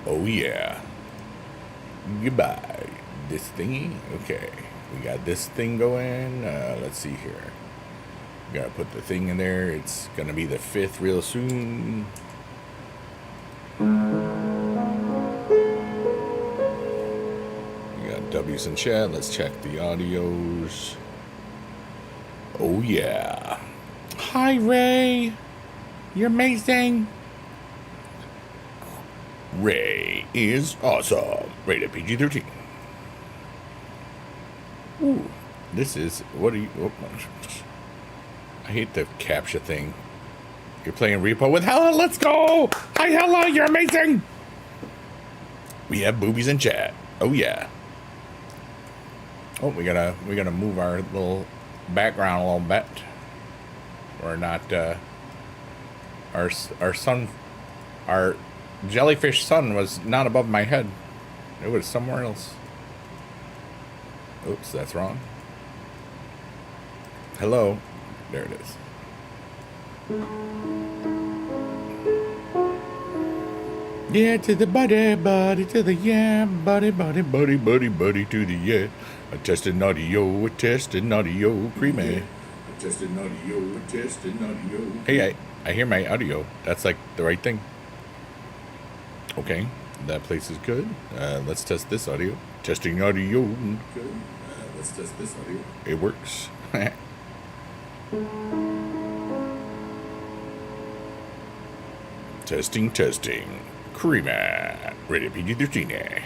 Oh yeah. Goodbye. This thingy? Okay. We got this thing going. Let's see here. We gotta put the thing in there. It's gonna be the 5th real soon. We got W's in chat. Let's check the audios. Oh yeah. Hi Ray. You're amazing. Ray is awesome. Rated PG-13. Ooh, this is, what are you, oh, I hate the captcha thing. You're playing Repo with Hella, let's go! Hi Hella, you're amazing! We have boobies in chat. Oh yeah. Oh, we gotta move our little background a little bit. We're not, our sun, our jellyfish sun was not above my head. It was somewhere else. Oops, that's wrong. Hello. There it is. Yeah, to the body, to the yeah, body, to the yeah. A tested audio, creamy. A tested audio. Hey, I hear my audio. That's like the right thing. Okay, that place is good. Let's test this audio. Testing audio. Good. Let's test this audio. It works. Testing. Creamy. Rated PG-13.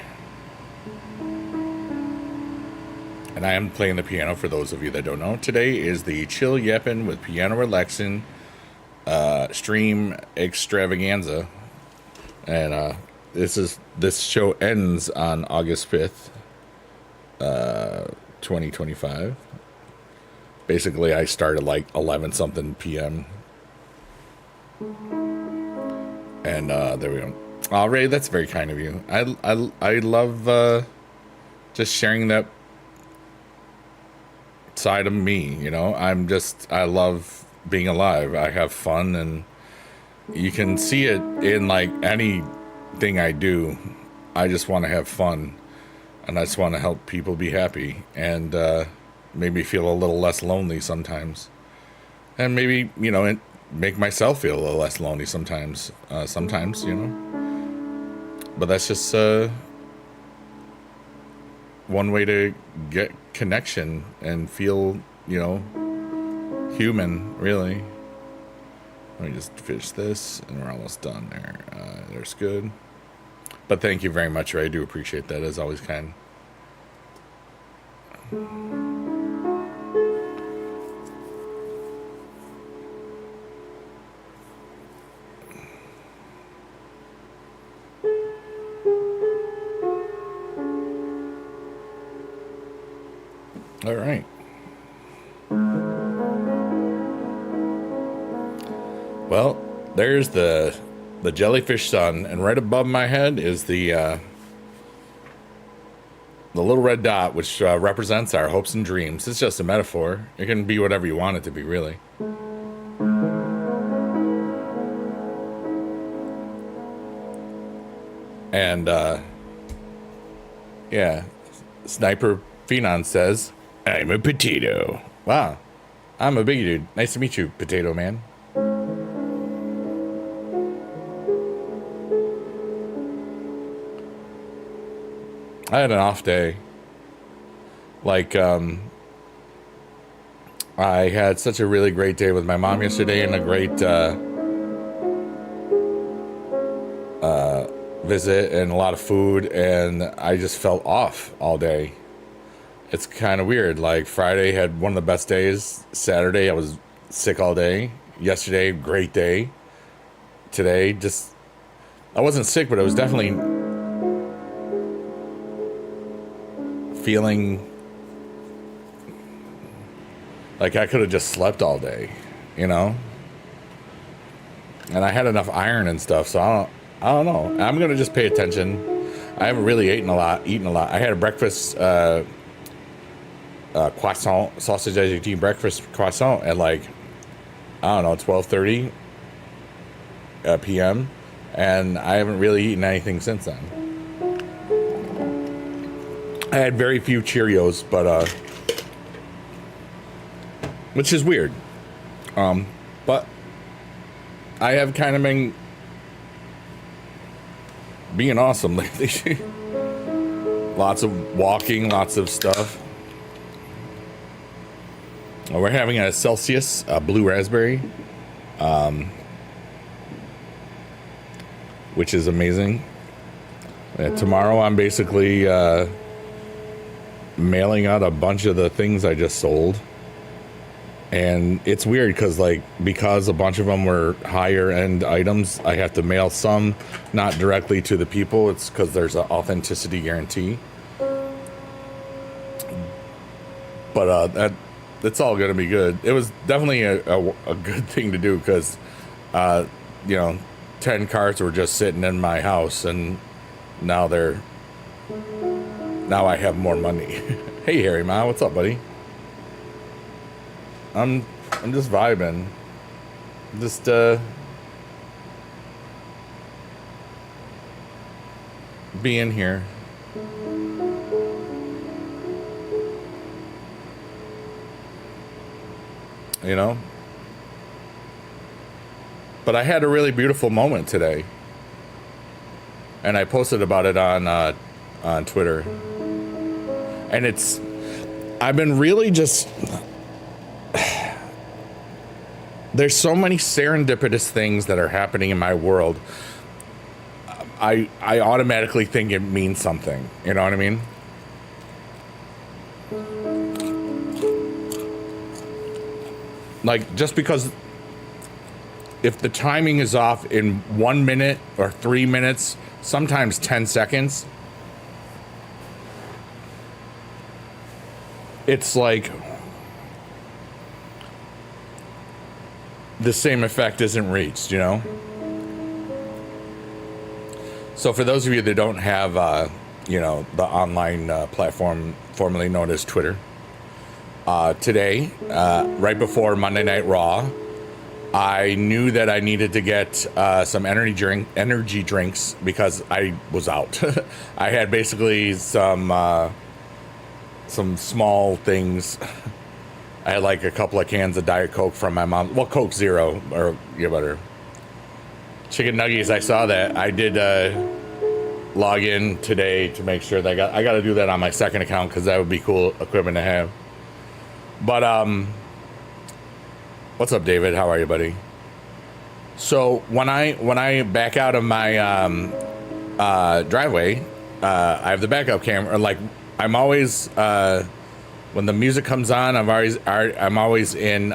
And I am playing the piano for those of you that don't know. Today is the Chill Yappin with Piano Relaxin stream extravaganza. And this show ends on August 5th, 2025. Basically, I started like 11 something p.m. And there we go. Oh, Ray, that's very kind of you. I love just sharing that side of me, you know. I love being alive. I have fun, and you can see it in like anything I do. I just want to have fun, and I just want to help people be happy, and maybe feel a little less lonely sometimes, and maybe, you know, make myself feel a little less lonely sometimes. You know. But that's just one way to get connection and feel, you know, human, really. Let me just finish this, and we're almost done there. There's good. But thank you very much, Ray. I do appreciate that, as always, kind. All right. Well, there's the jellyfish sun, and right above my head is the little red dot, which represents our hopes and dreams. It's just a metaphor. It can be whatever you want it to be, really. And yeah, Sniper Phenon says, I'm a potato. Wow. I'm a big dude. Nice to meet you, Potato Man. I had an off day. Like, I had such a really great day with my mom yesterday, and a great visit, and a lot of food, and I just felt off all day. It's kind of weird. Like, Friday had one of the best days. Saturday I was sick all day. Yesterday, great day. Today, just, I wasn't sick, but I was definitely feeling like I could have just slept all day, you know? And I had enough iron and stuff, so I don't know. I'm gonna just pay attention. I haven't really eaten a lot. I had a breakfast croissant, sausage as you eat breakfast croissant at like, I don't know, 12:30 p.m. and I haven't really eaten anything since then. I had very few Cheerios, but which is weird. But I have kind of been being awesome lately. Lots of walking, lots of stuff. We're having a Celsius, a blue raspberry, which is amazing. Tomorrow I'm basically mailing out a bunch of the things I just sold. And it's weird because a bunch of them were higher end items, I have to mail some not directly to the people. It's because there's an authenticity guarantee. But that's all going to be good. It was definitely a good thing to do because, 10 carts were just sitting in my house, and now I have more money. Hey, Harry Ma, what's up, buddy? I'm just vibing. Just being here. But I had a really beautiful moment today, and I posted about it on Twitter. And I've been really just, there's so many serendipitous things that are happening in my world. I automatically think it means something. You know what I mean? Just because if the timing is off in 1 minute or 3 minutes, sometimes 10 seconds, it's like the same effect isn't reached, So for those of you that don't have, the online platform formerly known as Twitter, today, right before Monday Night Raw, I knew that I needed to get some energy drinks because I was out. I had basically some small things. I had a couple of cans of Diet Coke from my mom. Well, Coke Zero or butter. Chicken nuggets. I saw that. I did log in today to make sure that I got to do that on my second account because that would be cool equipment to have. But what's up, David? How are you, buddy? So when I back out of my driveway, I have the backup camera. I'm always when the music comes on, I'm always in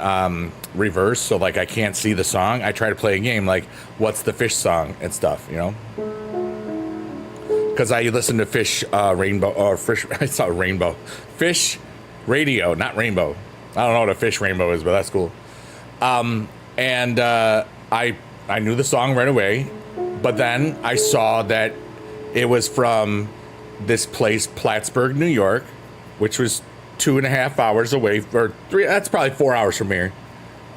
reverse, so I can't see the song. I try to play a game what's the Fish song and stuff, because I listen to Fish Rainbow or Fish. I saw Rainbow Fish Radio, not Rainbow. I don't know what a Fish Rainbow is, but that's cool. And I knew the song right away, but then I saw that it was from this place, Plattsburgh, New York, which was 2.5 hours away, or 3. That's probably 4 hours from here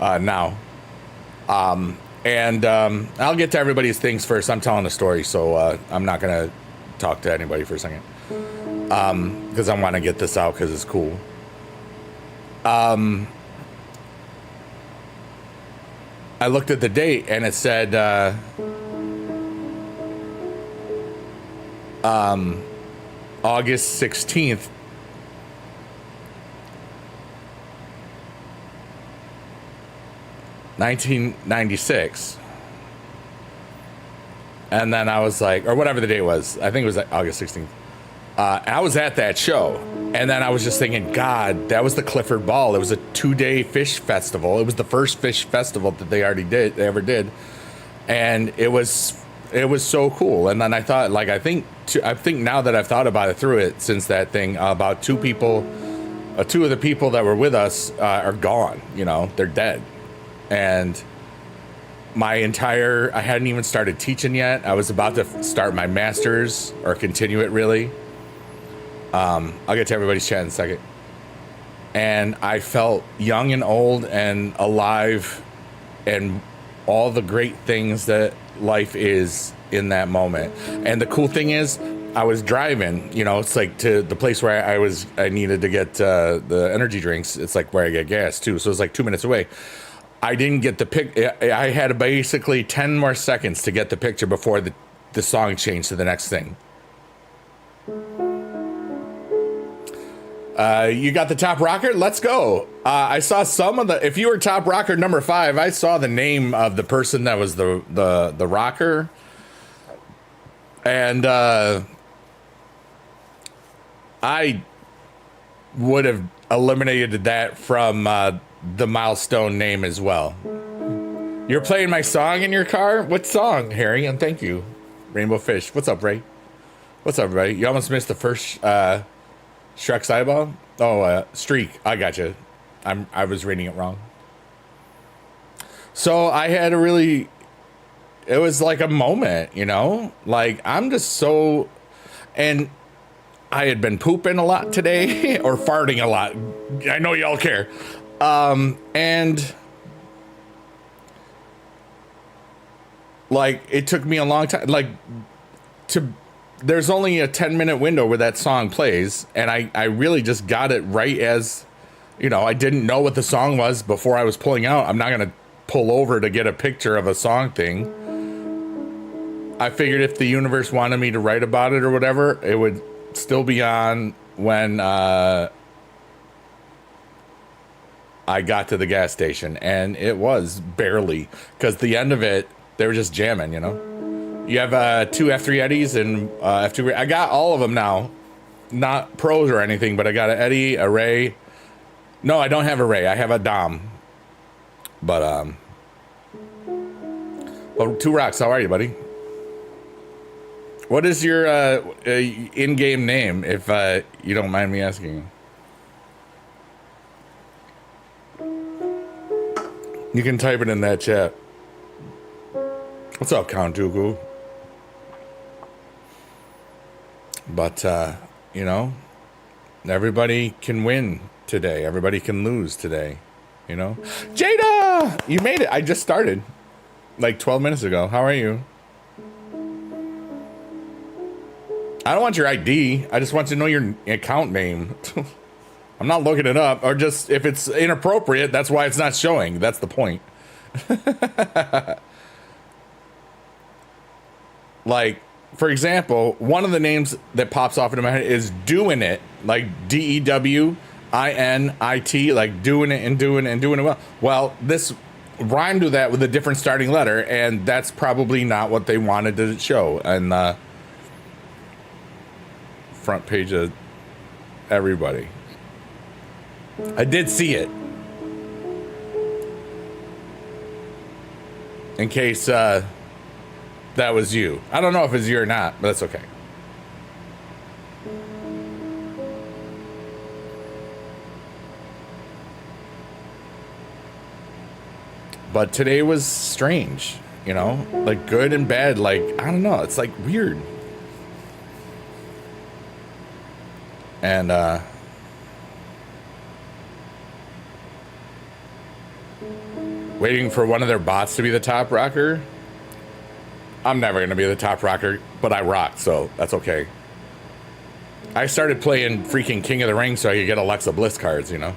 now. And I'll get to everybody's things first. I'm telling a story, so I'm not gonna talk to anybody for a second because I want to get this out because it's cool. I looked at the date and it said August 16th. $1996. And then I was like, or whatever the date was, I think it was August 16th. I was at that show, and then I was just thinking, God, that was the Clifford Ball. It was a 2-day fish festival. It was the first fish festival that they ever did, and it was so cool. And then I thought, I think now that I've thought about it through it since that thing, about two of the people that were with us are gone. They're dead, and I hadn't even started teaching yet. I was about to start my master's or continue it really. I'll get to everybody's chat in a second. And I felt young and old and alive and all the great things that life is in that moment. And the cool thing is, I was driving, you know, it's like to the place where I needed to get the energy drinks. It's like where I get gas too. So it's like 2 minutes away. I didn't get the pic. I had basically 10 more seconds to get the picture before the song changed to the next thing. You got the top rocker? Let's go. I saw some of if you were top rocker number 5, I saw the name of the person that was the rocker. And I would have eliminated that from the milestone name as well. You're playing my song in your car? What song, Harry? And thank you. Rainbow Fish. What's up, Ray? What's up, Ray? You almost missed the first Shrek's eyeball? Oh, streak. I got you. I was reading it wrong. So I had a really... It was like a moment, you know? Like, I'm just so... And I had been pooping a lot today, or farting a lot. I know y'all care. And... Like, it took me a long time, like, there's only a 10-minute window where that song plays, and I really just got it right as, you know, I didn't know what the song was before I was pulling out. I'm not going to pull over to get a picture of a song thing. I figured if the universe wanted me to write about it or whatever, it would still be on when I got to the gas station, and it was barely, because the end of it, they were just jamming, you know. You have 2 F3 Eddies and F2. I got all of them now. Not pros or anything, but I got an Eddie, a Ray. No, I don't have a Ray. I have a Dom. But, well, 2 Rocks, how are you, buddy? What is your in-game name, if you don't mind me asking? You can type it in that chat. What's up, Count Dooku? But, you know, everybody can win today. Everybody can lose today, you know? Jada! You made it. I just started like 12 minutes ago. How are you? I don't want your ID. I just want to know your account name. I'm not looking it up. Or just, if it's inappropriate, that's why it's not showing. That's the point. Like, for example, one of the names that pops off into my head is Doing It, like Dewinit, like doing it and doing it and doing it well. Well, this rhymed with that with a different starting letter, and that's probably not what they wanted to show. And front page of everybody. I did see it. In case that was you. I don't know if it's you or not, but that's okay. But today was strange, you know? Like, good and bad, like, I don't know, it's like weird. And waiting for one of their bots to be the top rocker. I'm never going to be the top rocker, but I rock, so that's okay. I started playing freaking King of the Ring so I could get Alexa Bliss cards, you know?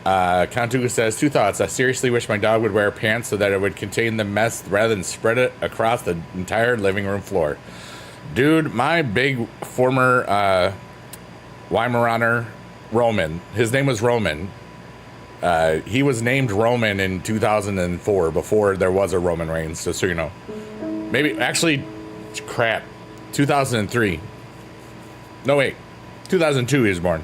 Count Dooku says, 2 thoughts. I seriously wish my dog would wear pants so that it would contain the mess rather than spread it across the entire living room floor. Dude, my big former Weimaraner, Roman, his name was Roman. He was named Roman in 2004 before there was a Roman Reigns, just so you know. Maybe, actually, crap, 2003. No, wait, 2002 he was born.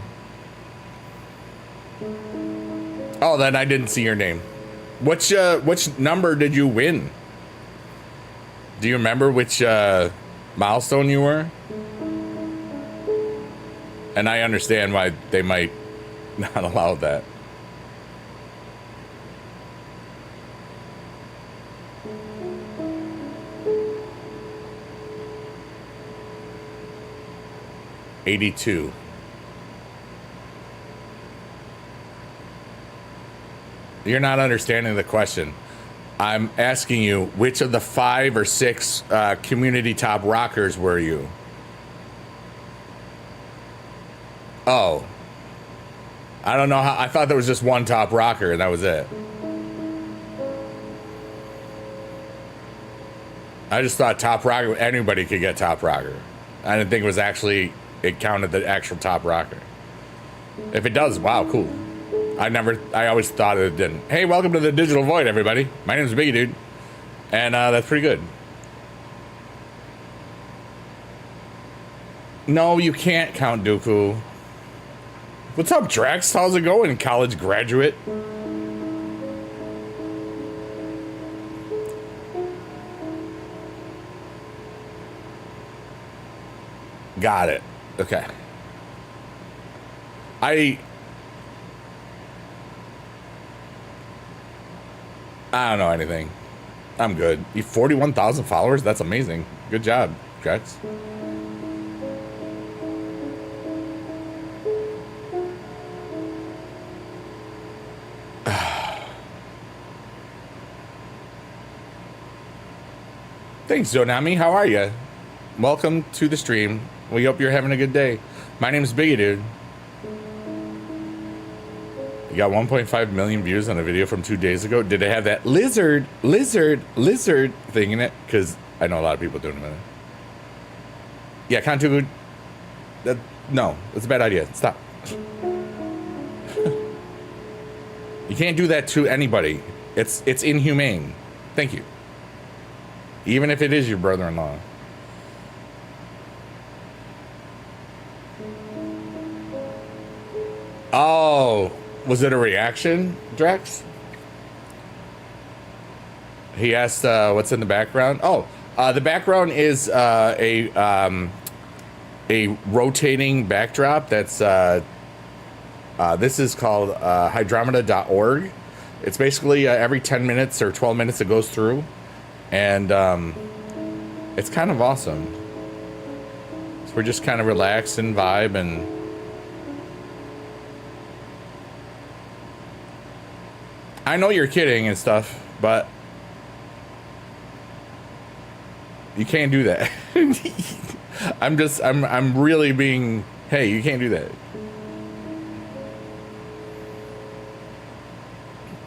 Oh, then I didn't see your name. Which number did you win? Do you remember which milestone you were? And I understand why they might not allow that. '82. You're not understanding the question. I'm asking you, which of the 5 or 6 community top rockers were you? Oh. I don't know how. I thought there was just one top rocker and that was it. I just thought top rocker, anybody could get top rocker. I didn't think it was actually, it counted the actual top rocker. If it does, wow, cool. I always thought it didn't. Hey, welcome to the Digital Void, everybody. My name is Biggie Dude. And that's pretty good. No, you can't count Dooku. What's up, Drax? How's it going, college graduate? Got it. Okay. I don't know anything. I'm good. You 41,000 followers? That's amazing. Good job, Drax. Thanks, Zonami. How are you? Welcome to the stream. We hope you're having a good day. My name is Biggie Dude. You got 1.5 million views on a video from 2 days ago. Did it have that lizard thing in it? Because I know a lot of people doing it. Yeah, Kantugu. No, that's a bad idea. Stop. You can't do that to anybody. It's inhumane. Thank you. Even if it is your brother-in-law. Oh, was it a reaction, Drex? He asked, what's in the background? Oh, the background is a rotating backdrop. That's this is called hydrometa.org. It's basically every 10 minutes or 12 minutes it goes through, and it's kind of awesome. So we're just kind of relax and vibe and. I know you're kidding and stuff, but you can't do that. I'm really being, hey, you can't do that.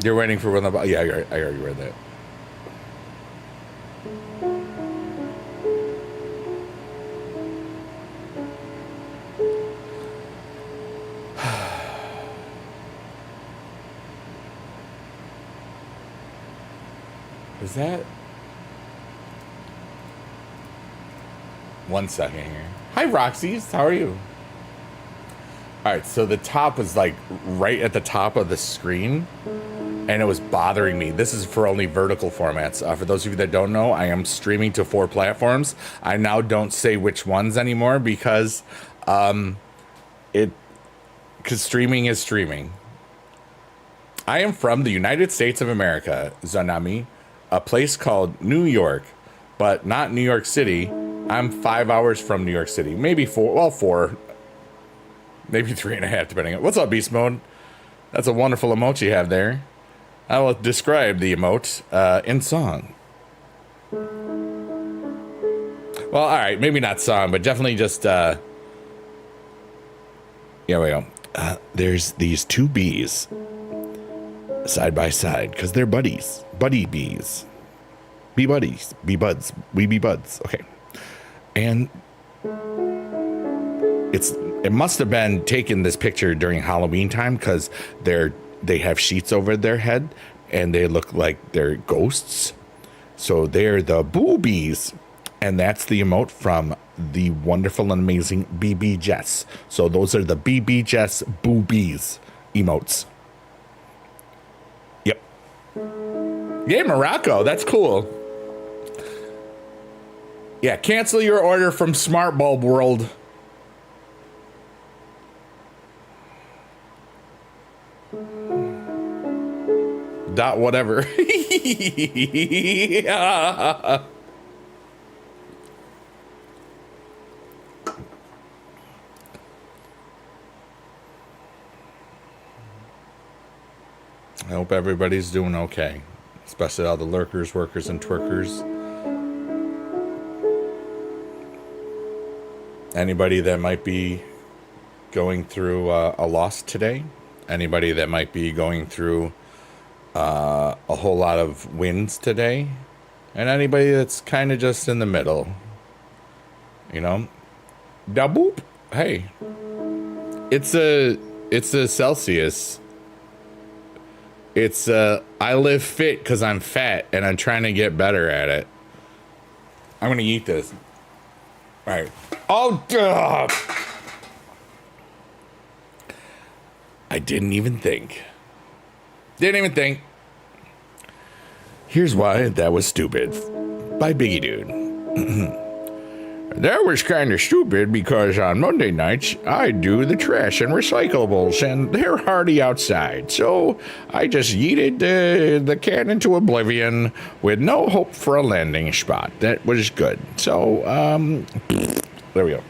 You're waiting for one of the, yeah, I already read that. Is that? 1 second here. Hi, Roxy's. How are you? All right, so the top was like right at the top of the screen, and it was bothering me. This is for only vertical formats. For those of you that don't know, I am streaming to 4 platforms. I now don't say which ones anymore because streaming is streaming. I am from the United States of America, Zanami. A place called New York, but not New York City. I'm 5 hours from New York City, maybe 4, well, 4, maybe 3.5, depending on. What's up, Beast Mode? That's a wonderful emote you have there. I will describe the emote in song. Well, all right, maybe not song, but definitely just, here we go. There's these 2 bees side by side because they're buddies. Buddy bees. Bee buddies. Bee buds. We be buds. Okay. And it must have been taken this picture during Halloween time because they have sheets over their head and they look like they're ghosts. So they're the boobies. And that's the emote from the wonderful and amazing BB Jess. So those are the BB Jess boobies emotes. Yep. Yeah, Morocco. That's cool. Yeah, cancel your order from Smart Bulb World. Dot whatever. Yeah. I hope everybody's doing okay. especially all the lurkers, workers, and twerkers. Anybody that might be going through a loss today, anybody that might be going through a whole lot of wins today, and anybody that's kind of just in the middle, you know, da boop. Hey, it's a Celsius. It's I live fit because I'm fat and I'm trying to get better at it. I'm gonna eat this. All right. Oh, duh. I didn't even think. Here's why that was stupid. By Biggie Dude. That was kind of stupid because on Monday nights, I do the trash and recyclables, and they're hardy outside. So I just yeeted the can into oblivion with no hope for a landing spot. That was good. So, there we go.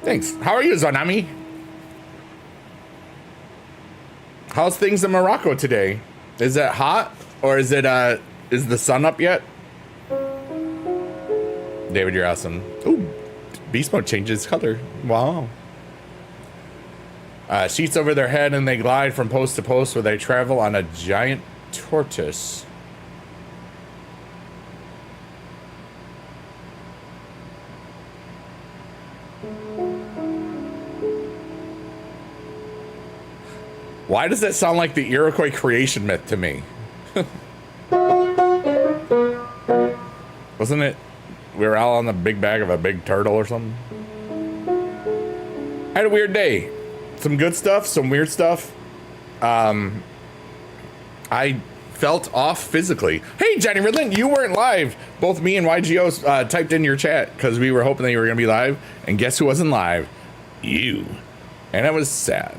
Thanks. How are you, Zonami? How's things in Morocco today? Is it hot? Or is it, is the sun up yet? David, you're awesome. Ooh, beast mode changes color. Wow. Sheets over their head and they glide from post to post where they travel on a giant tortoise. Why does that sound like the Iroquois creation myth to me? Wasn't it? We were all on the big back of a big turtle or something. I had a weird day. Some good stuff, some weird stuff. I felt off physically. Hey, Johnny Ridlin, you weren't live. Both me and YGO typed in your chat because we were hoping that you were going to be live. And guess who wasn't live? You. And it was sad.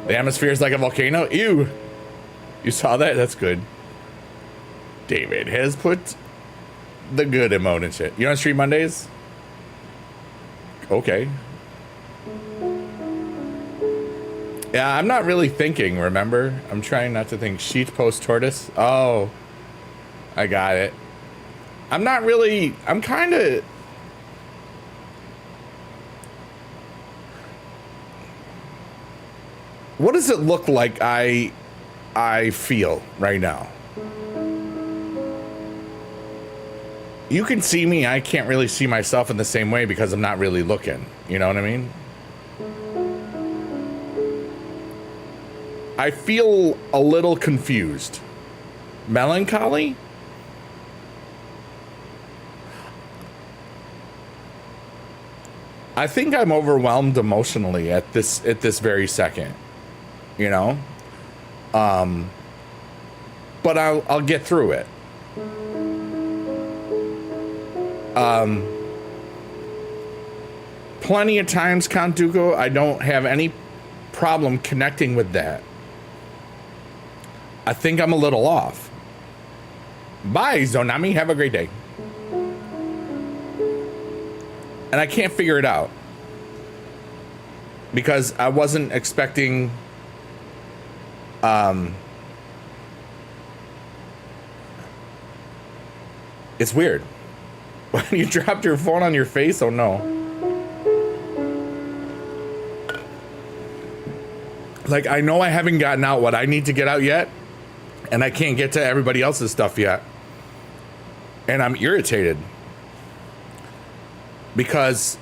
The atmosphere is like a volcano. Ew. You saw that? That's good. David has put the good emote and shit. You don't stream Mondays? Okay. Yeah, I'm not really thinking, remember? I'm trying not to think. Sheet post tortoise. Oh. I got it. I'm not really... I'm kind of... What does it look like I feel right now? You can see me, I can't really see myself in the same way because I'm not really looking. You know what I mean? I feel a little confused. Melancholy? I think I'm overwhelmed emotionally at this very second. You know? But I'll get through it. Plenty of times, Count Dooku, I don't have any problem connecting with that. I think I'm a little off. Bye, Zonami. Have a great day. And I can't figure it out. Because I wasn't expecting... It's weird. When you dropped your phone on your face, oh no. Like, I know I haven't gotten out what I need to get out yet, and I can't get to everybody else's stuff yet. And I'm irritated. Because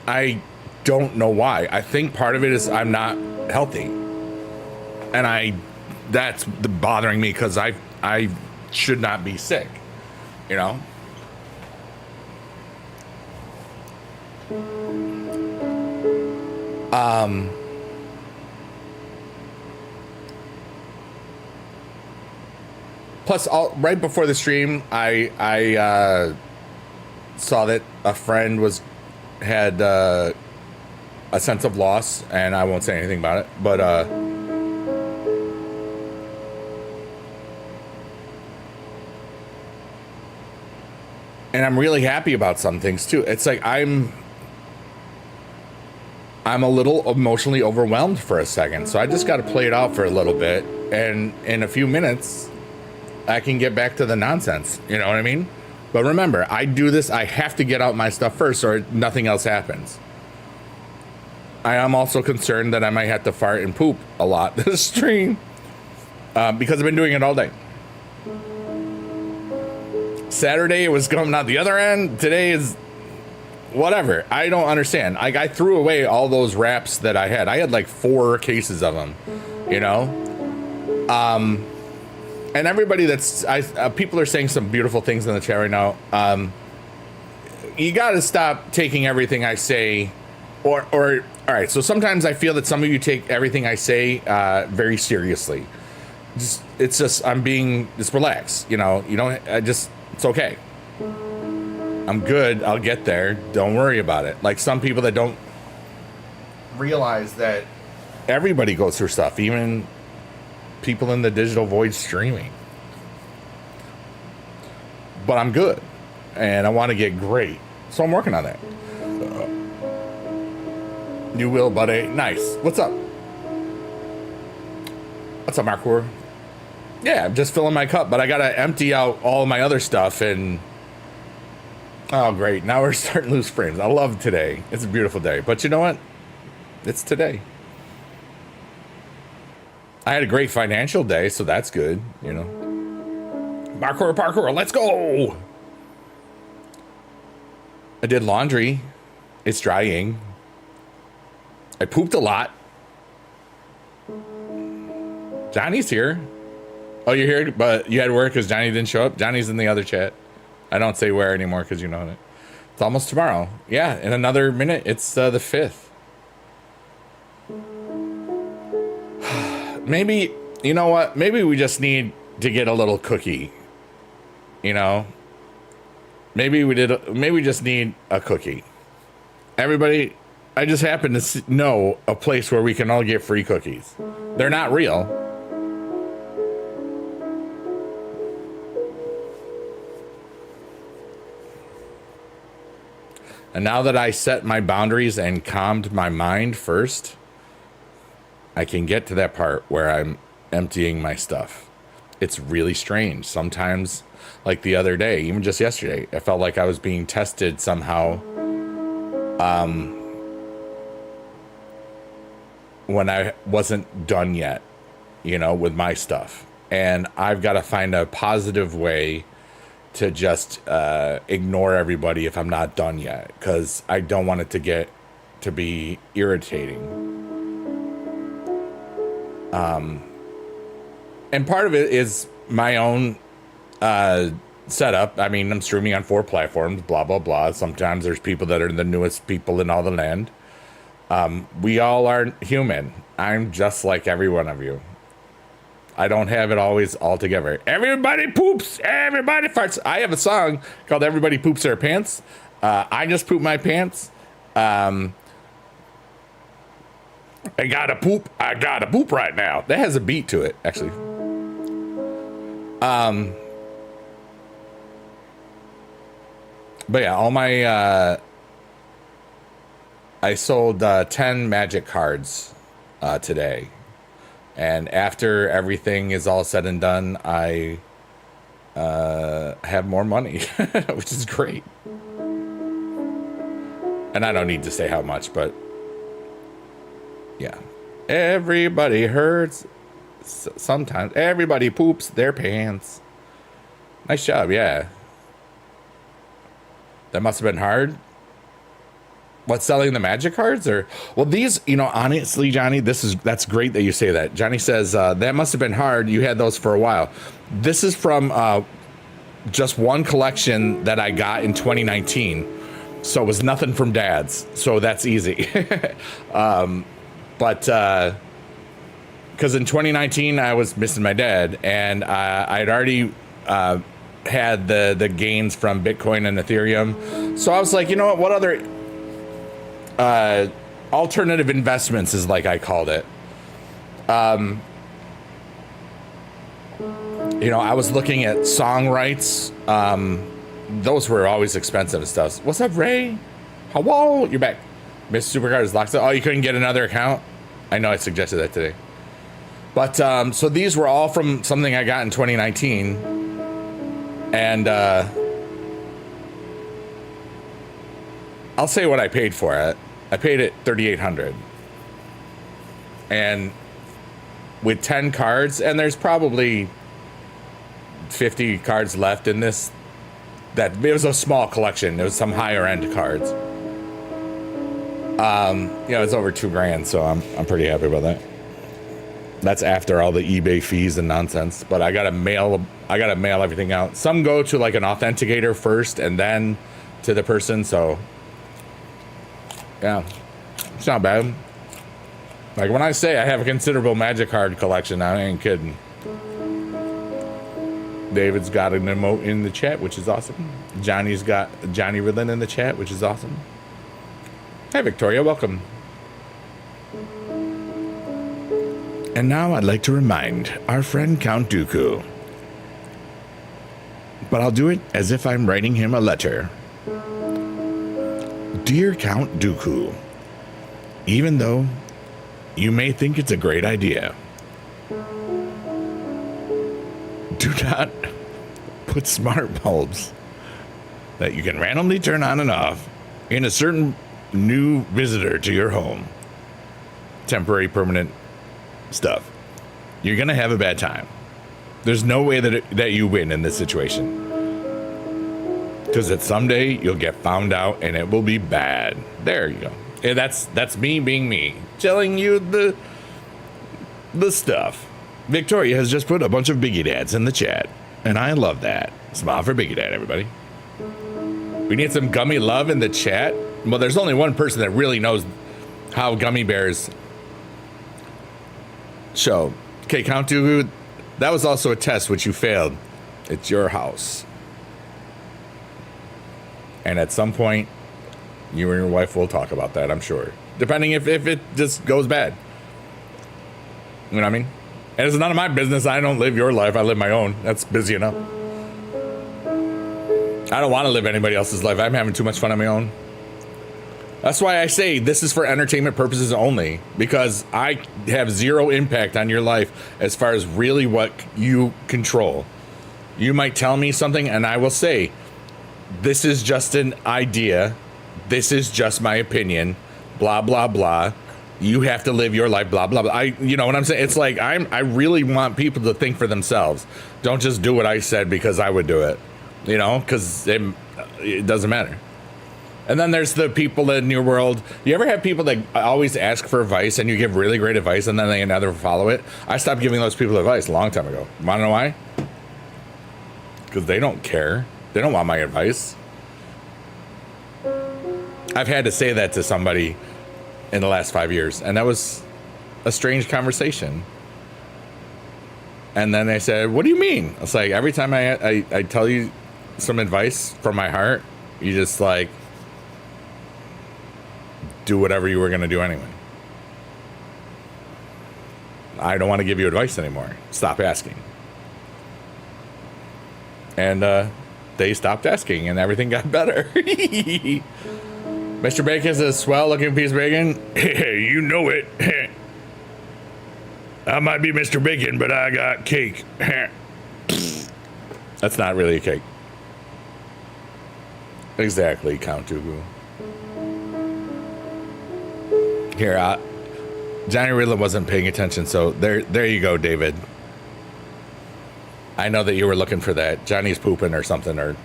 I don't know why. I think part of it is I'm not healthy. And that's bothering me because I should not be sick, you know? Plus, right before the stream, I saw that a friend had a sense of loss, and I won't say anything about it, but and I'm really happy about some things too. It's like I'm a little emotionally overwhelmed for a second, so I just got to play it out for a little bit. and in a few minutes, I can get back to the nonsense. You know what I mean? But remember, I do this. I have to get out my stuff first, or nothing else happens. I am also concerned that I might have to fart and poop a lot this stream because I've been doing it all day. Saturday it was coming out the other end. Today is whatever. I don't understand. I threw away all those wraps that I had. I had like 4 cases of them, you know. And everybody people are saying some beautiful things in the chat right now. You got to stop taking everything I say, or all right. So sometimes I feel that some of you take everything I say very seriously. Just relax. You know, it's okay. I'm good. I'll get there. Don't worry about it. Like some people that don't realize that everybody goes through stuff, even people in the digital void streaming. But I'm good and I want to get great. So I'm working on that. You will, buddy. Nice. What's up? What's up, Markor? Yeah, I'm just filling my cup, but I got to empty out all my other stuff and oh, great. Now we're starting to lose frames. I love today. It's a beautiful day. But you know what? It's today. I had a great financial day, so that's good, you know. Parkour, let's go! I did laundry. It's drying. I pooped a lot. Johnny's here. Oh, you're here, but you had work because Johnny didn't show up? Johnny's in the other chat. I don't say where anymore because you know it. It's almost tomorrow. Yeah, in another minute, it's the 5th. Maybe, you know what? Maybe we just need to get a little cookie. You know? Maybe we just need a cookie. Everybody, I just happen to know a place where we can all get free cookies. They're not real. And now that I set my boundaries and calmed my mind first, I can get to that part where I'm emptying my stuff. It's really strange. Sometimes, like the other day, even just yesterday, I felt like I was being tested somehow. When I wasn't done yet, you know, with my stuff. And I've got to find a positive way to just ignore everybody if I'm not done yet, because I don't want it to be irritating. And part of it is my own setup. I mean, I'm streaming on 4 platforms, blah, blah, blah. Sometimes there's people that are the newest people in all the land. We all are human. I'm just like every one of you. I don't have it always all together. Everybody poops, everybody farts. I have a song called Everybody Poops Their Pants. I just poop my pants. I gotta poop right now. That has a beat to it, actually. But yeah, all my I sold 10 magic cards today. And after everything is all said and done, I have more money, which is great. And I don't need to say how much, but yeah. Everybody hurts sometimes. Everybody poops their pants. Nice job, yeah. That must have been hard. What, selling the magic cards? Or, well, these, you know, honestly, Johnny, that's great that you say that. Johnny says that must have been hard. You had those for a while. This is from just one collection that I got in 2019. So it was nothing from Dad's. So that's easy. But because in 2019 I was missing my dad, and I'd already had the gains from Bitcoin and Ethereum. So I was like, you know what other alternative investments is like I called it. You know, I was looking at song rights. Those were always expensive and stuff. What's up, Ray? Hello, you're back. Miss Supercard is locked up. Oh, you couldn't get another account? I know I suggested that today. But so these were all from something I got in 2019, and I'll say what I paid for it. I paid it $3,800, and with 10 cards, and there's probably 50 cards left in this. That it was a small collection. It was some higher end cards. It's over $2,000, so I'm pretty happy about that. That's after all the eBay fees and nonsense. But I gotta mail everything out. Some go to like an authenticator first, and then to the person. So yeah, it's not bad. Like when I say I have a considerable Magic card collection, I ain't kidding. David's got an emote in the chat, which is awesome. Johnny's got Johnny Riddlin in the chat, which is awesome. Hey, Victoria, welcome. And now I'd like to remind our friend Count Dooku, but I'll do it as if I'm writing him a letter. Dear Count Dooku, even though you may think it's a great idea, do not put smart bulbs that you can randomly turn on and off in a certain new visitor to your home. Temporary, permanent stuff. You're gonna have a bad time. There's no way that you win in this situation, because that someday you'll get found out and it will be bad. There you go. And that's me being me, telling you the stuff. Victoria has just put a bunch of Biggie Dads in the chat, and I love that. Smile for Biggie Dad, everybody. We need some gummy love in the chat. Well, there's only one person that really knows how gummy bears show. Okay, Count Dooku, that was also a test which you failed. It's your house. And at some point, you and your wife will talk about that, I'm sure. Depending if it just goes bad. You know what I mean? And it's none of my business. I don't live your life. I live my own. That's busy enough. I don't want to live anybody else's life. I'm having too much fun on my own. That's why I say this is for entertainment purposes only, because I have zero impact on your life as far as really what you control. You might tell me something and I will say, this is just an idea. This is just my opinion. Blah, blah, blah. You have to live your life, blah, blah, blah. You know what I'm saying? It's like, I really want people to think for themselves. Don't just do what I said because I would do it, you know, because it doesn't matter. And then there's the people in your world. You ever have people that always ask for advice and you give really great advice and then they never follow it? I stopped giving those people advice a long time ago. Want to know why? Because they don't care. They don't want my advice. I've had to say that to somebody in the last 5 years, and that was a strange conversation. And then they said, what do you mean? It's like, every time I tell you some advice from my heart, you just like do whatever you were going to do anyway. I don't want to give you advice anymore. Stop asking. And they stopped asking and everything got better. Mr. Bacon's a swell looking piece of bacon. You know it. I might be Mr. Bacon, but I got cake. That's not really a cake. Exactly, Count Dooku. Here, Johnny Riddler wasn't paying attention, so there you go, David. I know that you were looking for that. Johnny's pooping or something, or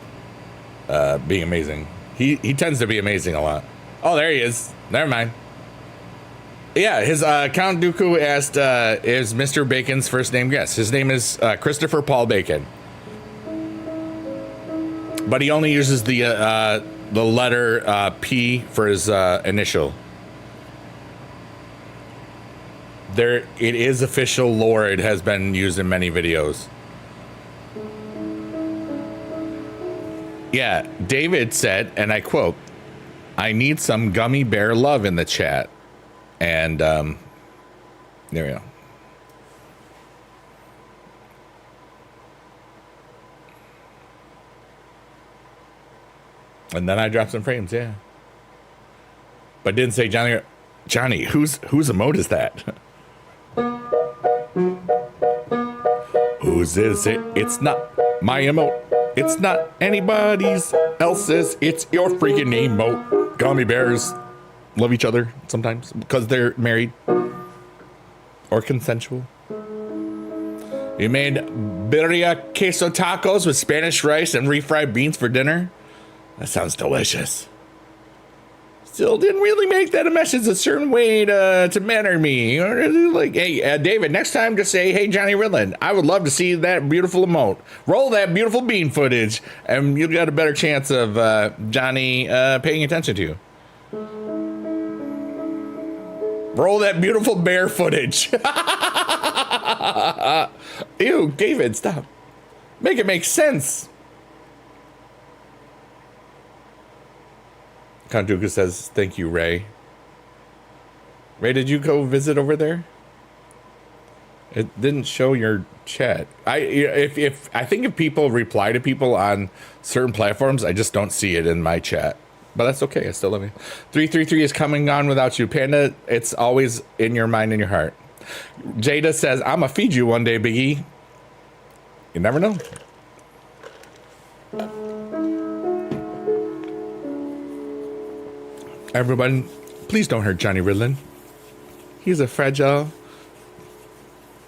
being amazing. He tends to be amazing a lot. Oh, there he is. Never mind. Yeah, his Count Dooku asked, is Mr. Bacon's first name? Yes, his name is Christopher Paul Bacon. But he only uses the letter P for his initial. It is official lore. It has been used in many videos. Yeah, David said, and I quote, I need some gummy bear love in the chat. And there we go. And then I dropped some frames, yeah. But didn't say Johnny, whose emote is that? Whose is it? It's not my emote. It's not anybody's else's. It's your freaking emote. Gummy bears love each other sometimes because they're married or consensual. You made birria queso tacos with Spanish rice and refried beans for dinner. That sounds delicious. Still didn't really make that a message a certain way to manner me. Or like, hey, David, next time just say, hey, Johnny Ridland, I would love to see that beautiful emote. Roll that beautiful bean footage, and you've got a better chance of Johnny paying attention to you. Roll that beautiful bear footage. Ew, David, stop. Make it make sense. Conduca says, thank you, Ray. Ray, did you go visit over there? It didn't show your chat. I think if people reply to people on certain platforms, I just don't see it in my chat. But that's okay. I still love you. 333 is coming on without you. Panda, it's always in your mind and your heart. Jada says, I'm going to feed you one day, Biggie. You never know. Everyone, please don't hurt Johnny Ridland. He's a fragile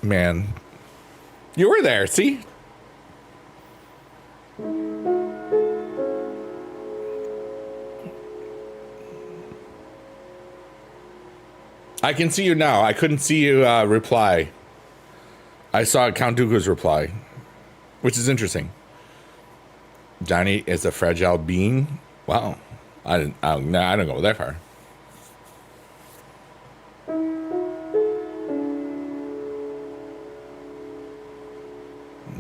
man. You were there, see? I can see you now. I couldn't see you reply. I saw Count Dooku's reply, which is interesting. Johnny is a fragile being. Wow. I didn't go that far.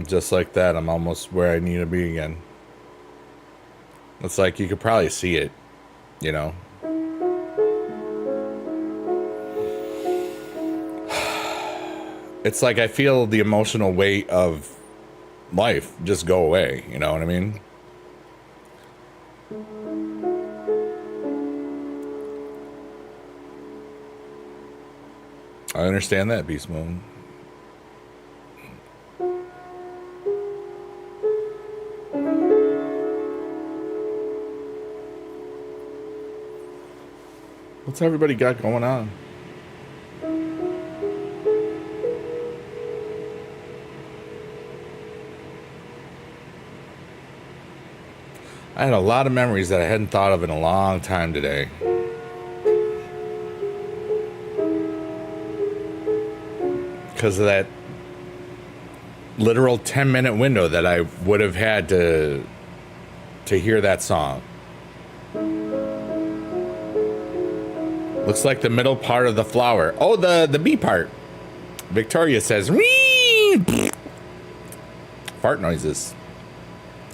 Just like that, I'm almost where I need to be again. It's like you could probably see it, you know. It's like I feel the emotional weight of life just go away, you know what I mean? I understand that, Beast Moon. What's everybody got going on? I had a lot of memories that I hadn't thought of in a long time today. Because of that literal 10-minute window that I would have had to hear that song. Looks like the middle part of the flower. Oh, the B part. Victoria says, wee! Fart noises.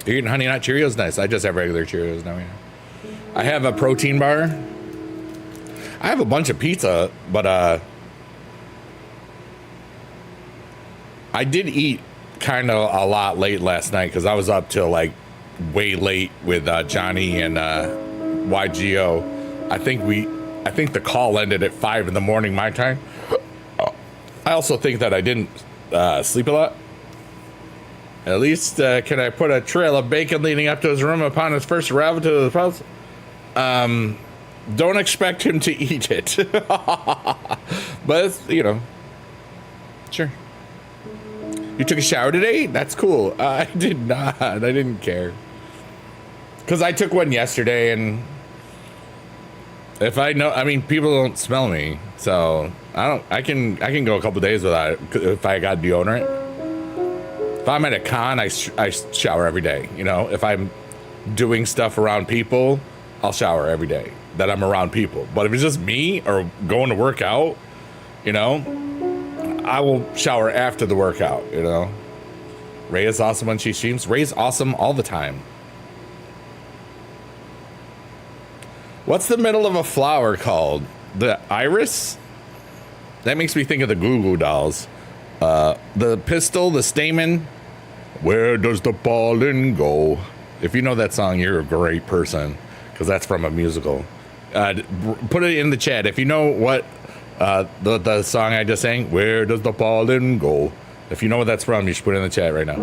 You're eating Honey Nut Cheerios? Nice. I just have regular Cheerios now. Yeah. I have a protein bar. I have a bunch of pizza, but I did eat kind of a lot late last night because I was up till like way late with Johnny and YGO. I think the call ended at 5 in the morning my time. I also think that I didn't sleep a lot. At least can I put a trail of bacon leading up to his room upon his first arrival to the house? Don't expect him to eat it. But it's, you know, sure. You took a shower today? That's cool. I did not. I didn't care. Because I took one yesterday, and if I know, I mean, people don't smell me, so I can go a couple days without it if I got deodorant. If I'm at a con, I shower every day. You know, if I'm doing stuff around people, I'll shower every day that I'm around people. But if it's just me or going to work out, you know, I will shower after the workout, you know. Ray is awesome when she streams. Ray's awesome all the time. What's the middle of a flower called? The iris? That makes me think of the Goo Goo Dolls. The pistil, the stamen. Where does the pollen go? If you know that song, you're a great person, because that's from a musical. Put it in the chat if you know what the song I just sang. Where does the pollen go? If you know what that's from, you should put it in the chat right now.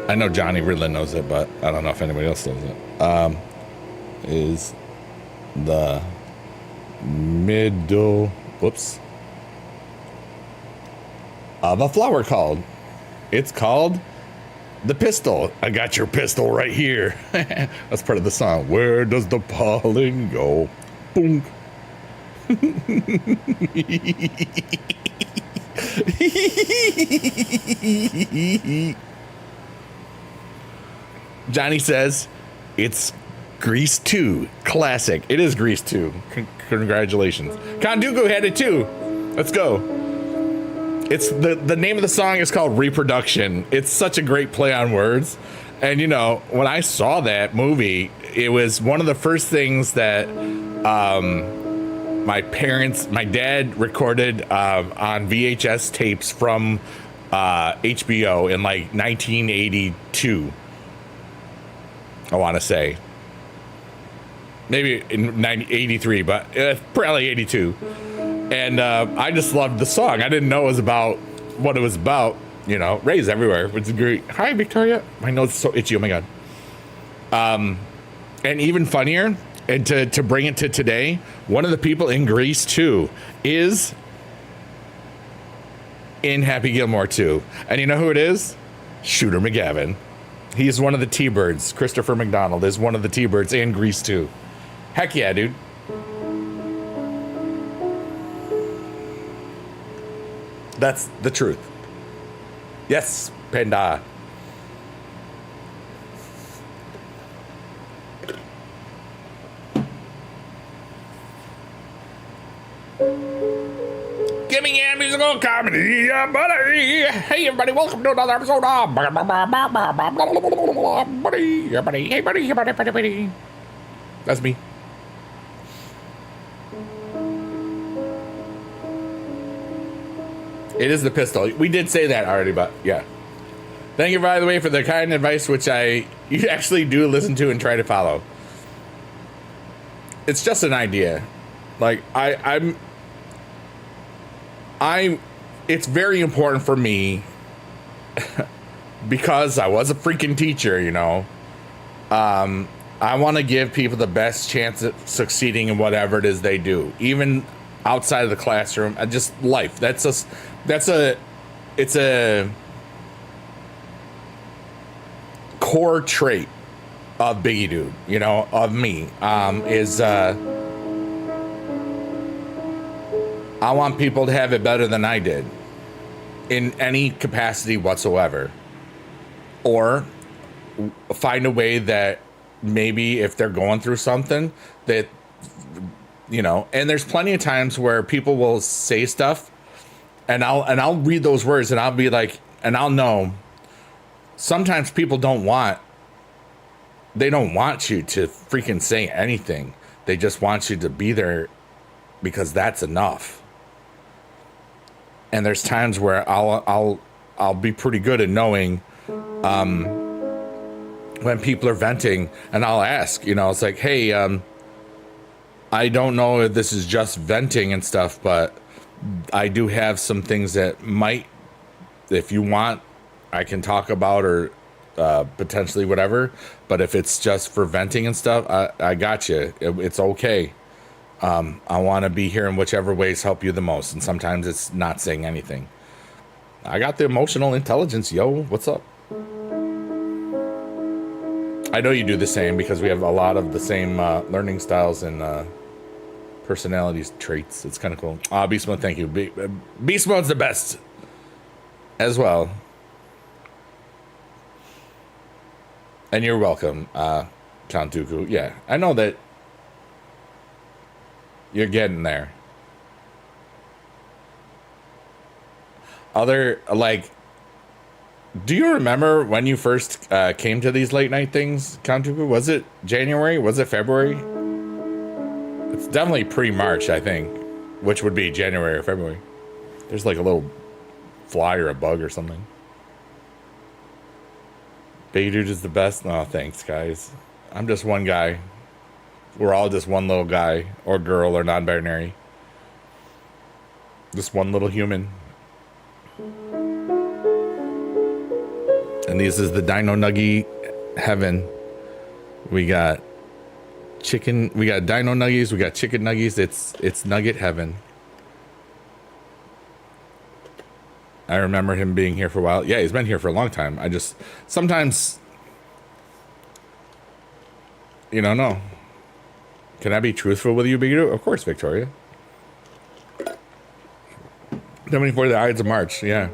I know Johnny Ridlin knows it, but I don't know if anybody else knows it. Is the middle, whoops, of a flower called? It's called the pistol. I got your pistol right here. That's part of the song. Where does the pollen go? Boom. Johnny says it's Grease 2 classic. It is Grease 2. Congratulations. Konduku had it too. Let's go. It's the name of the song is called Reproduction. It's such a great play on words. And you know, when I saw that movie, it was one of the first things that my dad recorded on VHS tapes from HBO in like 1982. I want to say. Maybe in 83, but probably 82. And I just loved the song. I didn't know it was about what it was about. You know, Ray's everywhere, which is great. Hi, Victoria. My nose is so itchy. Oh, my God. And even funnier, and to bring it to today, one of the people in Grease 2 is in Happy Gilmore 2. And you know who it is? Shooter McGavin. He's one of the T-Birds. Christopher McDonald is one of the T-Birds in Grease 2. Heck yeah, dude. That's the truth. Yes, Panda. Give me a musical comedy, buddy. Hey, everybody, welcome to another episode of buddy. Hey, buddy. That's me. It is the pistol. We did say that already, but yeah. Thank you, by the way, for the kind advice, which you actually do listen to and try to follow. It's just an idea. Like it's very important for me because I was a freaking teacher, you know. I want to give people the best chance at succeeding in whatever it is they do, even outside of the classroom. Just life. It's a core trait of Biggie Dude, you know, of me, is I want people to have it better than I did in any capacity whatsoever, or find a way that maybe if they're going through something that, you know, and there's plenty of times where people will say stuff and I'll read those words and I'll be like, and I'll know sometimes people don't want you to freaking say anything. They just want you to be there because that's enough. And there's times where I'll be pretty good at knowing when people are venting, and I'll ask, you know, it's like, hey, I don't know if this is just venting and stuff, but I do have some things that might, if you want, I can talk about, or potentially whatever. But if it's just for venting and stuff, I got you. It's okay. I want to be here in whichever ways help you the most. And sometimes it's not saying anything. I got the emotional intelligence, yo. What's up? I know you do the same because we have a lot of the same learning styles and personalities traits. It's kind of cool. Beast Mode, thank you. Beast Mode's the best as well. And you're welcome, Count Dooku. Yeah, I know that you're getting there. Do you remember when you first came to these late night things, Count Dooku? Was it January? Was it February? It's definitely pre-March, I think, which would be January or February. There's like a little fly or a bug or something. Big Dude is the best. No, thanks, guys. I'm just one guy. We're all just one little guy or girl or non-binary. This one little human. And this is the Dino Nuggie heaven. We got chicken. We got Dino Nuggies. We got chicken nuggies. It's Nugget heaven. I remember him being here for a while. Yeah, he's been here for a long time. I just sometimes, you don't know. Can I be truthful with you, Biggito? Of course, Victoria. 74 the Ides of March, yeah.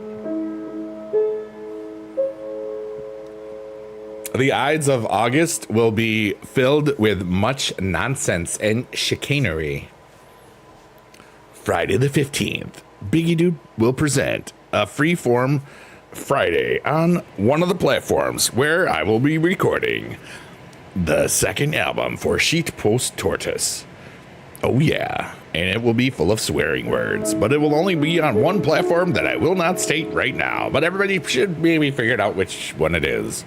The Ides of August will be filled with much nonsense and chicanery. Friday the 15th, Biggie Dude will present a freeform Friday on one of the platforms where I will be recording the second album for Sheet Post Tortoise. Oh yeah, and it will be full of swearing words, but it will only be on one platform that I will not state right now, but everybody should maybe figure it out which one it is.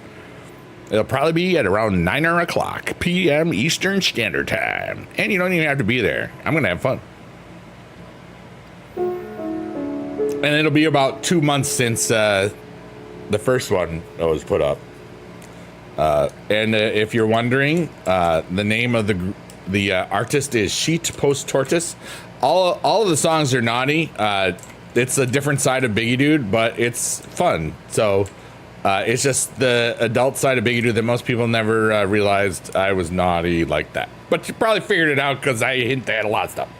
It'll probably be at around 9 o'clock p.m. Eastern Standard Time, and you don't even have to be there. I'm gonna have fun. And it'll be about 2 months since the first one was put up. And if you're wondering, the name of the artist is Sheet Post Tortoise. All of the songs are naughty. It's a different side of Biggie Dude, but it's fun. So it's just the adult side of Biggie Dude that most people never realized I was naughty like that. But you probably figured it out because I hint at a lot of stuff.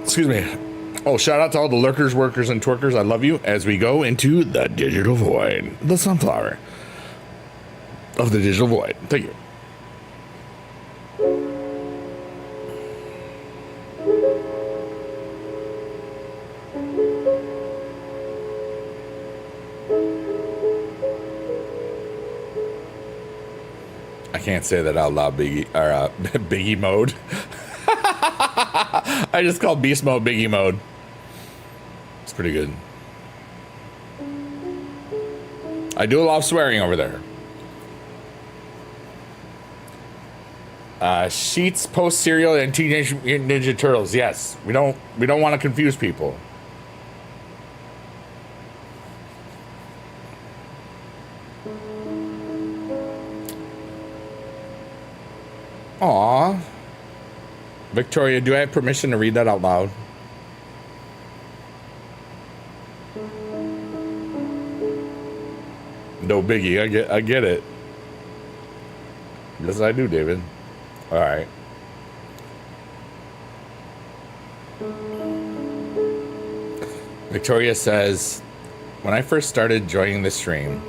Excuse me. Oh, shout out to all the lurkers, workers, and twerkers. I love you as we go into the digital void. The sunflower of the digital void. Thank you. I can't say that out loud, Biggie, or Biggie mode. I just called beast mode Biggie mode. It's pretty good. I do a lot of swearing over there. Sheets, Post Cereal, and Teenage Mutant Ninja Turtles. Yes, we don't want to confuse people. Aw. Victoria, do I have permission to read that out loud? No biggie. I get it. Yes, I do, David. All right. Victoria says, when I first started joining the stream,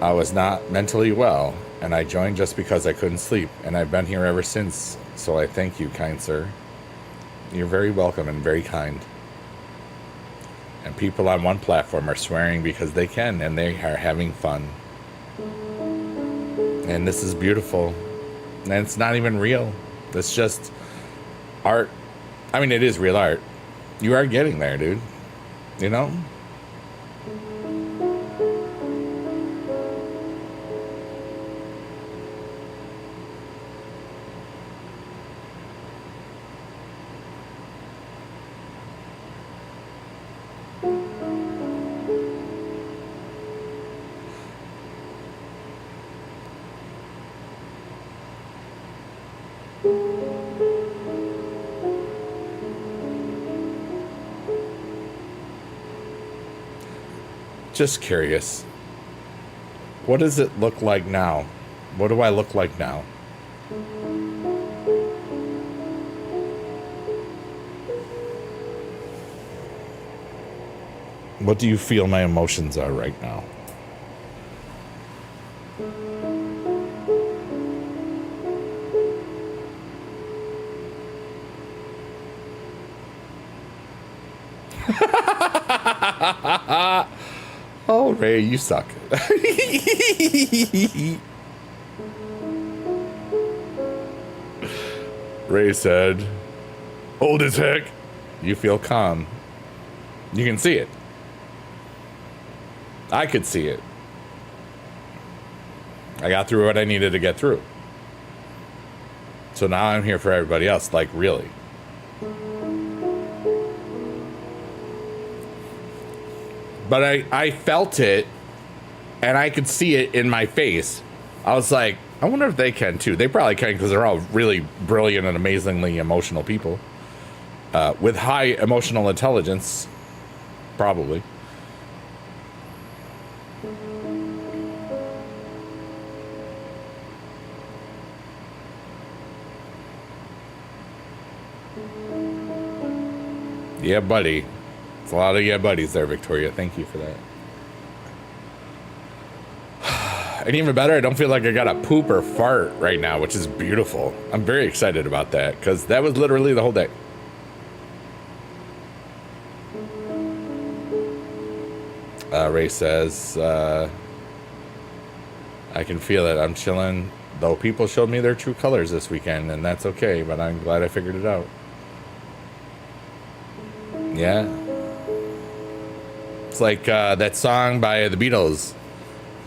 I was not mentally well, and I joined just because I couldn't sleep, and I've been here ever since. So I thank you, kind sir. You're very welcome and very kind. And people on one platform are swearing because they can, and they are having fun. And this is beautiful. And it's not even real. It's just art. I mean, it is real art. You are getting there, dude. You know? Just curious. What does it look like now? What do I look like now? What do you feel my emotions are right now? Oh, Ray, you suck. Ray said, old as heck. You feel calm. You can see it. I could see it. I got through what I needed to get through. So now I'm here for everybody else, like really. but I felt it, and I could see it in my face. I was like, I wonder if they can too. They probably can, because they're all really brilliant and amazingly emotional people with high emotional intelligence, probably. Yeah, buddy. It's a lot of yeah buddies there, Victoria. Thank you for that. And even better, I don't feel like I got a poop or fart right now, which is beautiful. I'm very excited about that, because that was literally the whole day. Ray says, I can feel it. I'm chilling, though people showed me their true colors this weekend, and that's okay, but I'm glad I figured it out. Yeah. It's like that song by the Beatles.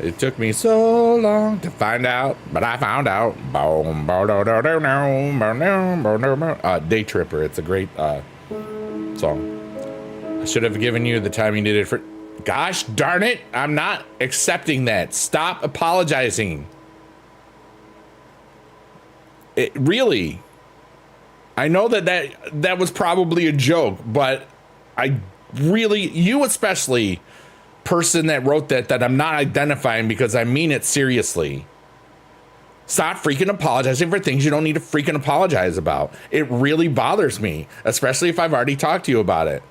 It took me so long to find out, but I found out. Day Tripper. It's a great song. I should have given you the time you needed for... Gosh darn it. I'm not accepting that. Stop apologizing. It really... I know that was probably a joke, but I really, you especially, person that wrote that I'm not identifying, because I mean it seriously. Stop freaking apologizing for things you don't need to freaking apologize about. It really bothers me, especially if I've already talked to you about it.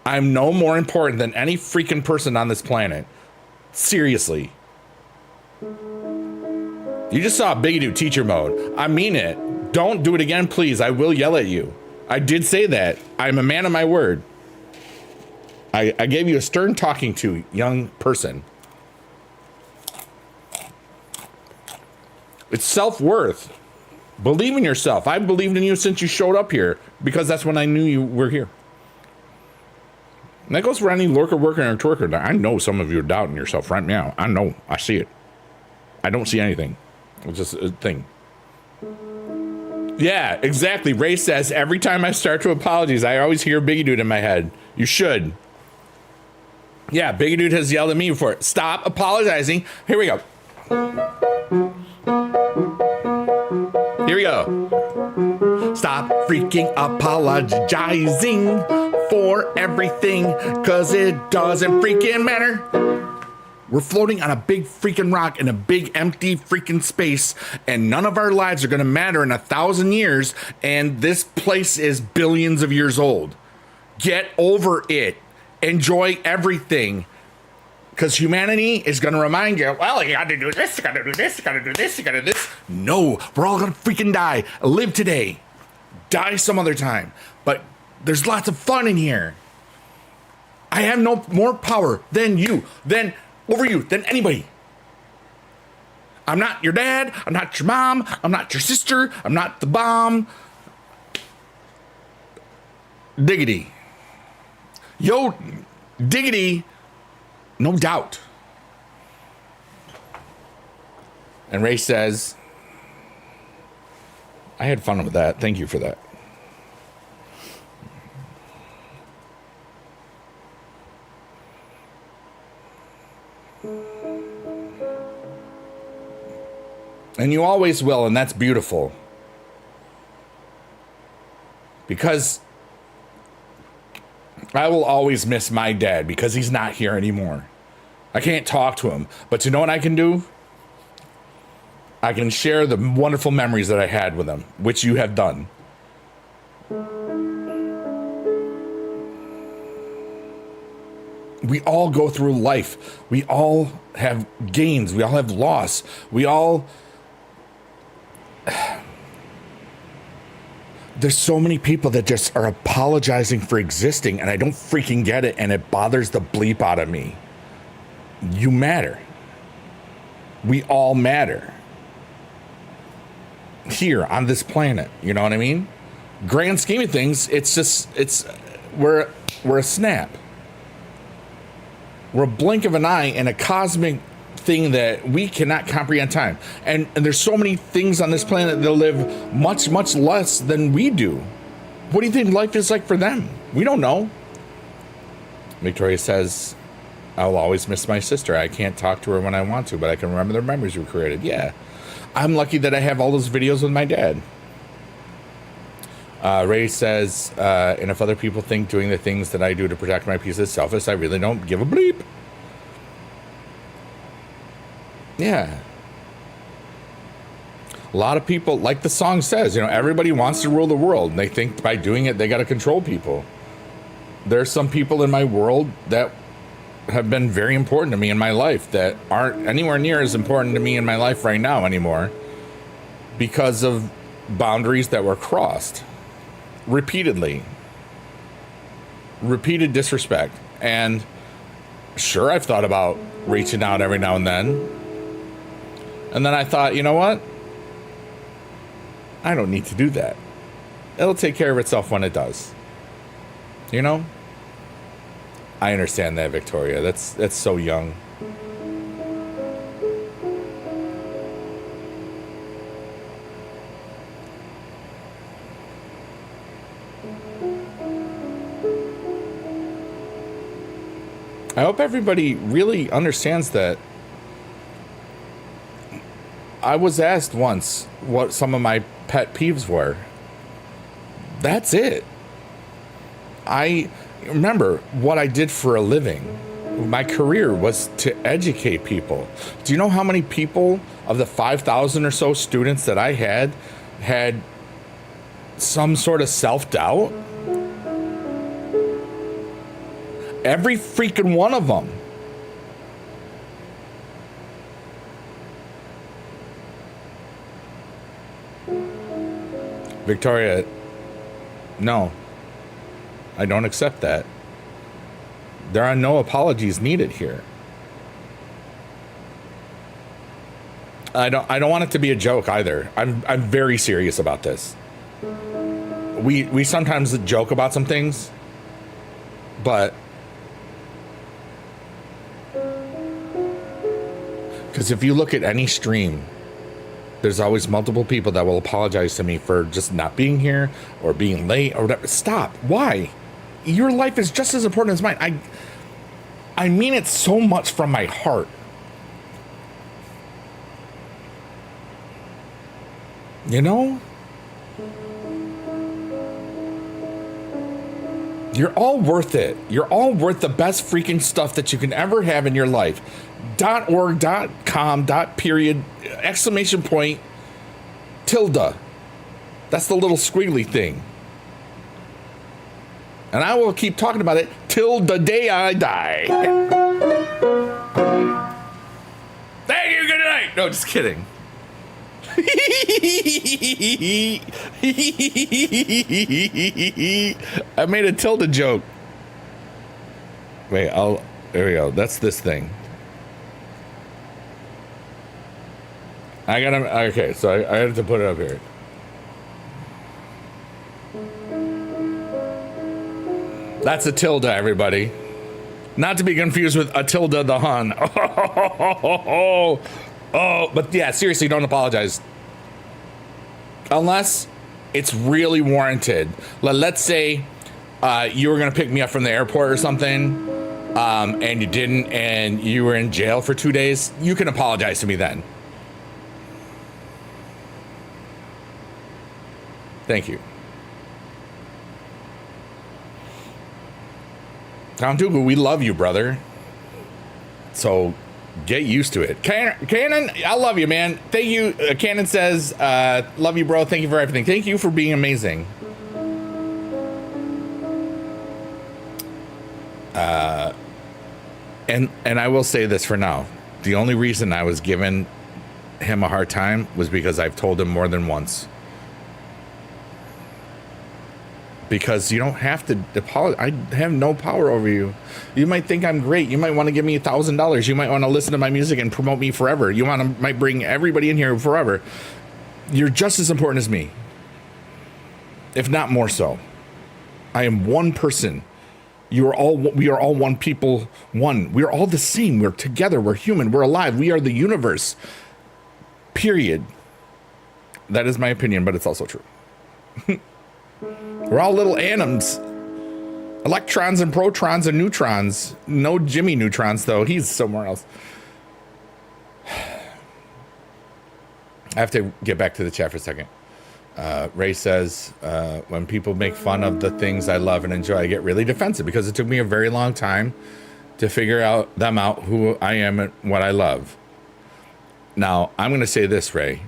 I'm no more important than any freaking person on this planet. Seriously. You just saw Biggie do teacher mode. I mean it. Don't do it again, please. I will yell at you. I did say that. I'm a man of my word. I gave you a stern talking to, young person. It's self-worth. Believe in yourself. I believed in you since you showed up here, because that's when I knew you were here. And that goes for any lurker, worker, and twerker. I know some of you are doubting yourself right now. I know. I see it. I don't see anything. It's just a thing. Yeah, exactly. Ray says, every time I start to apologize, I always hear Biggie Dude in my head. You should. Yeah, Biggie Dude has yelled at me before. Stop apologizing. Here we go. Here we go. Stop freaking apologizing for everything, because it doesn't freaking matter. We're floating on a big freaking rock in a big empty freaking space, and none of our lives are going to matter in 1,000 years, and this place is billions of years old. Get over it. Enjoy everything, because humanity is going to remind you, well, you got to do this, you got to do this, you got to do this, you got to do this. No, we're all going to freaking die. Live today. Die some other time. But there's lots of fun in here. I have no more power than you, over you, than anybody. I'm not your dad. I'm not your mom. I'm not your sister. I'm not the bomb. Diggity. Yo, diggity. No doubt. And Ray says, I had fun with that. Thank you for that. And you always will, and that's beautiful. Because I will always miss my dad, because he's not here anymore. I can't talk to him. But you know what I can do? I can share the wonderful memories that I had with him, which you have done. We all go through life. We all have gains. We all have loss. We all... There's so many people that just are apologizing for existing, and I don't freaking get it, and it bothers the bleep out of me. You matter. We all matter. Here on this planet, you know what I mean? Grand scheme of things, we're a snap. We're a blink of an eye in a cosmic thing that we cannot comprehend time. And there's so many things on this planet that live much, much less than we do. What do you think life is like for them? We don't know. Victoria says, I'll always miss my sister. I can't talk to her when I want to, but I can remember the memories we created. Yeah. I'm lucky that I have all those videos with my dad. Ray says, and if other people think doing the things that I do to protect my peace is selfish, I really don't give a bleep. Yeah. A lot of people, like the song says, you know, everybody wants to rule the world, and they think by doing it, they got to control people. There's some people in my world that have been very important to me in my life that aren't anywhere near as important to me in my life right now anymore because of boundaries that were crossed repeatedly. Repeated disrespect. And sure, I've thought about reaching out every now and then. And then I thought, you know what? I don't need to do that. It'll take care of itself when it does. You know? I understand that, Victoria. That's so young. I hope everybody really understands that. I was asked once what some of my pet peeves were. That's it. I remember what I did for a living. My career was to educate people. Do you know how many people of the 5,000 or so students that I had some sort of self-doubt? Every freaking one of them. Victoria, no, I don't accept that. There are no apologies needed here. I don't want it to be a joke either. I'm very serious about this. We sometimes joke about some things, but because if you look at any stream, there's always multiple people that will apologize to me for just not being here or being late or whatever. Stop. Why? Your life is just as important as mine. I mean it so much from my heart. You know? You're all worth it. You're all worth the best freaking stuff that you can ever have in your life. .org, .com, .period, exclamation point, tilde. That's the little squiggly thing. And I will keep talking about it till the day I die. Thank you, good night. No, just kidding. I made a tilde joke. Wait, there we go. That's this thing. Okay, so I had to put it up here. That's a tilde, everybody. Not to be confused with Attila the Hun. Oh, but yeah, seriously, don't apologize. Unless it's really warranted. Let's say you were going to pick me up from the airport or something, and you didn't, and you were in jail for 2 days. You can apologize to me then. Thank you. Tom Tugu, we love you, brother. So get used to it. Cannon, I love you, man. Thank you. Cannon says, love you, bro. Thank you for everything. Thank you for being amazing. And I will say this for now. The only reason I was giving him a hard time was because I've told him more than once. Because you don't have to apologize. I have no power over you. You might think I'm great. You might want to give me $1,000. You might want to listen to my music and promote me forever. You might bring everybody in here forever. You're just as important as me, if not more so. I am one person. We are all one people. One. We are all the same. We're together. We're human. We're alive. We are the universe. Period. That is my opinion, but it's also true. We're all little atoms Electrons and protons and neutrons. No Jimmy Neutrons, though. He's somewhere else. I have to get back to the chat for a second. Ray says, when people make fun of the things I love and enjoy, I get really defensive because it took me a very long time to figure out who I am and what I love. Now, I'm going to say this, Ray.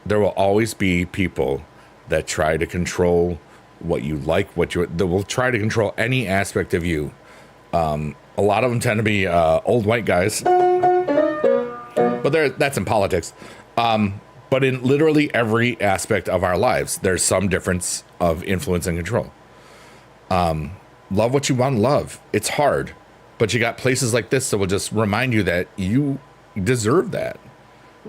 There will always be people that try to control what you like, that will try to control any aspect of you. A lot of them tend to be old white guys, but that's in politics. But in literally every aspect of our lives, there's some difference of influence and control. Love what you want to love. It's hard, but you got places like this that will just remind you that you deserve that.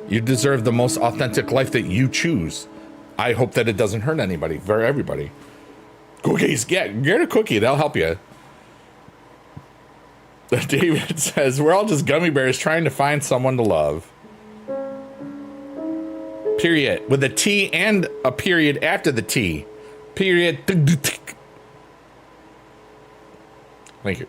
You deserve the most authentic life that you choose. I hope that it doesn't hurt anybody, for everybody. Cookies, get a cookie. They'll help you. David says, we're all just gummy bears trying to find someone to love. Period. With a T and a period after the T. Period. Thank you.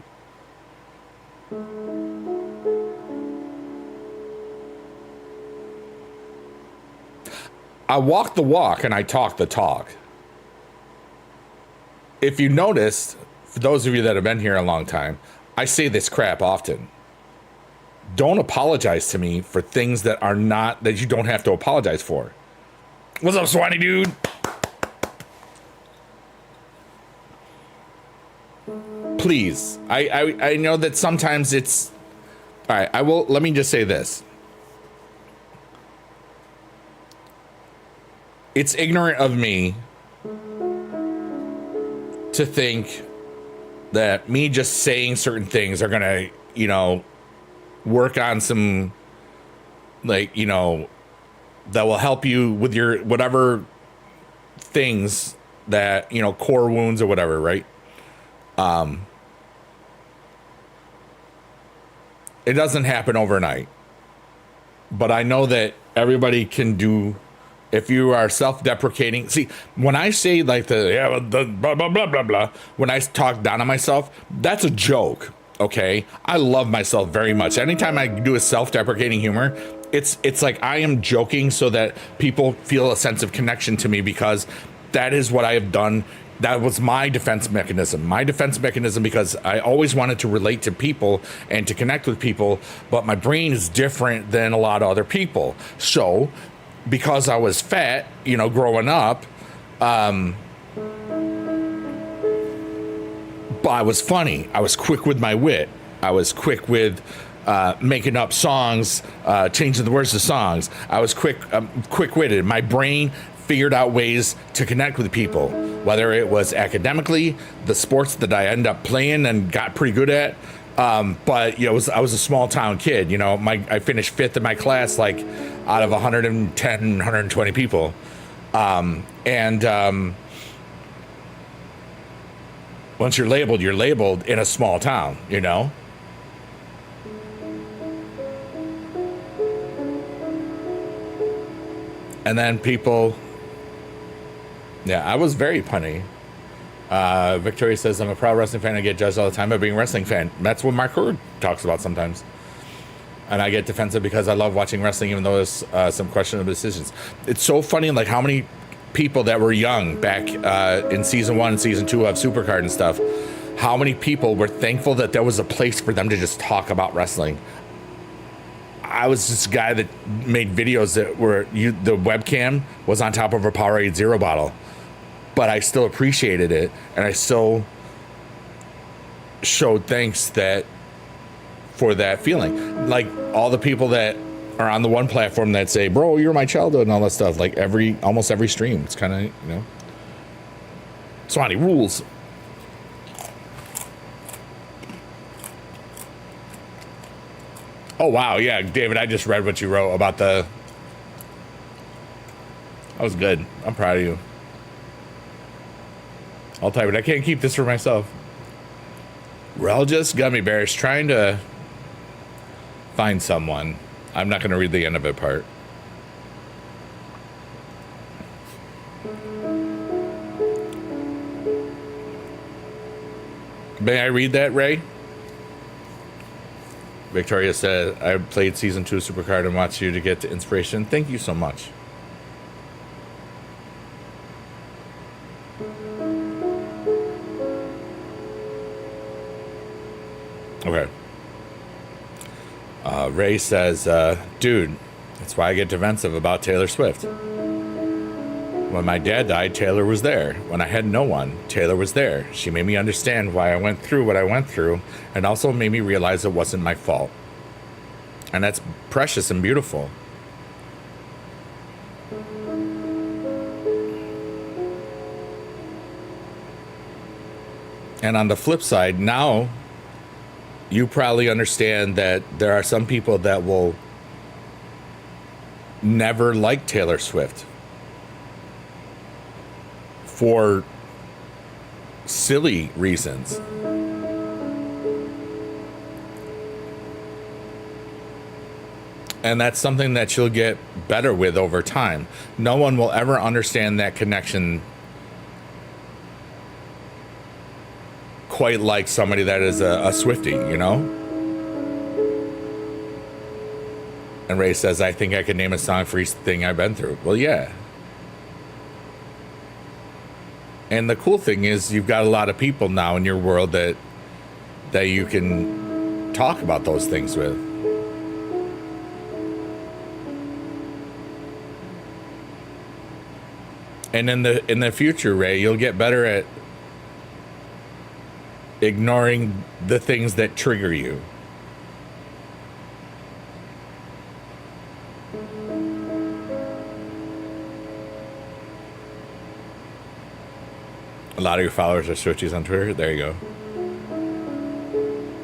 I walk the walk and I talk the talk. If you noticed, for those of you that have been here a long time, I say this crap often. Don't apologize to me for things that you don't have to apologize for. What's up, Swanee dude? Please. I know that sometimes it's... All right, let me just say this. It's ignorant of me to think that me just saying certain things are gonna, work on some, that will help you with your whatever things that, core wounds or whatever, right? It doesn't happen overnight. But I know that everybody can do. If you are self-deprecating, see, when I say like the blah, blah, blah, blah, blah, when I talk down on myself, that's a joke, okay? I love myself very much. Anytime I do a self-deprecating humor, it's like I am joking so that people feel a sense of connection to me because that is what I have done. That was my defense mechanism. Because I always wanted to relate to people and to connect with people, but my brain is different than a lot of other people. So... because I was fat, growing up, but I was funny. I was quick with my wit. I was quick with making up songs, changing the words to songs. I was quick-witted. My brain figured out ways to connect with people, whether it was academically, the sports that I ended up playing and got pretty good at. But I was a small town kid. I finished fifth in my class, like out of 110, 120 people. Once you're labeled in a small town, And then people, I was very punny. Victoria says, I'm a pro wrestling fan. I get judged all the time by being a wrestling fan. That's what Mark Hurd talks about sometimes. And I get defensive because I love watching wrestling, even though there's some questionable decisions. It's so funny, like how many people that were young back in season 1 and season 2 of Supercard and stuff, how many people were thankful that there was a place for them to just talk about wrestling. I was this guy that made videos that were, the webcam was on top of a Powerade Zero bottle. But I still appreciated it, and I still showed thanks for that feeling. Like all the people that are on the one platform that say, "Bro, you're my childhood," and all that stuff. Like almost every stream, it's kind of Swanee rules. Oh wow, yeah, David, I just read what you wrote about that was good. I'm proud of you. I'll type it. I can't keep this for myself. We're all just gummy bears trying to find someone. I'm not going to read the end of it part. May I read that, Ray? Victoria said, I played season 2 Supercard and watched you to get to inspiration. Thank you so much. Okay. Ray says, dude, that's why I get defensive about Taylor Swift. When my dad died, Taylor was there. When I had no one, Taylor was there. She made me understand why I went through what I went through, and also made me realize it wasn't my fault. And that's precious and beautiful. And on the flip side, now you probably understand that there are some people that will never like Taylor Swift for silly reasons. And that's something that you'll get better with over time. No one will ever understand that connection quite like somebody that is a Swiftie, you know? And Ray says, I think I could name a song for each thing I've been through. Well, yeah. And the cool thing is you've got a lot of people now in your world that you can talk about those things with. And in the future, Ray, you'll get better at ignoring the things that trigger you. A lot of your followers are Swifties on Twitter. There you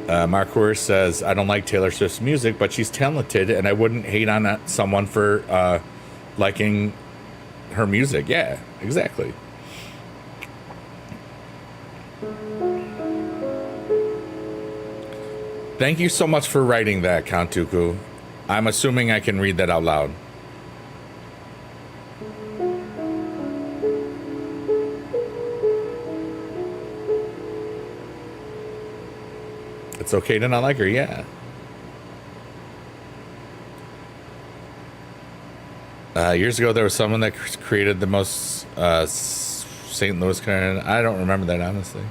go. Mark Hoer says, I don't like Taylor Swift's music, but she's talented, and I wouldn't hate on someone for liking her music. Yeah, exactly. Thank you so much for writing that, Kantuku. I'm assuming I can read that out loud. It's okay to not like her, yeah. Years ago, there was someone that created the most St. Louis kind of... I don't remember that, honestly.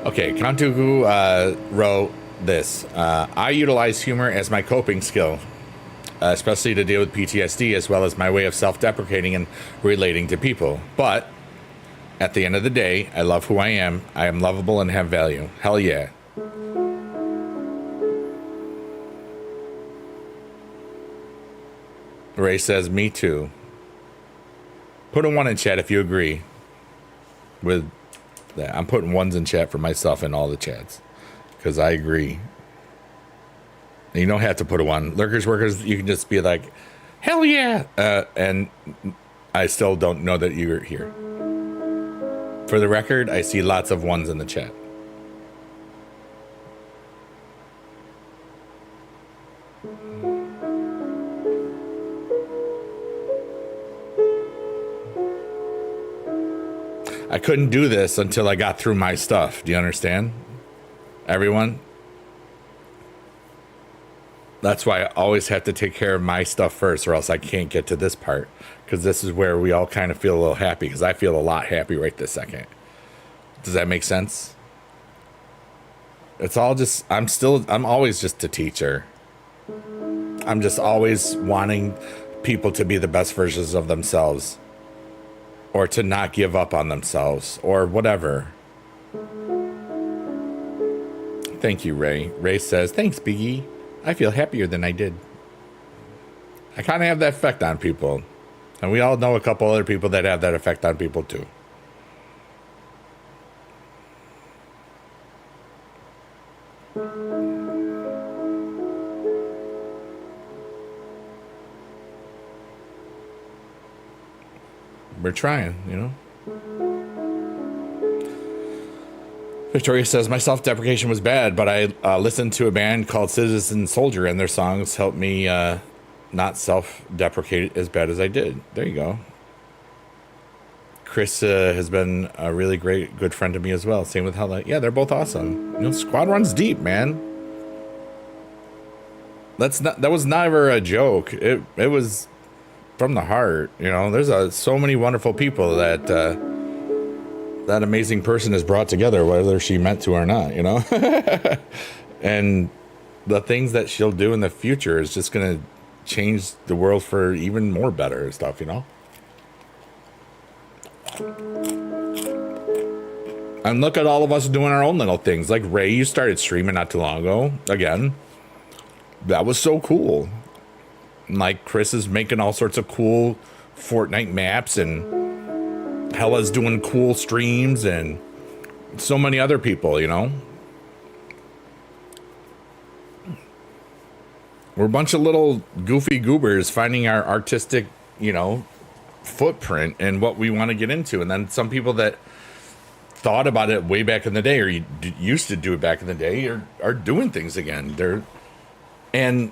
Okay, Kantuku wrote this. I utilize humor as my coping skill, especially to deal with PTSD, as well as my way of self-deprecating and relating to people. But at the end of the day, I love who I am. I am lovable and have value. Hell yeah. Ray says, me too. Put a 1 in chat if you agree with that. I'm putting 1s in chat for myself in all the chats because I agree. And you don't have to put a 1. Lurkers, workers, you can just be like, hell yeah. And I still don't know that you're here. For the record, I see lots of 1s in the chat. I couldn't do this until I got through my stuff. Do you understand? Everyone? That's why I always have to take care of my stuff first, or else I can't get to this part. Because this is where we all kind of feel a little happy, because I feel a lot happy right this second. Does that make sense? It's all just, I'm always just a teacher. I'm just always wanting people to be the best versions of themselves. Or to not give up on themselves, or whatever. Thank you, Ray. Ray says, thanks, Biggie. I feel happier than I did. I kind of have that effect on people. And we all know a couple other people that have that effect on people, too. We're trying, you know. Victoria says, my self-deprecation was bad, but I listened to a band called Citizen Soldier, and their songs helped me not self-deprecate as bad as I did. There you go. Chris has been a really good friend to me as well. Same with Hella. Yeah, they're both awesome. You know, squad runs deep, man. That was never a joke. It was from the heart. You know, there's so many wonderful people that that amazing person has brought together, whether she meant to or not. You know, and the things that she'll do in the future is just gonna change the world for even more better stuff. You know. And look at all of us doing our own little things. Like Ray, you started streaming not too long ago. Again, that was so cool. And like Chris is making all sorts of cool Fortnite maps, and Hella's doing cool streams, and so many other people, you know. We're a bunch of little goofy goobers finding our artistic, you know, footprint and what we want to get into. And then some people that thought about it way back in the day, or used to do it back in the day, are doing things again. And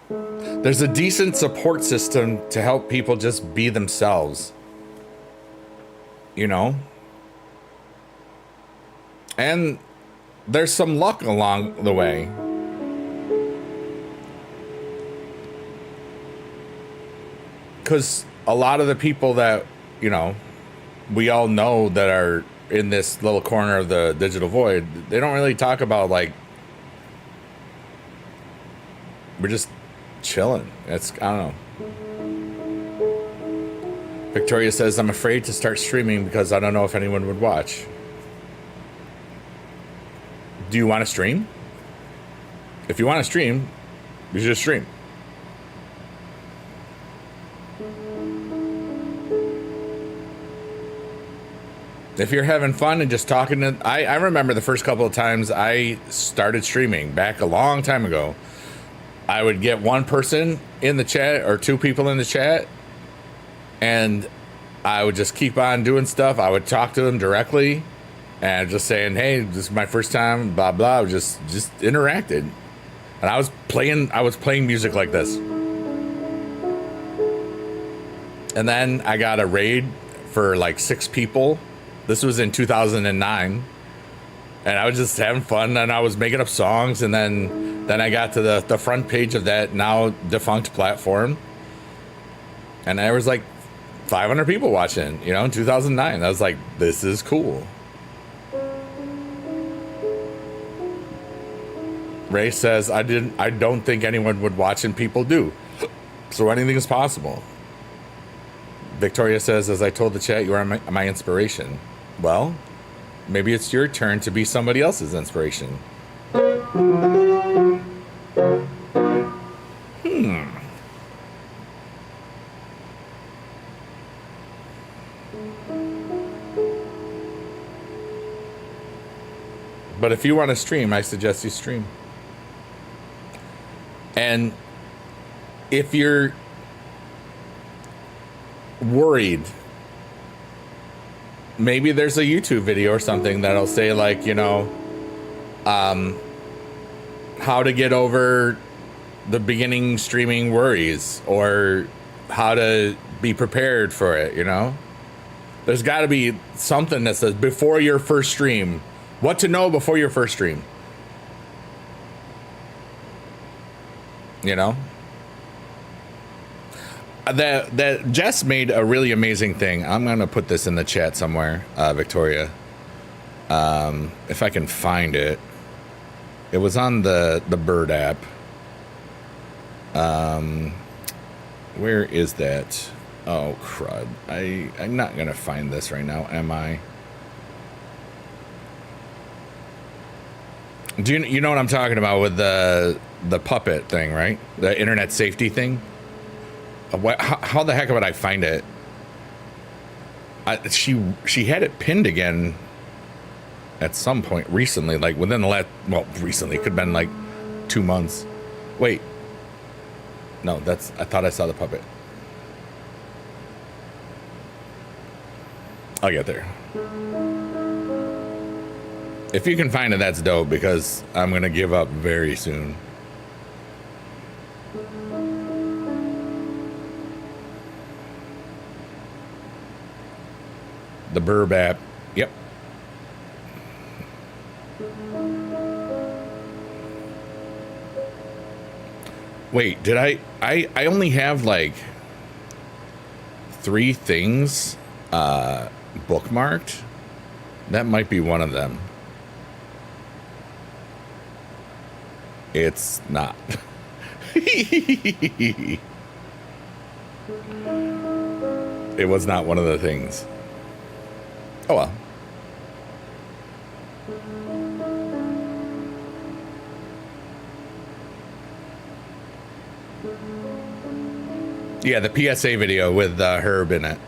there's a decent support system to help people just be themselves, you know. And there's some luck along the way. Because a lot of the people that, you know, we all know that are in this little corner of the digital void, they don't really talk about, like, we're just chilling. It's, I don't know. Victoria says, I'm afraid to start streaming because I don't know if anyone would watch. Do you want to stream? If you want to stream, you should just stream. If you're having fun and just talking to, I remember the first couple of times I started streaming back a long time ago. I would get one person in the chat or two people in the chat, and I would just keep on doing stuff. I would talk to them directly and just saying, hey, this is my first time, blah, blah. I just interacted. And I was playing music like this. And then I got a raid for like 6 people. This was in 2009, and I was just having fun, and I was making up songs, and then I got to the front page of that now defunct platform, and there was like 500 people watching, you know, in 2009. I was like, this is cool. Ray says, I don't think anyone would watch, and people do. So anything is possible. Victoria says, as I told the chat, you are my inspiration. Well, maybe it's your turn to be somebody else's inspiration. But if you want to stream, I suggest you stream. And if you're worried, maybe there's a YouTube video or something that'll say, like, you know, how to get over the beginning streaming worries, or how to be prepared for it, you know. There's got to be something that says before your first stream, what to know before your first stream, you know. That Jess made a really amazing thing. I'm gonna put this in the chat somewhere, Victoria. If I can find it. It was on the Bird app. Where is that? Oh crud! I'm not gonna find this right now, am I? Do you know what I'm talking about with the puppet thing, right? The internet safety thing. How the heck would I find it? She had it pinned again at some point recently, like within the last, well, recently, it could have been like 2 months. Wait, no, I thought I saw the puppet. I'll get there. If you can find it, that's dope, because I'm gonna give up very soon. The Burb app. Yep. Wait, did I only have like 3 things bookmarked? That might be one of them. It's not. It was not one of the things. Oh well. Yeah, the PSA video with Herb in it.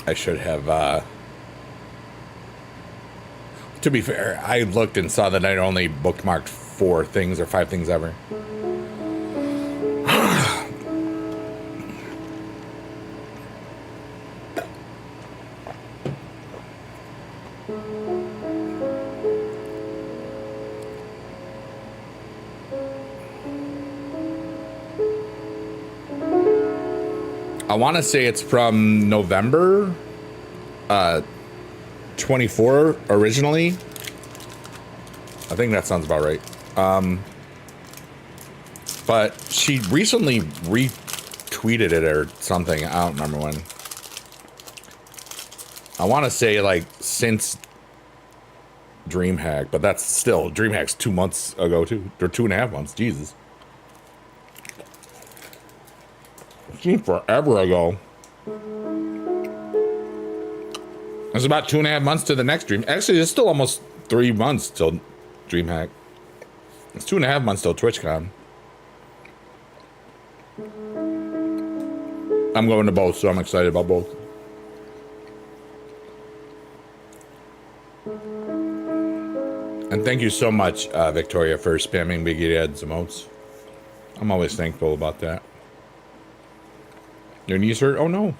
I should have, to be fair, I looked and saw that I'd only bookmarked 4 things or 5 things ever. I want to say it's from November 24 originally. I think that sounds about right. But she recently retweeted it or something. I don't remember when. I want to say like since DreamHack, but that's still DreamHack's 2 months ago too, or 2.5 months. Jesus. Seems forever ago. It's about 2.5 months to the next Dream. Actually, it's still almost 3 months till DreamHack. It's 2.5 months till TwitchCon. I'm going to both, so I'm excited about both. And thank you so much, Victoria, for spamming Biggie Dad's emotes. I'm always thankful about that. Your knees hurt? Oh no.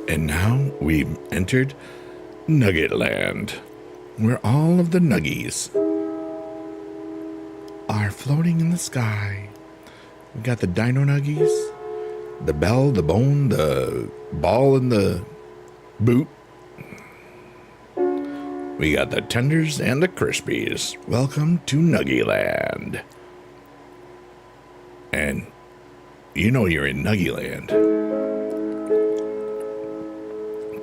And now we've entered Nugget Land, where all of the nuggies are floating in the sky. We got the dino nuggies, the bell, the bone, the ball, and the boot. We got the tenders and the crispies. Welcome to Nuggie Land. And you know you're in Nuggie Land.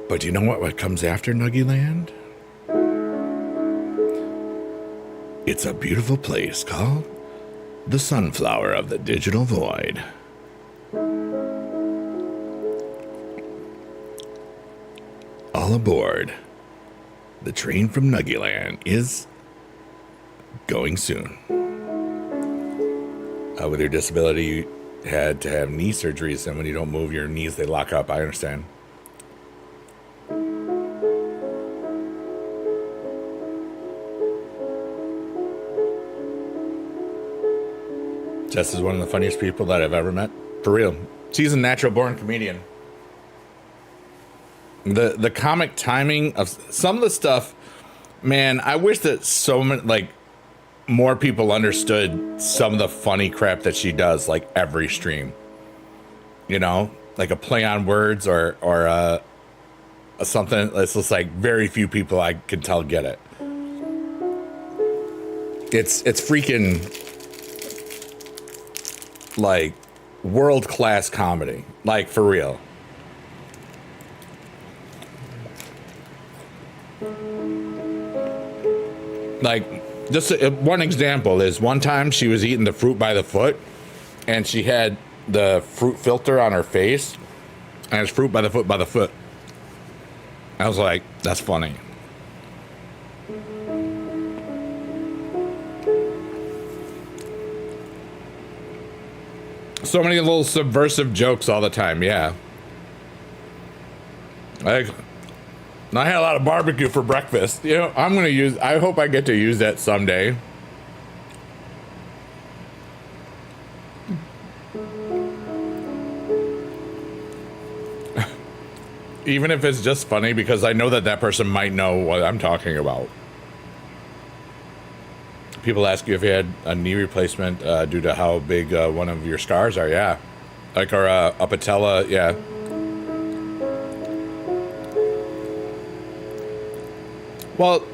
But you know what comes after Nuggie Land? It's a beautiful place called the Sunflower of the Digital Void. All aboard. The train from Nuggie Land is going soon. With your disability, you had to have knee surgeries, and when you don't move your knees, they lock up. I understand. Jess is one of the funniest people that I've ever met. For real. She's a natural born comedian. The comic timing of some of the stuff, man, I wish that so many, like, more people understood some of the funny crap that she does, like every stream. You know, like a play on words or something. It's just like very few people I can tell get it. It's freaking like world class comedy, like for real. Like, just one example is one time she was eating the fruit by the foot, and she had the fruit filter on her face, and it's fruit by the foot by the foot. I was like, that's funny. So many little subversive jokes all the time, yeah. Like, I had a lot of barbecue for breakfast. You know, I hope I get to use that someday. Even if it's just funny, because I know that person might know what I'm talking about. People ask you if you had a knee replacement due to how big one of your scars are. Yeah. Like our a patella, yeah. Well,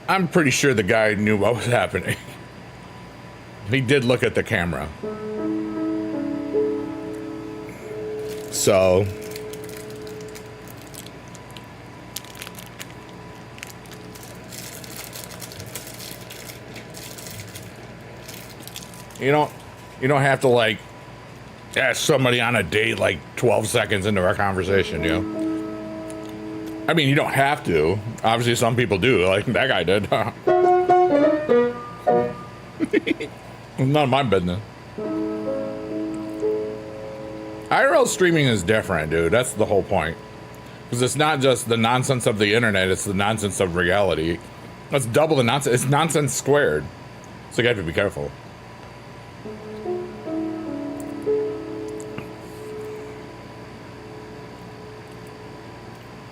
I'm pretty sure the guy knew what was happening. He did look at the camera. So, you don't have to like ask somebody on a date like 12 seconds into our conversation, you know? I mean, you don't have to. Obviously, some people do, like that guy did. None of my business. IRL streaming is different, dude. That's the whole point. Because it's not just the nonsense of the internet, it's the nonsense of reality. That's double the nonsense. It's nonsense squared. So you have to be careful.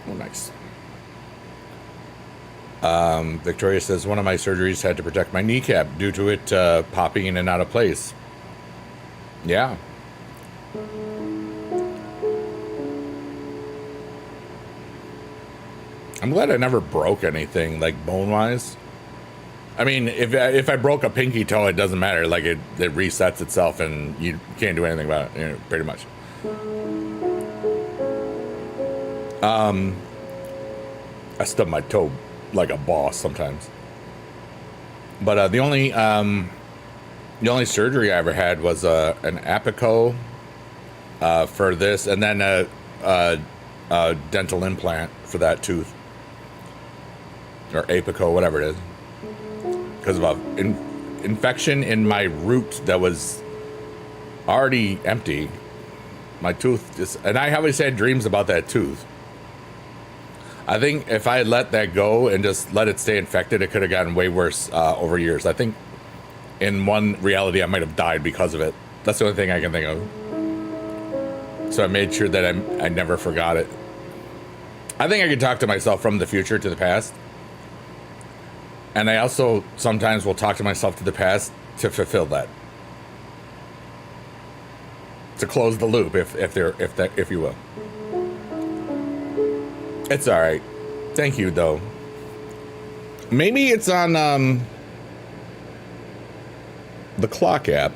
Oh, nice. Victoria says, one of my surgeries had to protect my kneecap due to it popping in and out of place. Yeah. I'm glad I never broke anything, like bone-wise. I mean, if I broke a pinky toe, it doesn't matter. Like, it resets itself and you can't do anything about it, you know, pretty much. I stub my toe like a boss sometimes. But the only surgery I ever had was an apico for this, and then a dental implant for that tooth, or apico, whatever it is, because of an infection in my root that was already empty. My tooth just, and I always had dreams about that tooth. I think if I had let that go and just let it stay infected, it could have gotten way worse over years. I think in one reality, I might have died because of it. That's the only thing I can think of. So I made sure that I never forgot it. I think I could talk to myself from the future to the past. And I also sometimes will talk to myself to the past to fulfill that. To close the loop, if you will. It's all right. Thank you, though. Maybe it's on the clock app.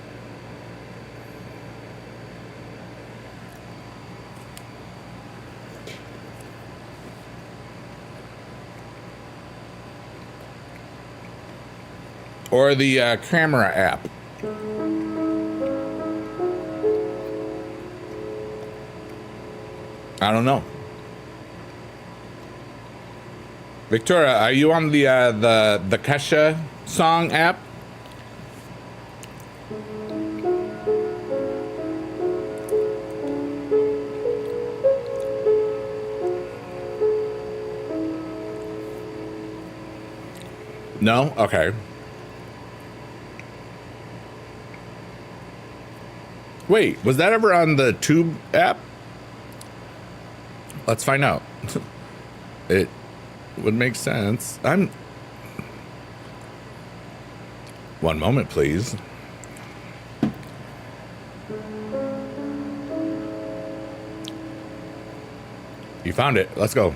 Or the camera app. I don't know. Victoria, are you on the Kesha song app? No? Okay. Wait, was that ever on the Tube app? Let's find out. It would make sense. One moment, please. You found it. Let's go.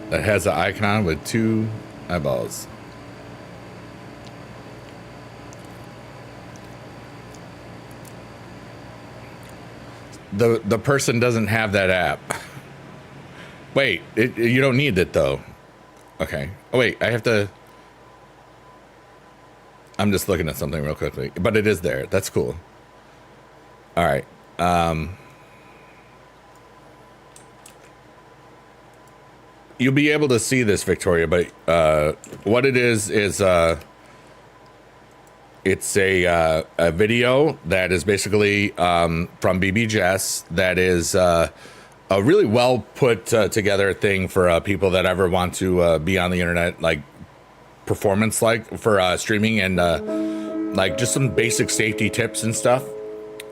That has an icon with two eyeballs. The person doesn't have that app. Wait, you don't need it though. Okay. Oh wait, I have to. I'm just looking at something real quickly, but it is there. That's cool. All right. You'll be able to see this, Victoria, but what it is it's a video that is basically from BBJS that is a really well put together thing for people that ever want to be on the internet, like performance, like for streaming and like just some basic safety tips and stuff.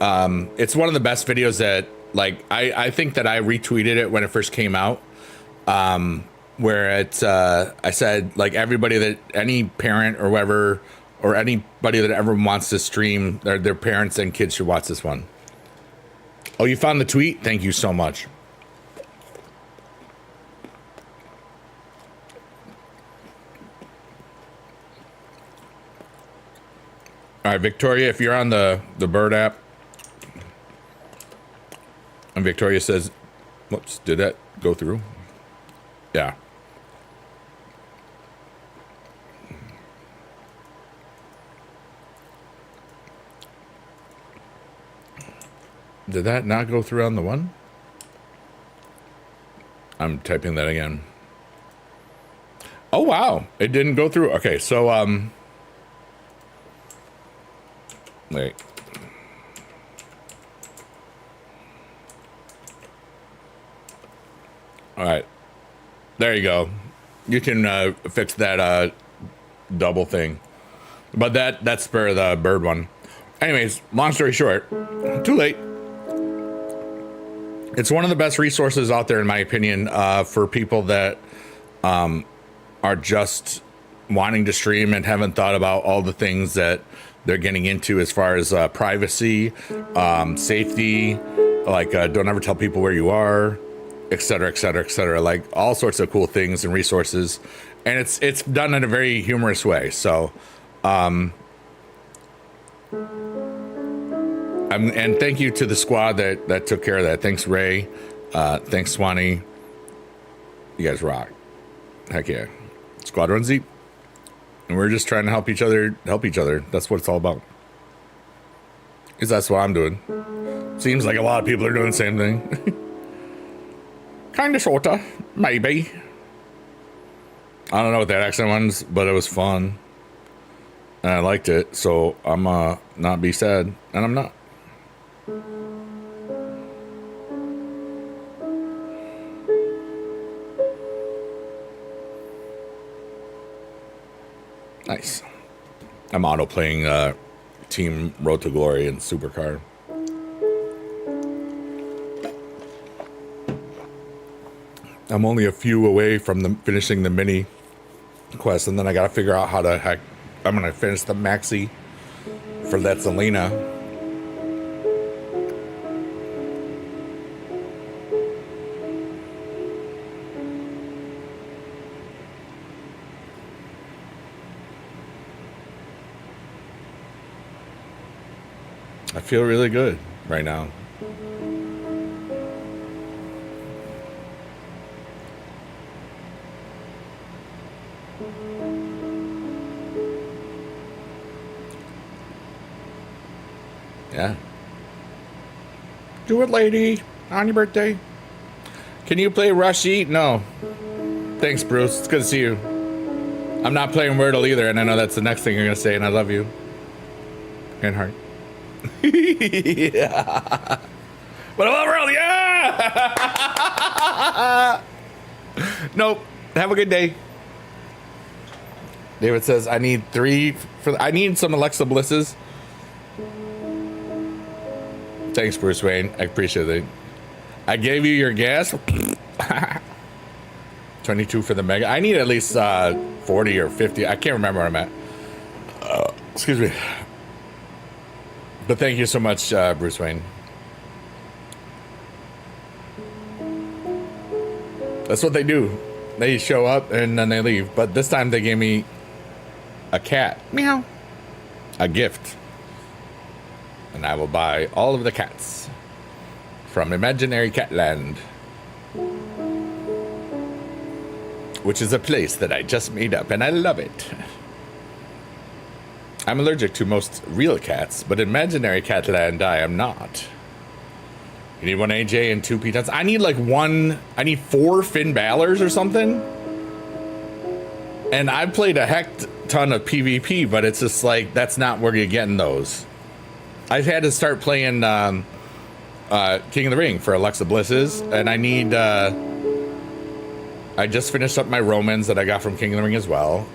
It's one of the best videos that, like, I think that I retweeted it when it first came out. Where it's, I said, like, everybody that, any parent or whoever, or anybody that ever wants to stream, their parents and kids should watch this one. Oh, you found the tweet? Thank you so much. All right, Victoria, if you're on the Bird app, and Victoria says, whoops, did that go through? Yeah. Did that not go through on the one? I'm typing that again. Oh, wow. It didn't go through. Okay, so, wait. All right. There you go. You can fix that double thing. But that's for the Bird one. Anyways, long story short, too late. It's one of the best resources out there, in my opinion, for people that are just wanting to stream and haven't thought about all the things that they're getting into as far as privacy, safety, like don't ever tell people where you are, et cetera, et cetera, et cetera. Like all sorts of cool things and resources. And it's done in a very humorous way. So, and thank you to the squad that took care of that. Thanks, Ray. Thanks, Swanee. You guys rock. Heck yeah. Squad runs deep. And we're just trying to help each other That's what it's all about. Because that's what I'm doing. Seems like a lot of people are doing the same thing. Kinda, sorta. Maybe. I don't know what that accent was, but it was fun. And I liked it, so I'm not be sad. And I'm not. Nice. I'm auto playing Team Road to Glory and Supercar. I'm only a few away from finishing the mini quest, and then I gotta figure out how to heck I'm gonna finish the maxi for that Selena. I feel really good right now. Yeah. Do it, lady. On your birthday. Can you play Rushy? No. Thanks, Bruce. It's good to see you. I'm not playing Wordle either, and I know that's the next thing you're going to say, and I love you. And heart. Yeah. What about Wordle? Yeah! Nope. Have a good day. David says, I need 3 I need some Alexa Blisses. Thanks, Bruce Wayne. I appreciate it. I gave you your gas. 22 for the mega. I need at least 40 or 50. I can't remember where I'm at. Excuse me. But thank you so much, Bruce Wayne. That's what they do. They show up and then they leave. But this time they gave me a cat. Meow. A gift. And I will buy all of the cats from Imaginary Catland, which is a place that I just made up, and I love it. I'm allergic to most real cats, but imaginary Catland I am not. You need 1 AJ and 2 P-Tons? I need like I need 4 Finn Balors or something. And I've played a heck ton of PvP, but it's just like, that's not where you're getting those. I've had to start playing King of the Ring for Alexa Bliss's, and I need, I just finished up my Romans that I got from King of the Ring as well.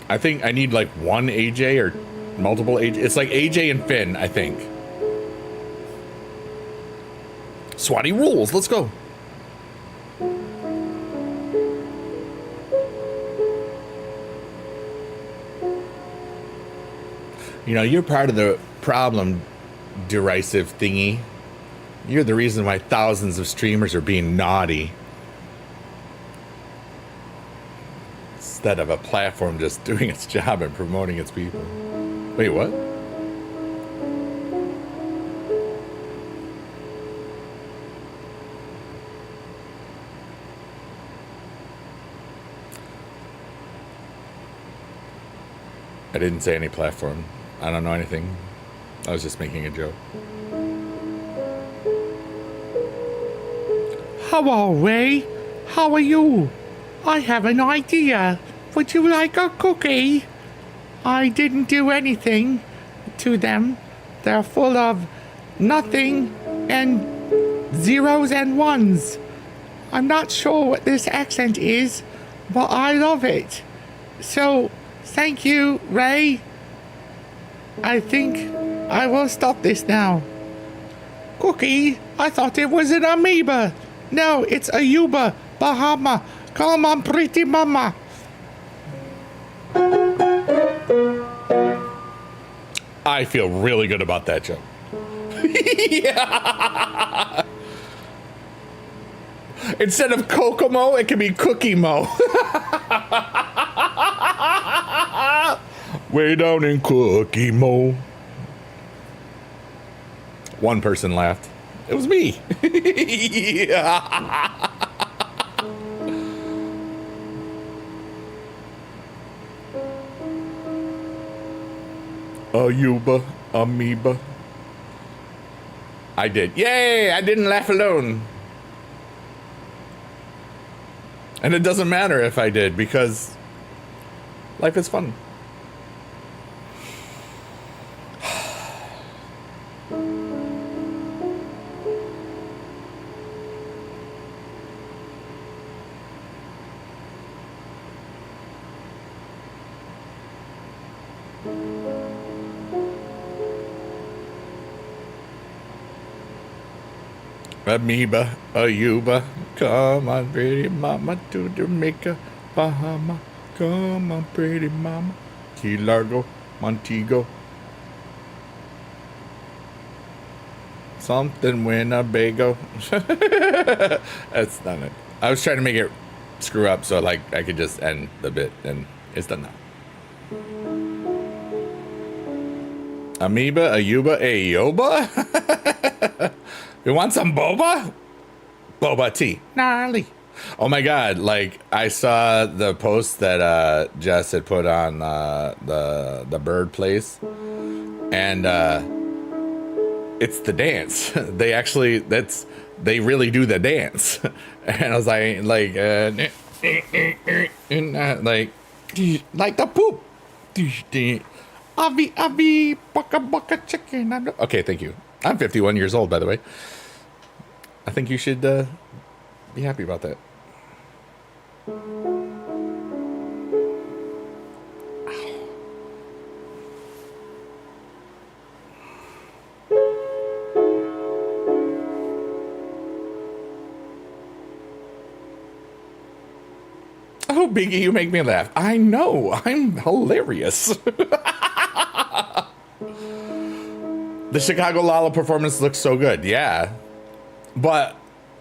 I think I need like 1 AJ or multiple AJ. It's like AJ and Finn, I think. Swatty rules. Let's go. You know, you're part of the problem, derisive thingy. You're the reason why thousands of streamers are being naughty. Instead of a platform just doing its job and promoting its people. Wait, what? I didn't say any platform. I don't know anything. I was just making a joke. Hello, Ray. How are you? I have an idea. Would you like a cookie? I didn't do anything to them. They're full of nothing and zeros and ones. I'm not sure what this accent is, but I love it. So, thank you, Ray. I think I will stop this now. Cookie, I thought it was an amoeba. No, it's a Yuba, Bahama. Come on, pretty mama. I feel really good about that joke. Yeah. Instead of Kokomo, it can be Cookie Mo. Way down in Cookie Mo. One person laughed. It was me. Yeah. Ayuba, amoeba. I did. Yay! I didn't laugh alone. And it doesn't matter if I did, because life is fun. Amoeba, Ayuba, come on, pretty mama, to Jamaica, Bahama, come on, pretty mama, Key Largo, Montego, something Winnebago. That's not it. I was trying to make it screw up so like I could just end the bit, and it's done now. Amoeba, Ayuba, Ayoba? You want some boba? Boba tea. Gnarly. Oh my god, like I saw the post that Jess had put on the bird place, and it's the dance. They actually they really do the dance. And I was like the poop. Avi, baka chicken. Okay, thank you. I'm 51 years old, by the way. I think you should be happy about that. Oh, Biggie, you make me laugh. I know. I'm hilarious. The Chicago Lala performance looks so good. Yeah. But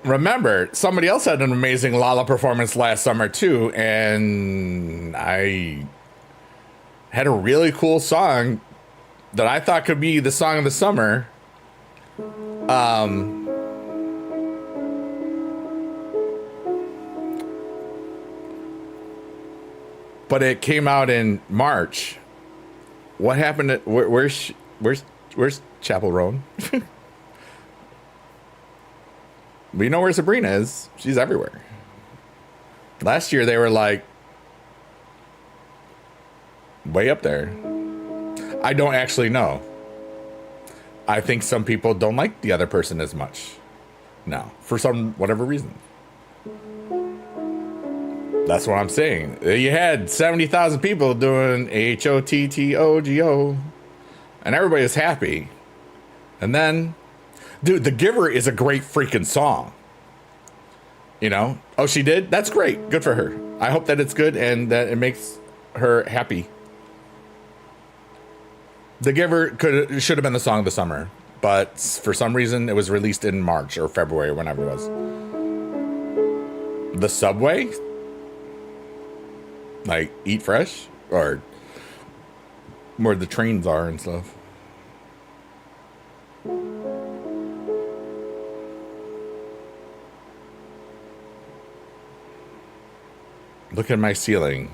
remember, somebody else had an amazing Lala performance last summer too, and I had a really cool song that I thought could be the song of the summer. but it came out in March. What happened? Where's Chapel Roan? We know where Sabrina is. She's everywhere. Last year they were like way up there. I don't actually know. I think some people don't like the other person as much now for some whatever reason. That's what I'm saying. You had 70,000 people doing HOTTOGO and everybody was happy. And then, dude, The Giver is a great freaking song. You know? Oh, she did? That's great. Good for her. I hope that it's good and that it makes her happy. The Giver should have been the song of the summer, but for some reason it was released in March or February, whenever it was. The Subway? Like Eat Fresh? Or where the trains are and stuff. Look at my ceiling.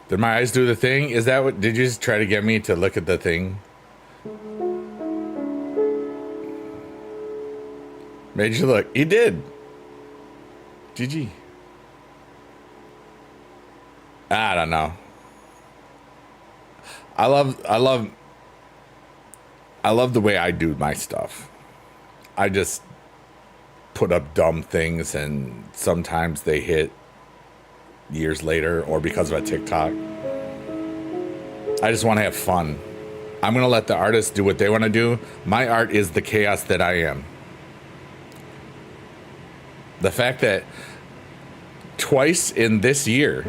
Did my eyes do the thing? Is that what, did you just try to get me to look at the thing? Made you look. You did. GG. I don't know. I love the way I do my stuff. I just put up dumb things and sometimes they hit years later or because of a TikTok. I just want to have fun. I'm going to let the artists do what they want to do. My art is the chaos that I am. The fact that twice in this year,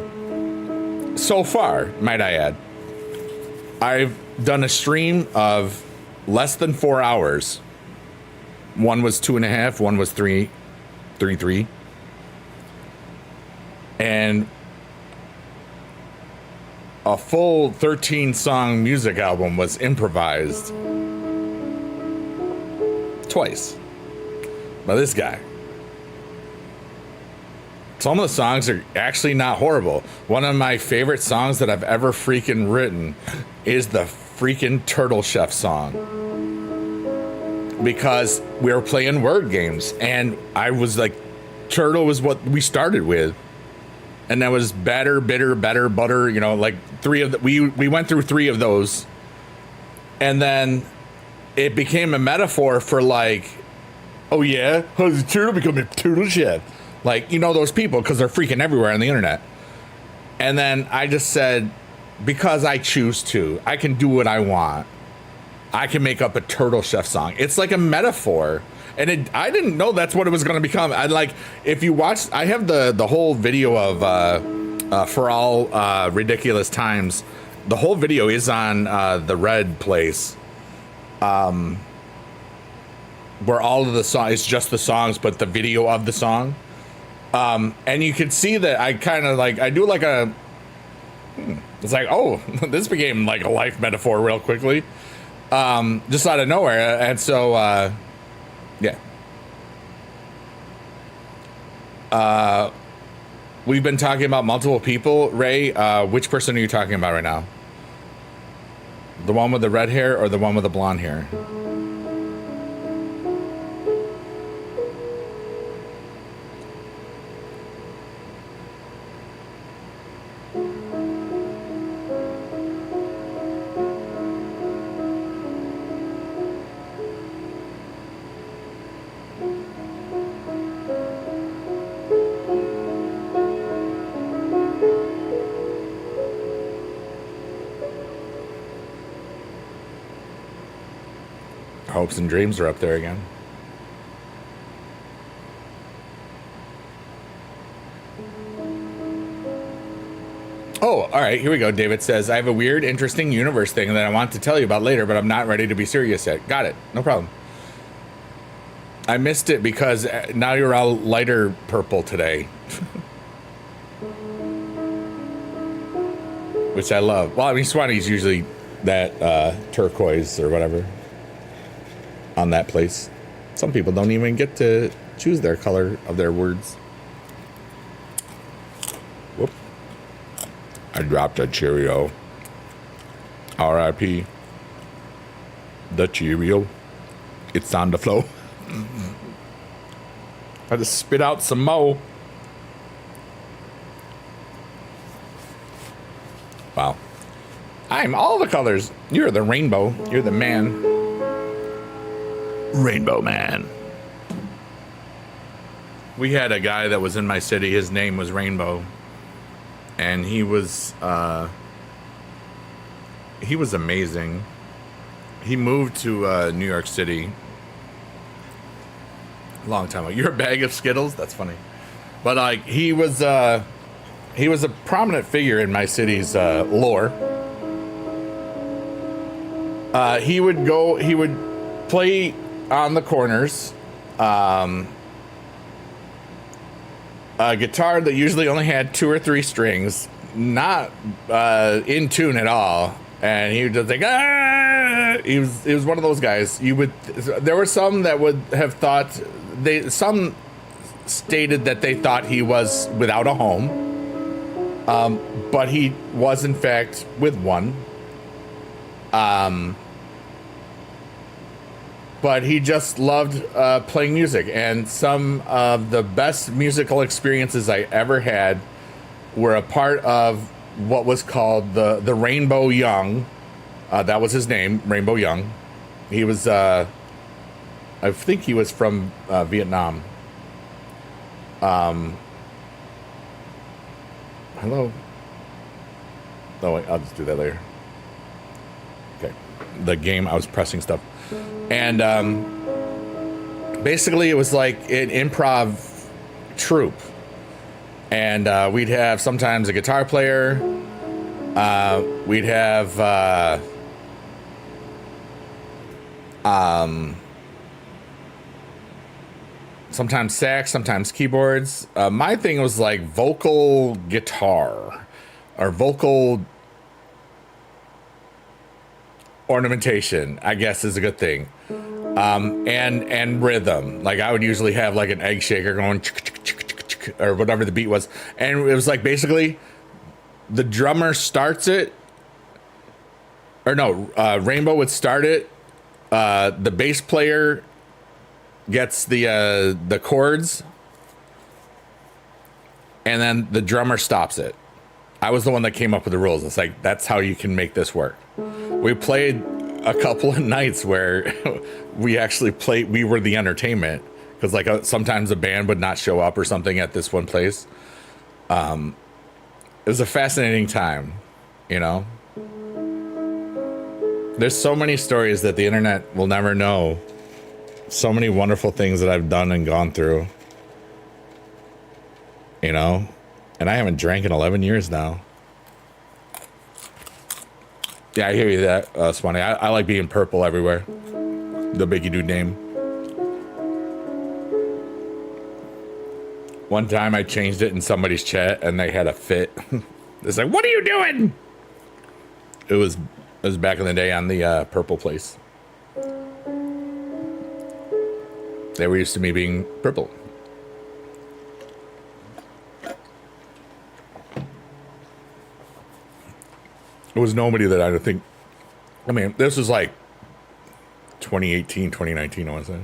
so far, might I add, I've done a stream of less than 4 hours. One was 2.5, one was 3. And a full 13-song music album was improvised twice by this guy. Some of the songs are actually not horrible. One of my favorite songs that I've ever freaking written is the freaking Turtle Chef song. Because we were playing word games and I was like, turtle was what we started with. And that was batter, bitter, better, butter, you know, like we went through 3 of those. And then it became a metaphor for like, oh yeah, how does a turtle become a turtle chef? Like, you know, those people, because they're freaking everywhere on the internet. And then I just said, because I choose to, I can do what I want. I can make up a Turtle Chef song. It's like a metaphor. And I didn't know that's what it was going to become. I like, if you watch, I have the whole video of For All Ridiculous Times. The whole video is on the Red Place. Where all of the songs, it's just the songs, but the video of the song. And you can see that I kind of like, I do like a, it's like, oh, this became like a life metaphor real quickly. Just out of nowhere. And so, yeah. We've been talking about multiple people. Ray, which person are you talking about right now? The one with the red hair or the one with the blonde hair? Hopes and Dreams are up there again. Oh, all right, here we go. David says, I have a weird, interesting universe thing that I want to tell you about later, but I'm not ready to be serious yet. Got it. No problem. I missed it because now you're all lighter purple today. Which I love. Well, I mean, Swanee's usually that turquoise or whatever on that place. Some people don't even get to choose their color of their words. I dropped a Cheerio. R.I.P. The Cheerio. It's on the floor. I just spit out some mo. Wow. I'm all the colors. You're the rainbow. You're the man. Rainbow Man. We had a guy that was in my city. His name was Rainbow. And he was amazing. He moved to New York City a long time ago. You're a bag of Skittles? That's funny. But like he was a prominent figure in my city's lore. He would play on the corners. A guitar that usually only had 2 or 3 strings, not in tune at all, and he would just like, ah! He was one of those guys. There were some that would have thought some stated that they thought he was without a home, but he was in fact with one. But he just loved playing music, and some of the best musical experiences I ever had were a part of what was called the Rainbow Young. That was his name, Rainbow Young. He was, I think he was from Vietnam. Hello. Oh, wait, I'll just do that later. Okay. The game, I was pressing stuff. And basically it was like an improv troupe. And we'd have sometimes a guitar player. We'd have sometimes sax, sometimes keyboards. My thing was like vocal guitar or vocal ornamentation, I guess, is a good thing. And rhythm. Like I would usually have like an egg shaker going or whatever the beat was. And it was like basically the drummer starts it. Or no, Rainbow would start it. The bass player gets the chords. And then the drummer stops it. I was the one that came up with the rules. It's like, that's how you can make this work. We played a couple of nights where we actually played, we were the entertainment, because like sometimes a band would not show up or something at this one place. It was a fascinating time, you know. There's so many stories that the internet will never know. So many wonderful things that I've done and gone through, you know. And I haven't drank in 11 years now. Yeah, I hear you. That's funny. I like being purple everywhere. The Biggie Dude name. One time I changed it in somebody's chat and they had a fit. It's like, what are you doing? It was back in the day on the purple place. They were used to me being purple. It was nobody that I think. I mean, this was like 2018, 2019, I want to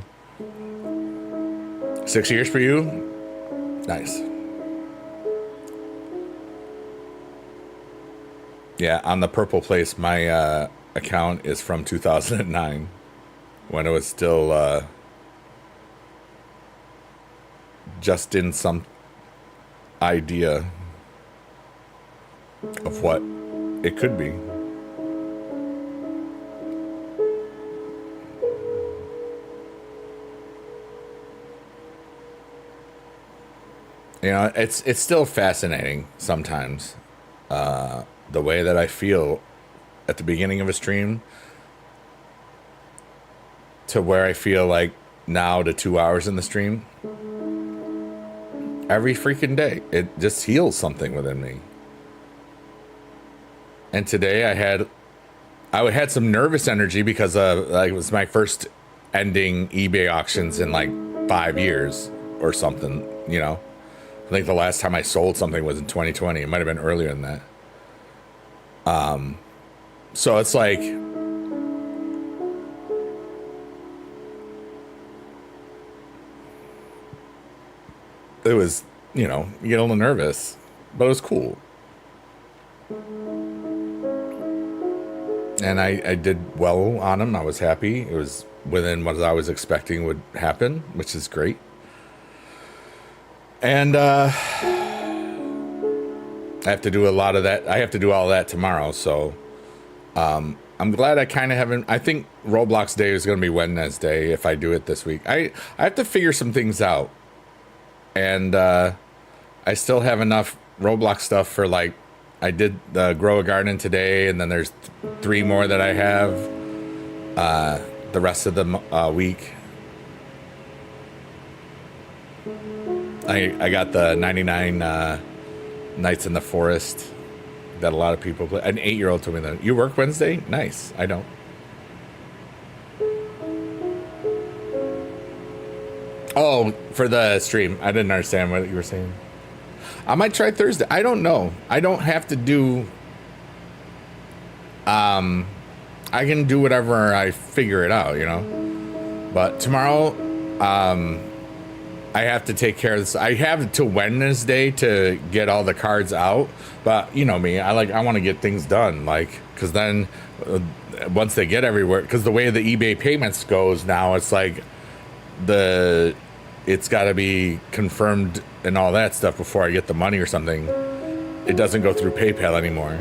say. 6 years for you? Nice. Yeah, on the purple place, my account is from 2009, when it was still just in some idea of what it could be. You know, it's still fascinating sometimes, the way that I feel at the beginning of a stream to where I feel like now to 2 hours in the stream. Every freaking day, it just heals something within me. And today I had some nervous energy because like it was my first ending eBay auctions in like 5 years or something, you know. I think the last time I sold something was in 2020. It might have been earlier than that. So it's like, it was, you know, you get a little nervous, but it was cool. And I did well on them. I was happy. It was within what I was expecting would happen, which is great. And I have to do a lot of that. I have to do all that tomorrow. So I'm glad I kind of haven't. I think Roblox Day is going to be Wednesday if I do it this week. I have to figure some things out. And I still have enough Roblox stuff for, like, I did grow a garden today, and then there's 3 more that I have the rest of the week. I got the 99 Nights in the Forest that a lot of people play. An 8-year-old told me that. You work Wednesday? Nice. I don't. Oh, for the stream. I didn't understand what you were saying. I might try Thursday. I don't know. I don't have to do... I can do whatever I figure it out, you know? But tomorrow, I have to take care of this. I have till Wednesday to get all the cards out. But, you know me, I want to get things done. Like, because then once they get everywhere... Because the way the eBay payments goes now, it's like it's got to be confirmed and all that stuff before I get the money or something. It doesn't go through PayPal anymore.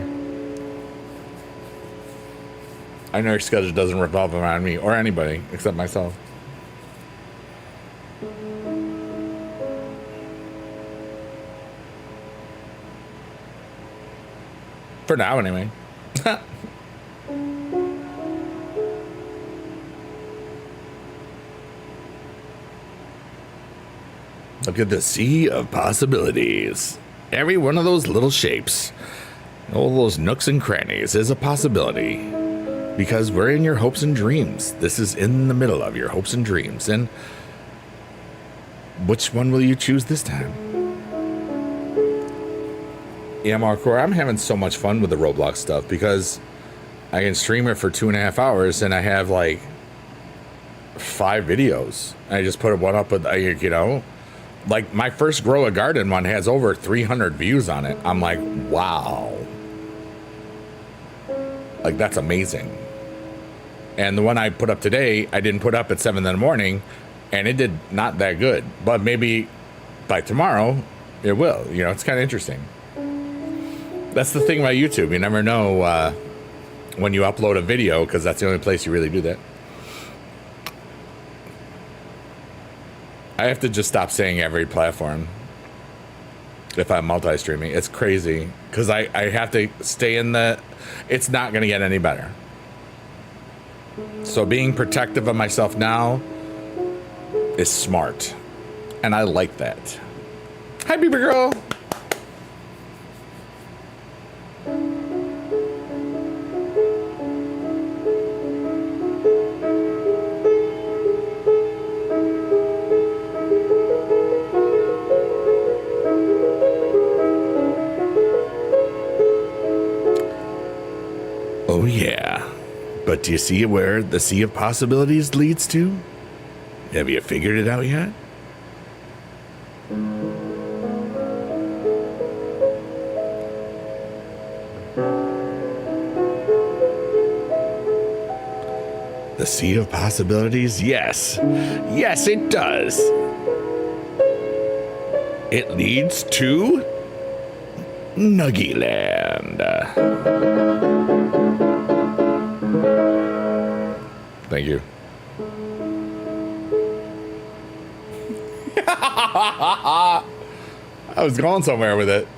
I know your schedule doesn't revolve around me or anybody except myself. For now, anyway. Look at the sea of possibilities. Every one of those little shapes, all those nooks and crannies is a possibility. Because we're in your hopes and dreams. This is in the middle of your hopes and dreams. And which one will you choose this time? Yeah, Markor, I'm having so much fun with the Roblox stuff because I can stream it for 2.5 hours and I have like 5 videos. I just put one up with, you know, like my first Grow a Garden one has over 300 views on it. I'm like, wow. Like, that's amazing. And the one I put up today, I didn't put up at 7 in the morning and it did not that good. But maybe by tomorrow, it will. You know, it's kind of interesting. That's the thing about YouTube. You never know when you upload a video because that's the only place you really do that. I have to just stop saying every platform if I'm multi-streaming. It's crazy because I have to stay in the... It's not going to get any better. So being protective of myself now is smart. And I like that. Hi, baby girl. Oh, yeah. But do you see where the sea of possibilities leads to? Have you figured it out yet? The sea of possibilities? Yes. Yes, it does. It leads to Nuggyland. Thank you. I was going somewhere with it.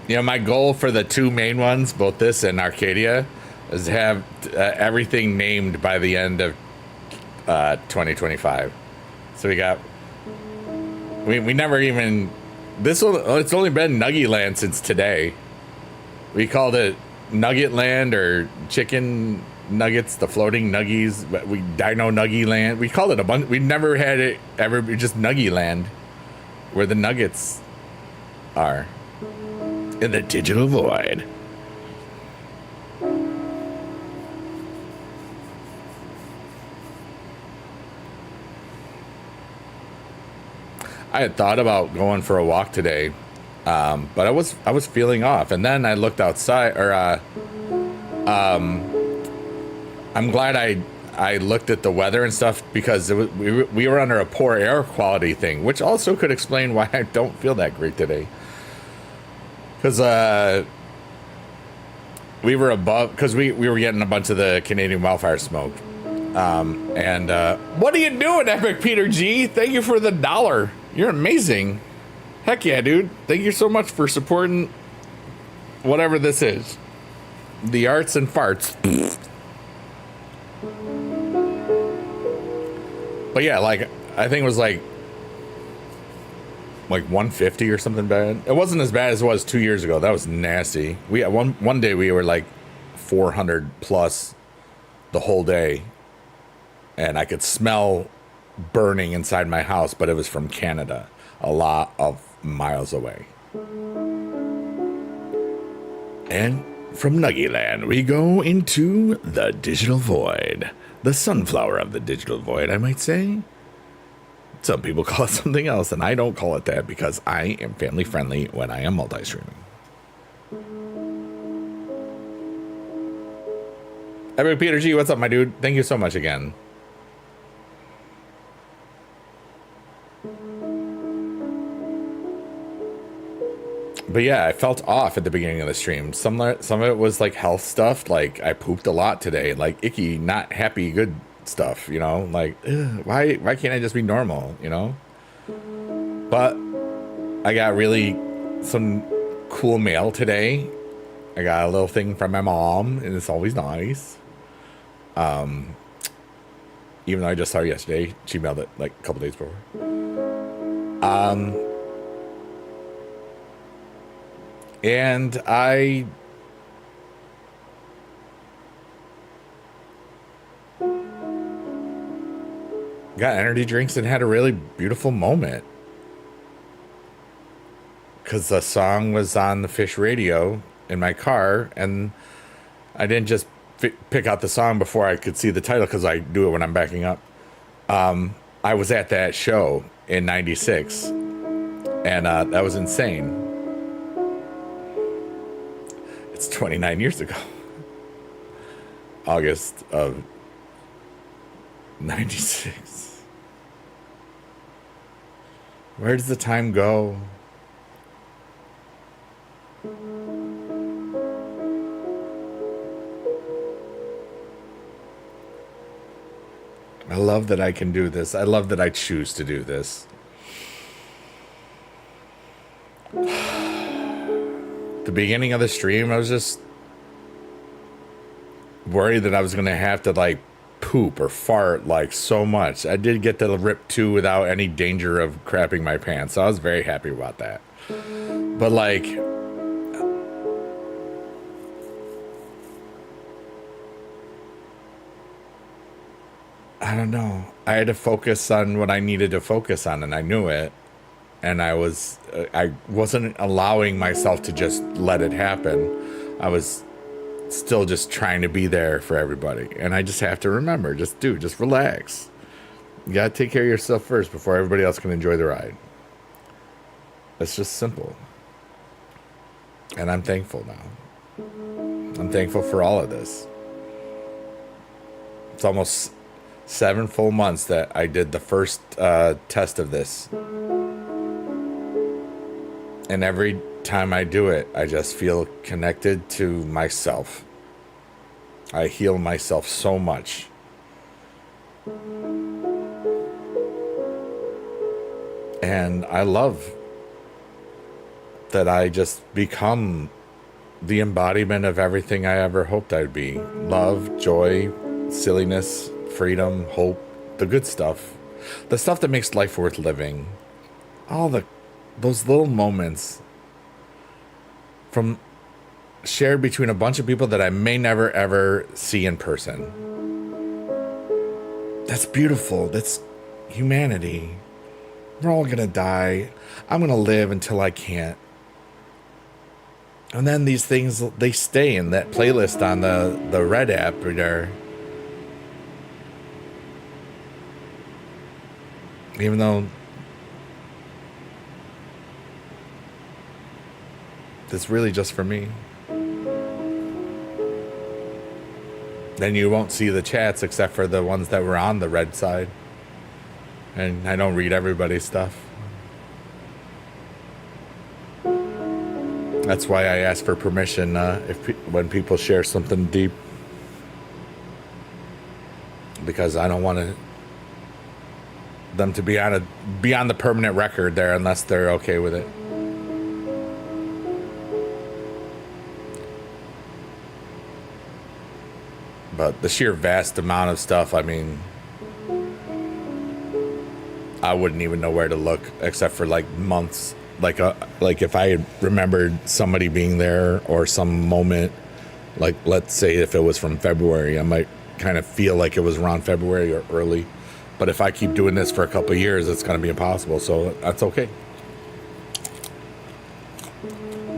You know, my goal for the 2 main ones, both this and Arcadia, is to have everything named by the end of 2025. So we never even... It's only been Nuggyland since today. We called it Nuggetland or Chicken nuggets, the floating nuggies. We Dino Nuggy Land. We called it a bunch. We never had it ever be just Nuggy Land, where the nuggets are in the digital void. I had thought about going for a walk today, but I was feeling off, and then I looked outside. I'm glad I looked at the weather and stuff because we were under a poor air quality thing, which also could explain why I don't feel that great today. Because we were above, because we were getting a bunch of the Canadian wildfire smoke. And what are you doing, Epic Peter G? Thank you for the $1. You're amazing. Heck yeah, dude. Thank you so much for supporting whatever this is. The arts and farts. But yeah, like, I think it was like 150 or something bad. It wasn't as bad as it was 2 years ago. That was nasty. We had one day we were like 400 plus the whole day. And I could smell burning inside my house, but it was from Canada, a lot of miles away. And from Nuggyland, we go into the digital void. The sunflower of the digital void, I might say. Some people call it something else, and I don't call it that because I am family friendly when I am multi-streaming. Epic Peter G, what's up, my dude? Thank you so much again. But yeah, I felt off at the beginning of the stream. Some of it was like health stuff. Like I pooped a lot today. Like icky, not happy, good stuff. You know, like why can't I just be normal? You know. But I got really some cool mail today. I got a little thing from my mom, and it's always nice. Even though I just saw her yesterday, she mailed it like a couple days before. And I got energy drinks and had a really beautiful moment. Because the song was on the Fish radio in my car, and I didn't just pick out the song before I could see the title because I do it when I'm backing up. I was at that show in '96, and that was insane. It's 29 years ago. August of 96. Where does the time go? I love that I can do this. I love that I choose to do this. The beginning of the stream, I was just worried that I was going to have to like poop or fart like so much. I did get to rip 2 without any danger of crapping my pants. So I was very happy about that. But like, I don't know. I had to focus on what I needed to focus on, and I knew it. And I wasn't allowing myself to just let it happen. I was still just trying to be there for everybody. And I just have to remember, just relax. You gotta take care of yourself first before everybody else can enjoy the ride. It's just simple. And I'm thankful now. I'm thankful for all of this. It's almost 7 full months that I did the first test of this. And every time I do it, I just feel connected to myself. I heal myself so much. And I love that I just become the embodiment of everything I ever hoped I'd be. Love, joy, silliness, freedom, hope, the good stuff. The stuff that makes life worth living. All those little moments from shared between a bunch of people that I may never ever see in person. That's beautiful. That's humanity. We're all gonna die. I'm gonna live until I can't. And then these things, they stay in that playlist on the Red app there. Even though it's really just for me. Then you won't see the chats except for the ones that were on the Red side. And I don't read everybody's stuff. That's why I ask for permission when people share something deep. Because I don't want them to be on the permanent record there unless they're okay with it. But the sheer vast amount of stuff, I mean, I wouldn't even know where to look except for like months. Like if I had remembered somebody being there or some moment, like let's say if it was from February, I might kind of feel like it was around February or early. But if I keep doing this for a couple of years, it's going to be impossible. So that's okay.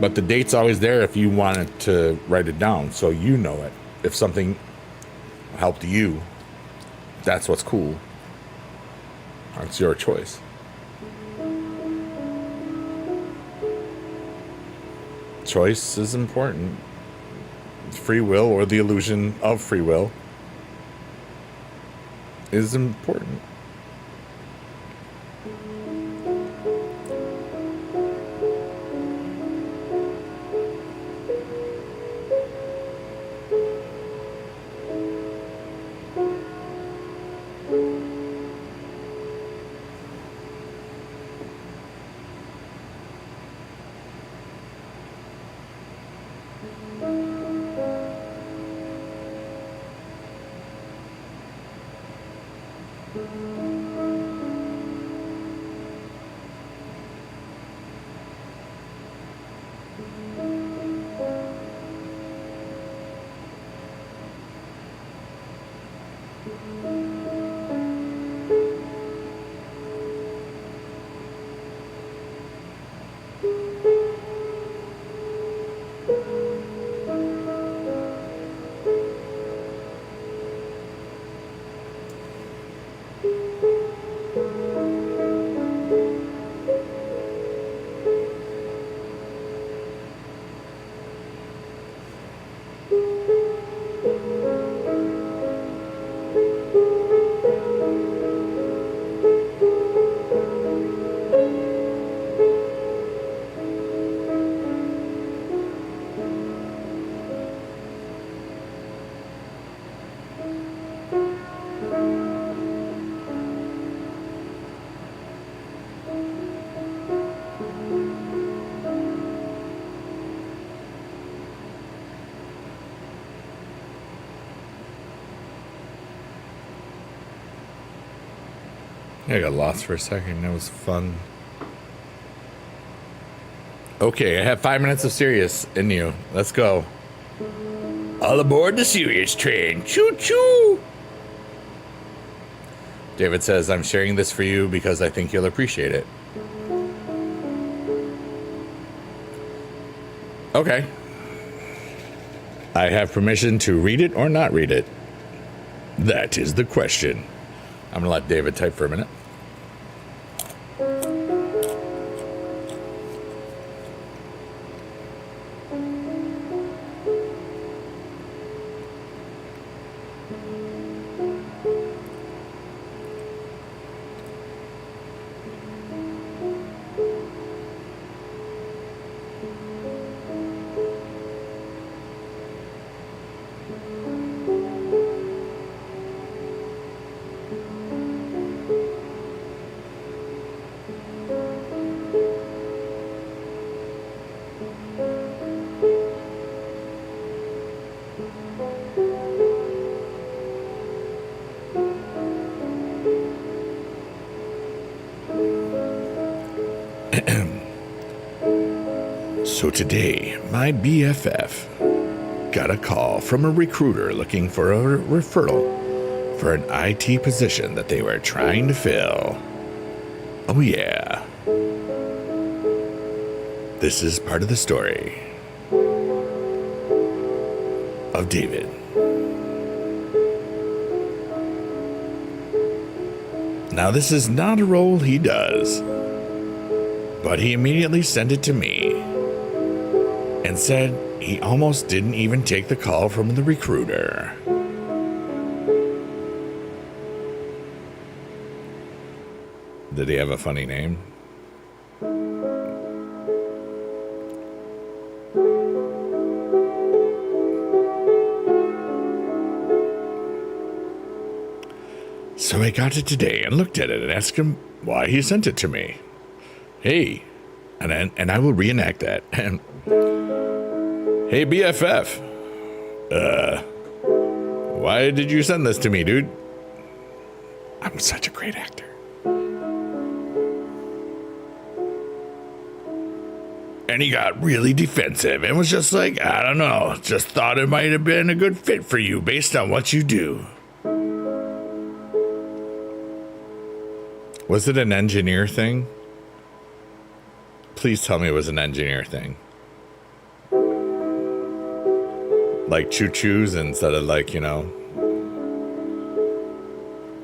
But the date's always there if you wanted to write it down so you know it. If something helped you, that's what's cool. That's your choice. Choice is important. Free will, or the illusion of free will, is important. I got lost for a second. That was fun. Okay, I have 5 minutes of serious in you. Let's go. All aboard the serious train. Choo choo. David says, I'm sharing this for you because I think you'll appreciate it. Okay. I have permission to read it or not read it. That is the question. I'm going to let David type for a minute. So today, my BFF got a call from a recruiter looking for a referral for an IT position that they were trying to fill. Oh yeah. This is part of the story of David. Now, this is not a role he does, but he immediately sent it to me and said he almost didn't even take the call from the recruiter. Did he have a funny name? So I got it today and looked at it and asked him why he sent it to me. Hey, and I will reenact that. Hey, BFF. Why did you send this to me, dude? I'm such a great actor. And he got really defensive and was just like, I don't know, just thought it might have been a good fit for you based on what you do. Was it an engineer thing? Please tell me it was an engineer thing. Like choo-choos instead of like, you know.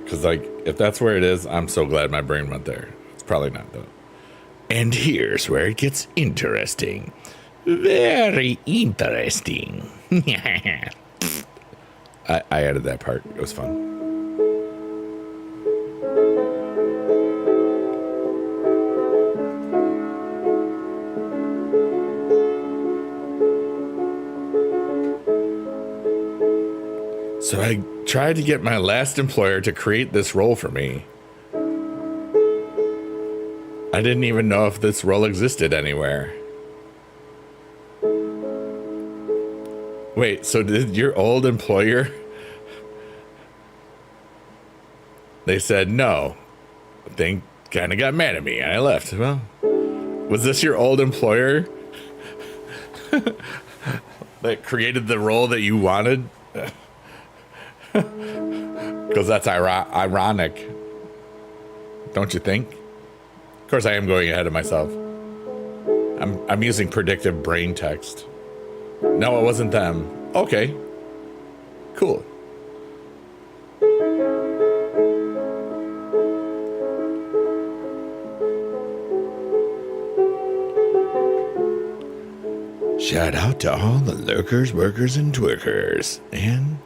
Because like, if that's where it is, I'm so glad my brain went there. It's probably not though. And here's where it gets interesting. Very interesting. I added that part. It was fun. So I tried to get my last employer to create this role for me. I didn't even know if this role existed anywhere. Wait, so did your old employer? They said no. They kind of got mad at me and I left. Well, was this your old employer that created the role that you wanted? Because that's ironic, don't you think? Of course, I am going ahead of myself. I'm using predictive brain text. No, it wasn't them. Okay, cool. Shout out to all the lurkers, workers, and twerkers, and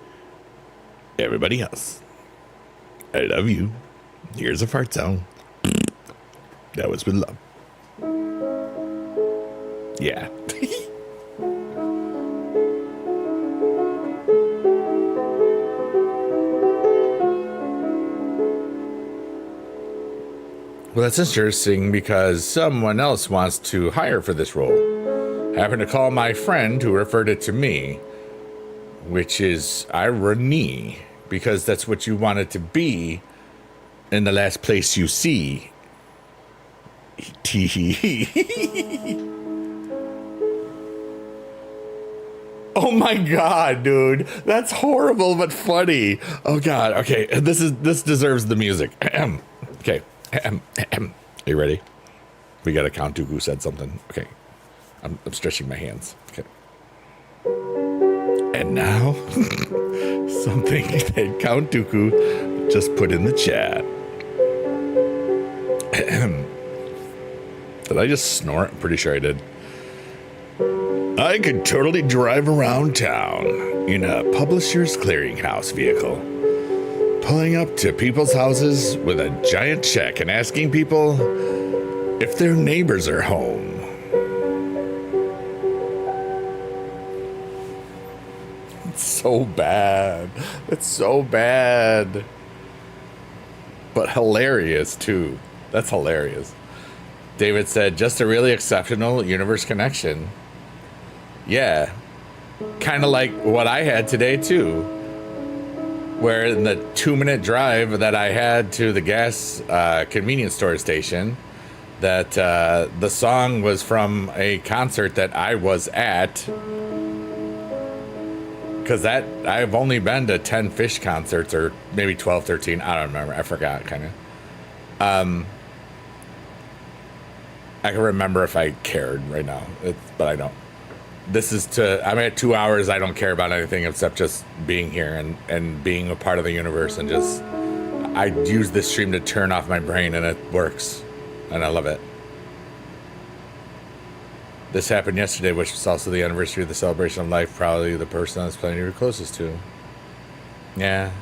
everybody else. I love you. Here's a fart sound. That was with love. Yeah. Well, that's interesting because someone else wants to hire for this role. I happened to call my friend who referred it to me, which is irony, because that's what you want it to be in the last place you see. Oh my god, dude. That's horrible but funny. Oh god. Okay, this deserves the music. Okay. Are you ready? We gotta count who said something. Okay. I'm stretching my hands. Okay. And now, something that Count Dooku just put in the chat. Did I just snort? I'm pretty sure I did. I could totally drive around town in a Publishers Clearinghouse vehicle, pulling up to people's houses with a giant check and asking people if their neighbors are home. It's so bad. It's so bad. But hilarious, too. That's hilarious. David said, just a really exceptional universe connection. Yeah. Kind of like what I had today, too. Where in the 2-minute drive that I had to the gas convenience store station, that the song was from a concert that I was at. Because I've only been to 10 Fish concerts, or maybe 12, 13. I don't remember. I forgot, kind of. I can remember if I cared right now, but I don't. I'm at 2 hours. I don't care about anything except just being here and being a part of the universe. And just, I use this stream to turn off my brain, and it works. And I love it. This happened yesterday, which was also the anniversary of the celebration of life. Probably the person I was planning to be closest to. Yeah.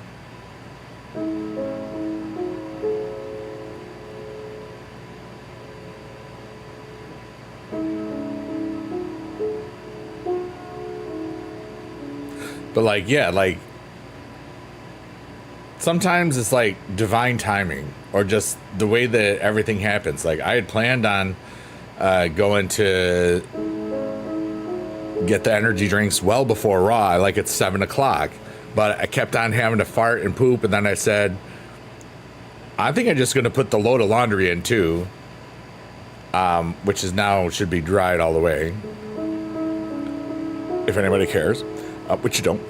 But like, yeah, like sometimes it's like divine timing, or just the way that everything happens. Like I had planned on going to get the energy drinks well before Raw, like it's 7 o'clock. But I kept on having to fart and poop, and then I said, I think I'm just going to put the load of laundry in too, which is now should be dried all the way. If anybody cares, which you don't,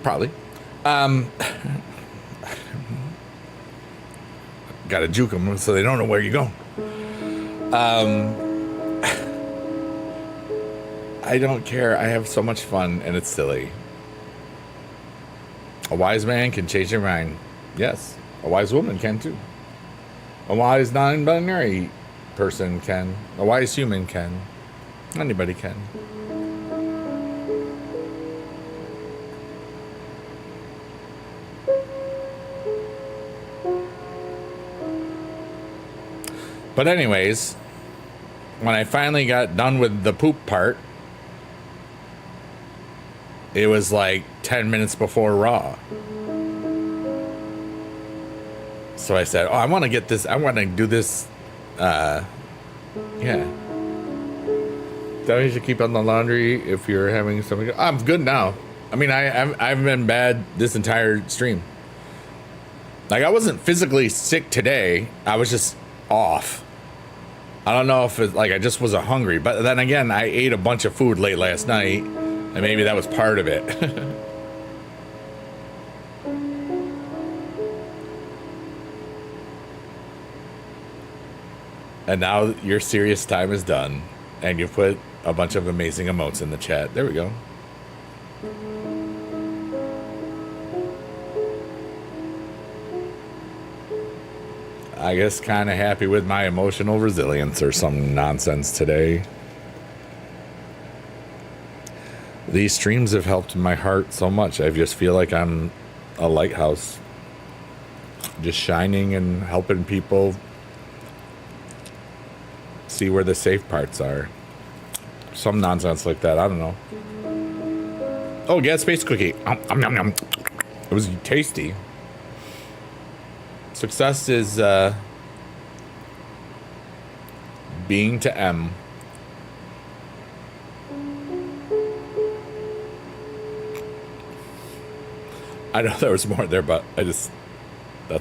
probably. Got to juke them so they don't know where you go. I don't care. I have so much fun, and it's silly. A wise man can change their mind. Yes, a wise woman can too. A wise non-binary person can. A wise human can. Anybody can. But anyways, when I finally got done with the poop part, it was like 10 minutes before Raw. So I said, I want to get this. I want to do this. Yeah. So you should keep on the laundry if you're having something. I'm good now. I mean, I've been bad this entire stream. Like, I wasn't physically sick today. I was just off. I don't know if it's like I just wasn't hungry. But then again, I ate a bunch of food late last night. And maybe that was part of it. And now your serious time is done. And you put a bunch of amazing emotes in the chat. There we go. I guess kind of happy with my emotional resilience or some nonsense today. These streams have helped my heart so much. I just feel like I'm a lighthouse, just shining and helping people see where the safe parts are. Some nonsense like that. I don't know. Oh, yeah, space cookie. It was tasty. Success is being to M. I know there was more there, but that's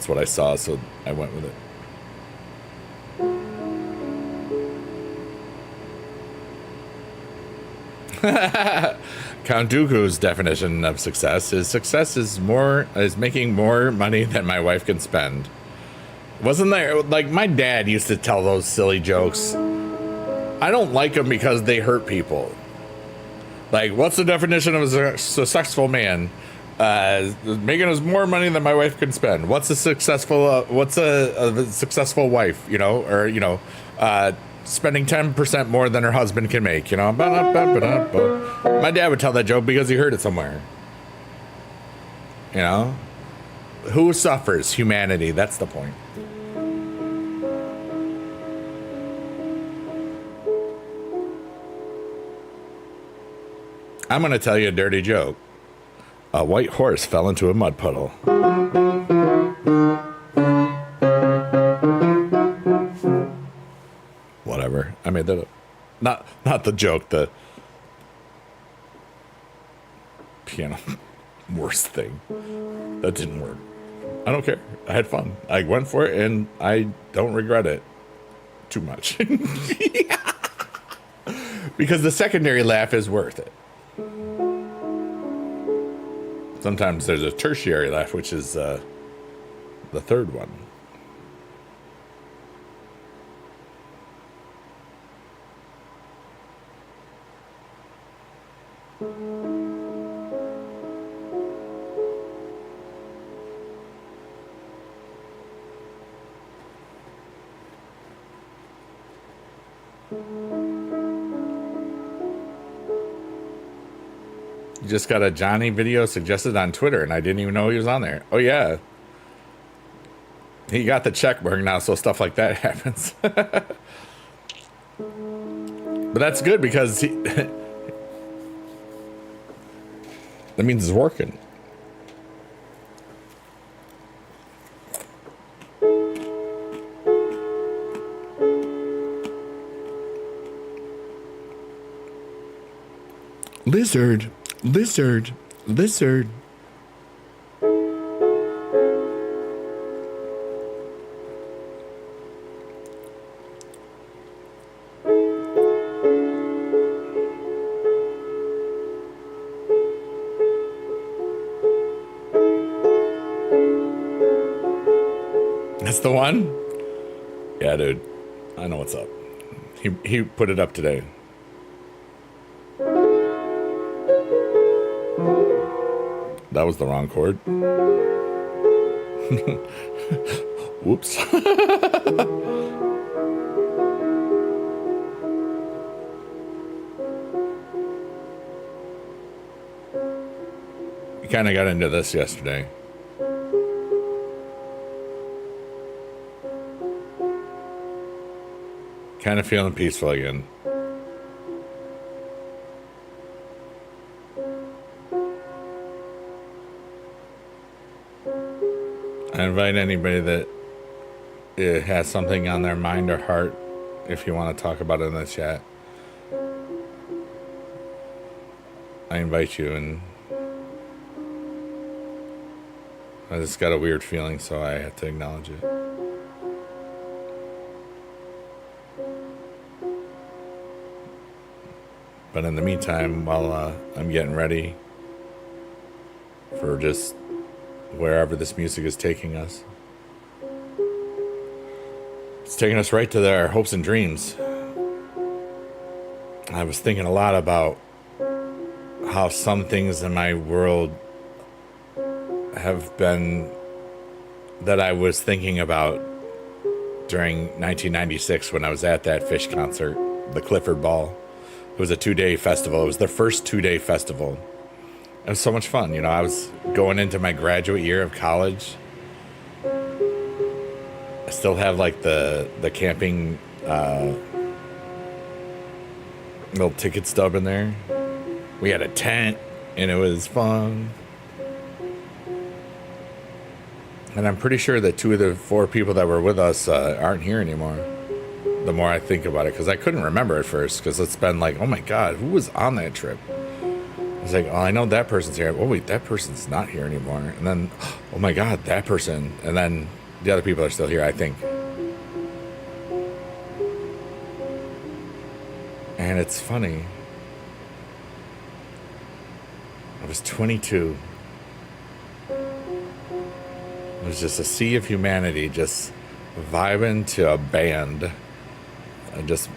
what I saw, so I went with it. Count Dooku's definition of success is making more money than my wife can spend. Wasn't there, like, my dad used to tell those silly jokes. I don't like them because they hurt people. Like, what's the definition of a successful man? Making us more money than my wife can spend. What's a successful wife, you know, or, you know, spending 10% more than her husband can make, you know. My dad would tell that joke because he heard it somewhere. You know, who suffers? Humanity. That's the point. I'm going to tell you a dirty joke. A white horse fell into a mud puddle. Whatever. I made that up. Not the joke, the piano worst thing. That didn't work. I don't care. I had fun. I went for it and I don't regret it. too much. Because the secondary laugh is worth it. Sometimes there's a tertiary laugh, which is the third one. You just got a Johnny video suggested on Twitter, and I didn't even know he was on there. Oh, yeah. He got the check mark now, so stuff like that happens. But that's good because that means it's working. Lizard. Lizard. Lizard. That's the one? Yeah, dude. I know what's up. He put it up today. That was the wrong chord. Whoops. We kind of got into this yesterday. Kind of feeling peaceful again. I invite anybody that has something on their mind or heart, if you want to talk about it in the chat. I invite you, and I just got a weird feeling, so I have to acknowledge it. But in the meantime, while I'm getting ready for just wherever this music is taking us, it's taking us right to our hopes and dreams. I was thinking a lot about how some things in my world have been that I was thinking about during 1996 when I was at that Fish concert, the Clifford Ball. It was a 2-day festival. It was the first 2-day festival. It was so much fun. You know, I was going into my graduate year of college. I still have like the camping little ticket stub in there. We had a tent and it was fun. And I'm pretty sure that 2 of the 4 people that were with us aren't here anymore. The more I think about it, because I couldn't remember at first, because it's been like, oh my God, who was on that trip? I was like, oh, I know that person's here. Oh wait, that person's not here anymore. And then, oh my God, that person. And then the other people are still here, I think. And it's funny. I was 22. It was just a sea of humanity, just vibing to a band. I just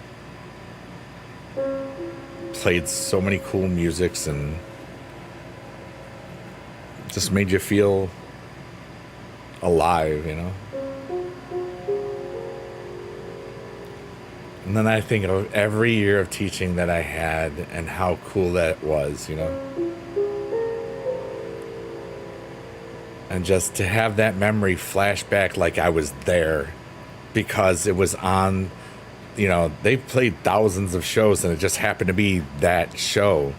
played so many cool musics and just made you feel alive, you know? And then I think of every year of teaching that I had and how cool that was, you know? And just to have that memory flash back like I was there, because it was on, you know, they played thousands of shows and it just happened to be that show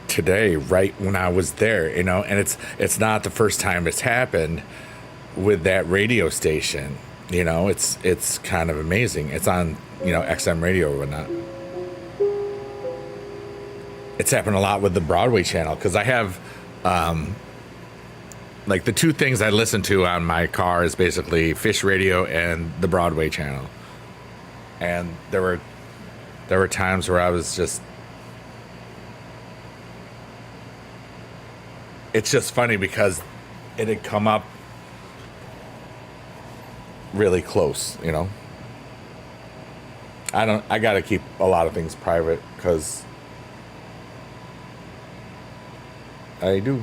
today, right when I was there, you know. And it's not the first time it's happened with that radio station, you know. It's kind of amazing. It's on, you know, XM radio or whatnot. It's happened a lot with the Broadway channel, because I have Like the two things I listen to on my car is basically Fish Radio and the Broadway channel. And there were times where I was just, it's just funny because it had come up really close, you know. I gotta keep a lot of things private because I do.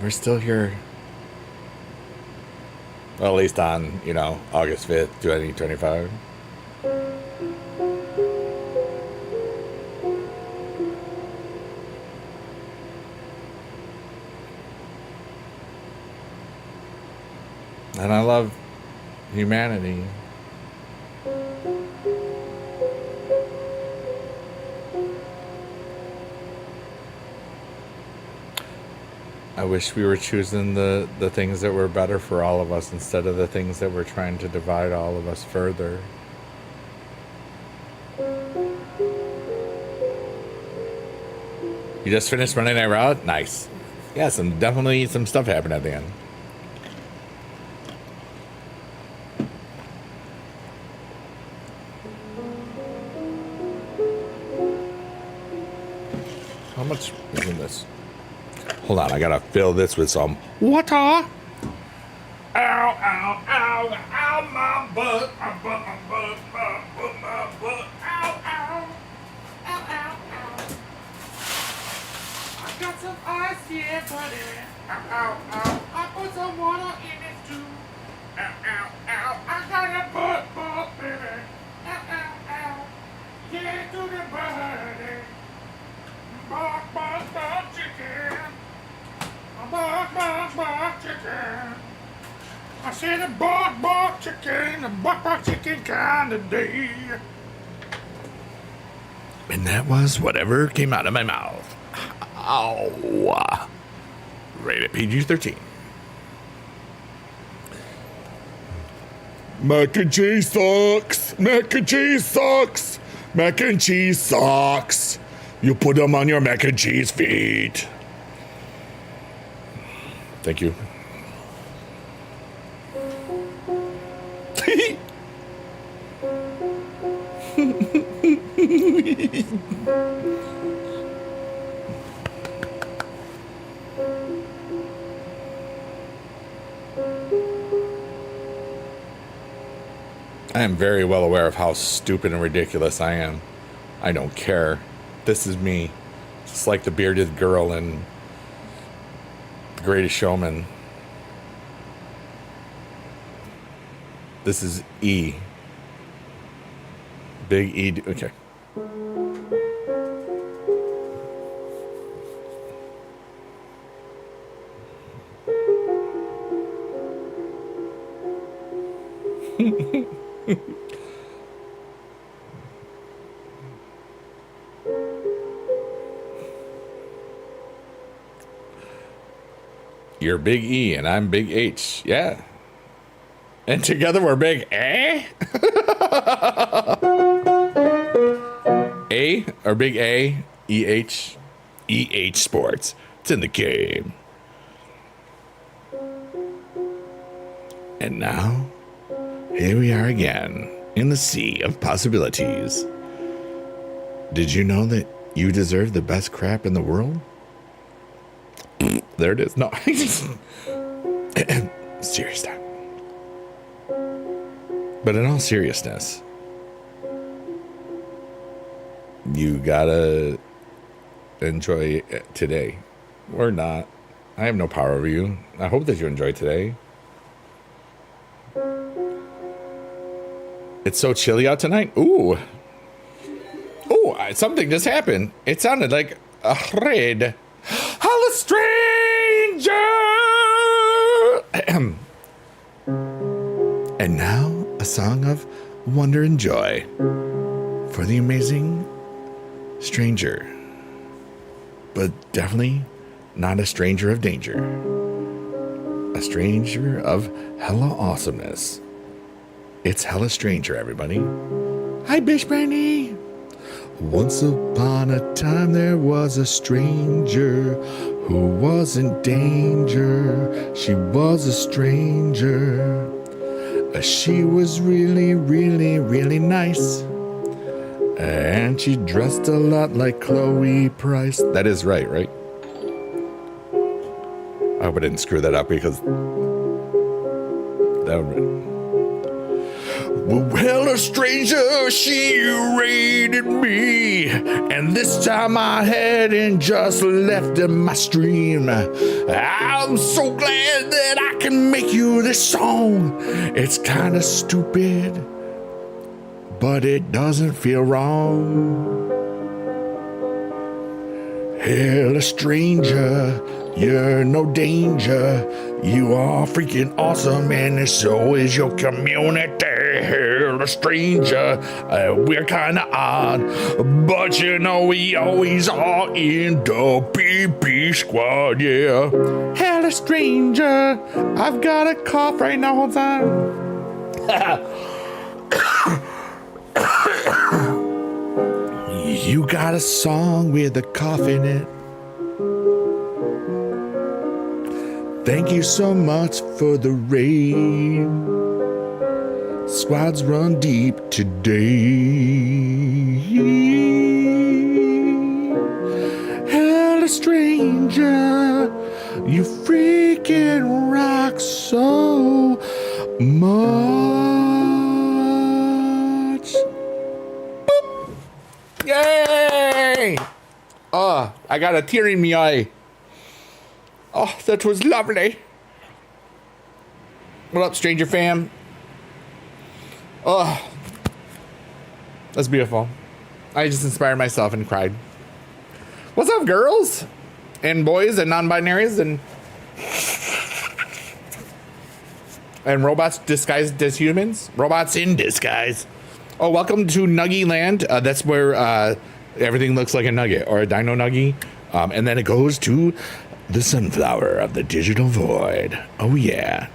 We're still here. Well, at least on, you know, August 5th, 2025. And I love humanity. I wish we were choosing the things that were better for all of us instead of the things that were trying to divide all of us further. You just finished Monday Night Raw? Nice. Yeah, definitely some stuff happened at the end. How much is in this? Hold on, I gotta fill this with some water. Ow, ow, ow, ow, my butt, my butt, my butt, my butt, my butt, ow, ow, ow, ow, ow. I got some ice here, buddy. Ow, ow, ow. I put some water in it too. Ow, ow, ow. I got a butt, baby. Ow, ow, ow. Yeah, to the body. Bark, bark, bark, chicken. Bark, bark, bark, chicken. I said a bark, bark, chicken, a bark, bark, chicken kind of day. And that was whatever came out of my mouth. Ow. Rated PG-13. Mac and cheese sucks. Mac and cheese sucks. Mac and cheese sucks. You put them on your mac and cheese feet. Thank you. I am very well aware of how stupid and ridiculous I am. I don't care. This is me. Just like the bearded girl in The Greatest Showman. This is E. Big E. Okay. You're Big E and I'm Big H. Yeah. And together we're Big A? A or Big A? EH? EH Sports. It's in the game. And now, here we are again in the sea of possibilities. Did you know that you deserve the best crap in the world? There it is. No. Serious time. But in all seriousness, you gotta enjoy today. Or not. I have no power over you. I hope that you enjoy today. It's so chilly out tonight. Ooh. Ooh, something just happened. It sounded like a raid. Hello, stranger! And now, a song of wonder and joy for the amazing stranger, but definitely not a stranger of danger. A stranger of hella awesomeness. It's Hella Stranger, everybody. Hi, Bish Brandy. Once upon a time there was a stranger who was in danger. She was a stranger. She was really, really, really nice. And she dressed a lot like Chloe Price. That is right? I hope I didn't screw that up because that would. Well, a stranger, she raided me, and this time I hadn't just left in my stream. I'm so glad that I can make you this song. It's kind of stupid, but it doesn't feel wrong. Hell, a stranger, you're no danger. You are freaking awesome, and so is your community. Hell, a stranger, we're kinda odd, but you know we always are in the PP squad, yeah. Hell, a stranger, I've got a cough right now, hold on. You got a song with a cough in it. Thank you so much for the raid. Squads run deep today. Hell, a stranger, you freaking rock so much. Boop. Yay! Oh, I got a tear in my eye. Oh, that was lovely. What up, stranger fam? Oh, that's beautiful. I just inspired myself and cried. What's up, girls? And boys and non-binaries and robots disguised as humans? Robots in disguise. Oh, welcome to Nuggie Land. That's where everything looks like a nugget or a dino nuggie. And then it goes to the sunflower of the digital void. Oh, yeah.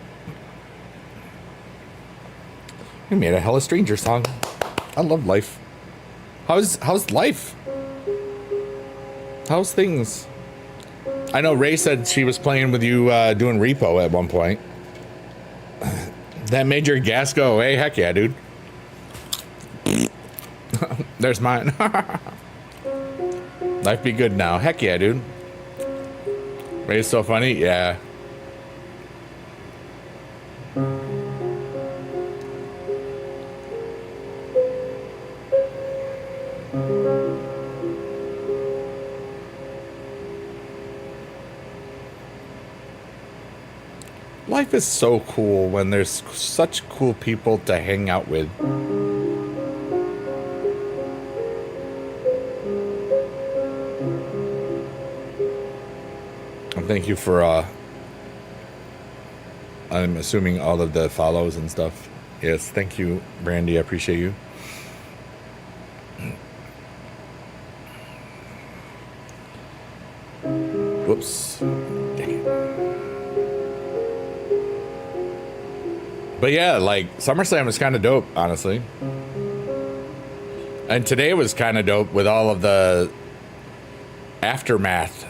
We made a Hella Stranger song. I love life. How's life? How's things? I know Ray said she was playing with you doing repo at one point. That made your gas go away? Heck yeah, dude. There's mine. Life be good now. Heck yeah, dude. Ray's so funny. Yeah. Life is so cool when there's such cool people to hang out with. And thank you for, I'm assuming all of the follows and stuff. Yes, thank you, Brandy. I appreciate you. Whoops. Dang it. But yeah, like SummerSlam was kind of dope, honestly. And today was kind of dope with all of the aftermath,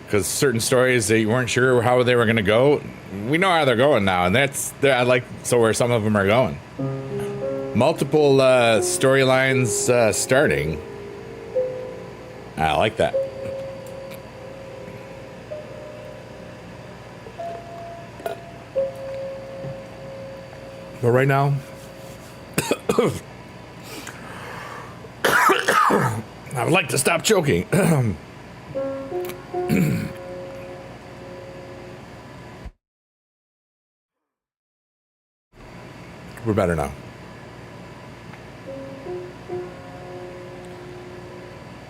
because certain stories that you weren't sure how they were going to go, we know how they're going now, and I like where some of them are going. Multiple storylines starting. I like that. But right now, I would like to stop choking. We're better now.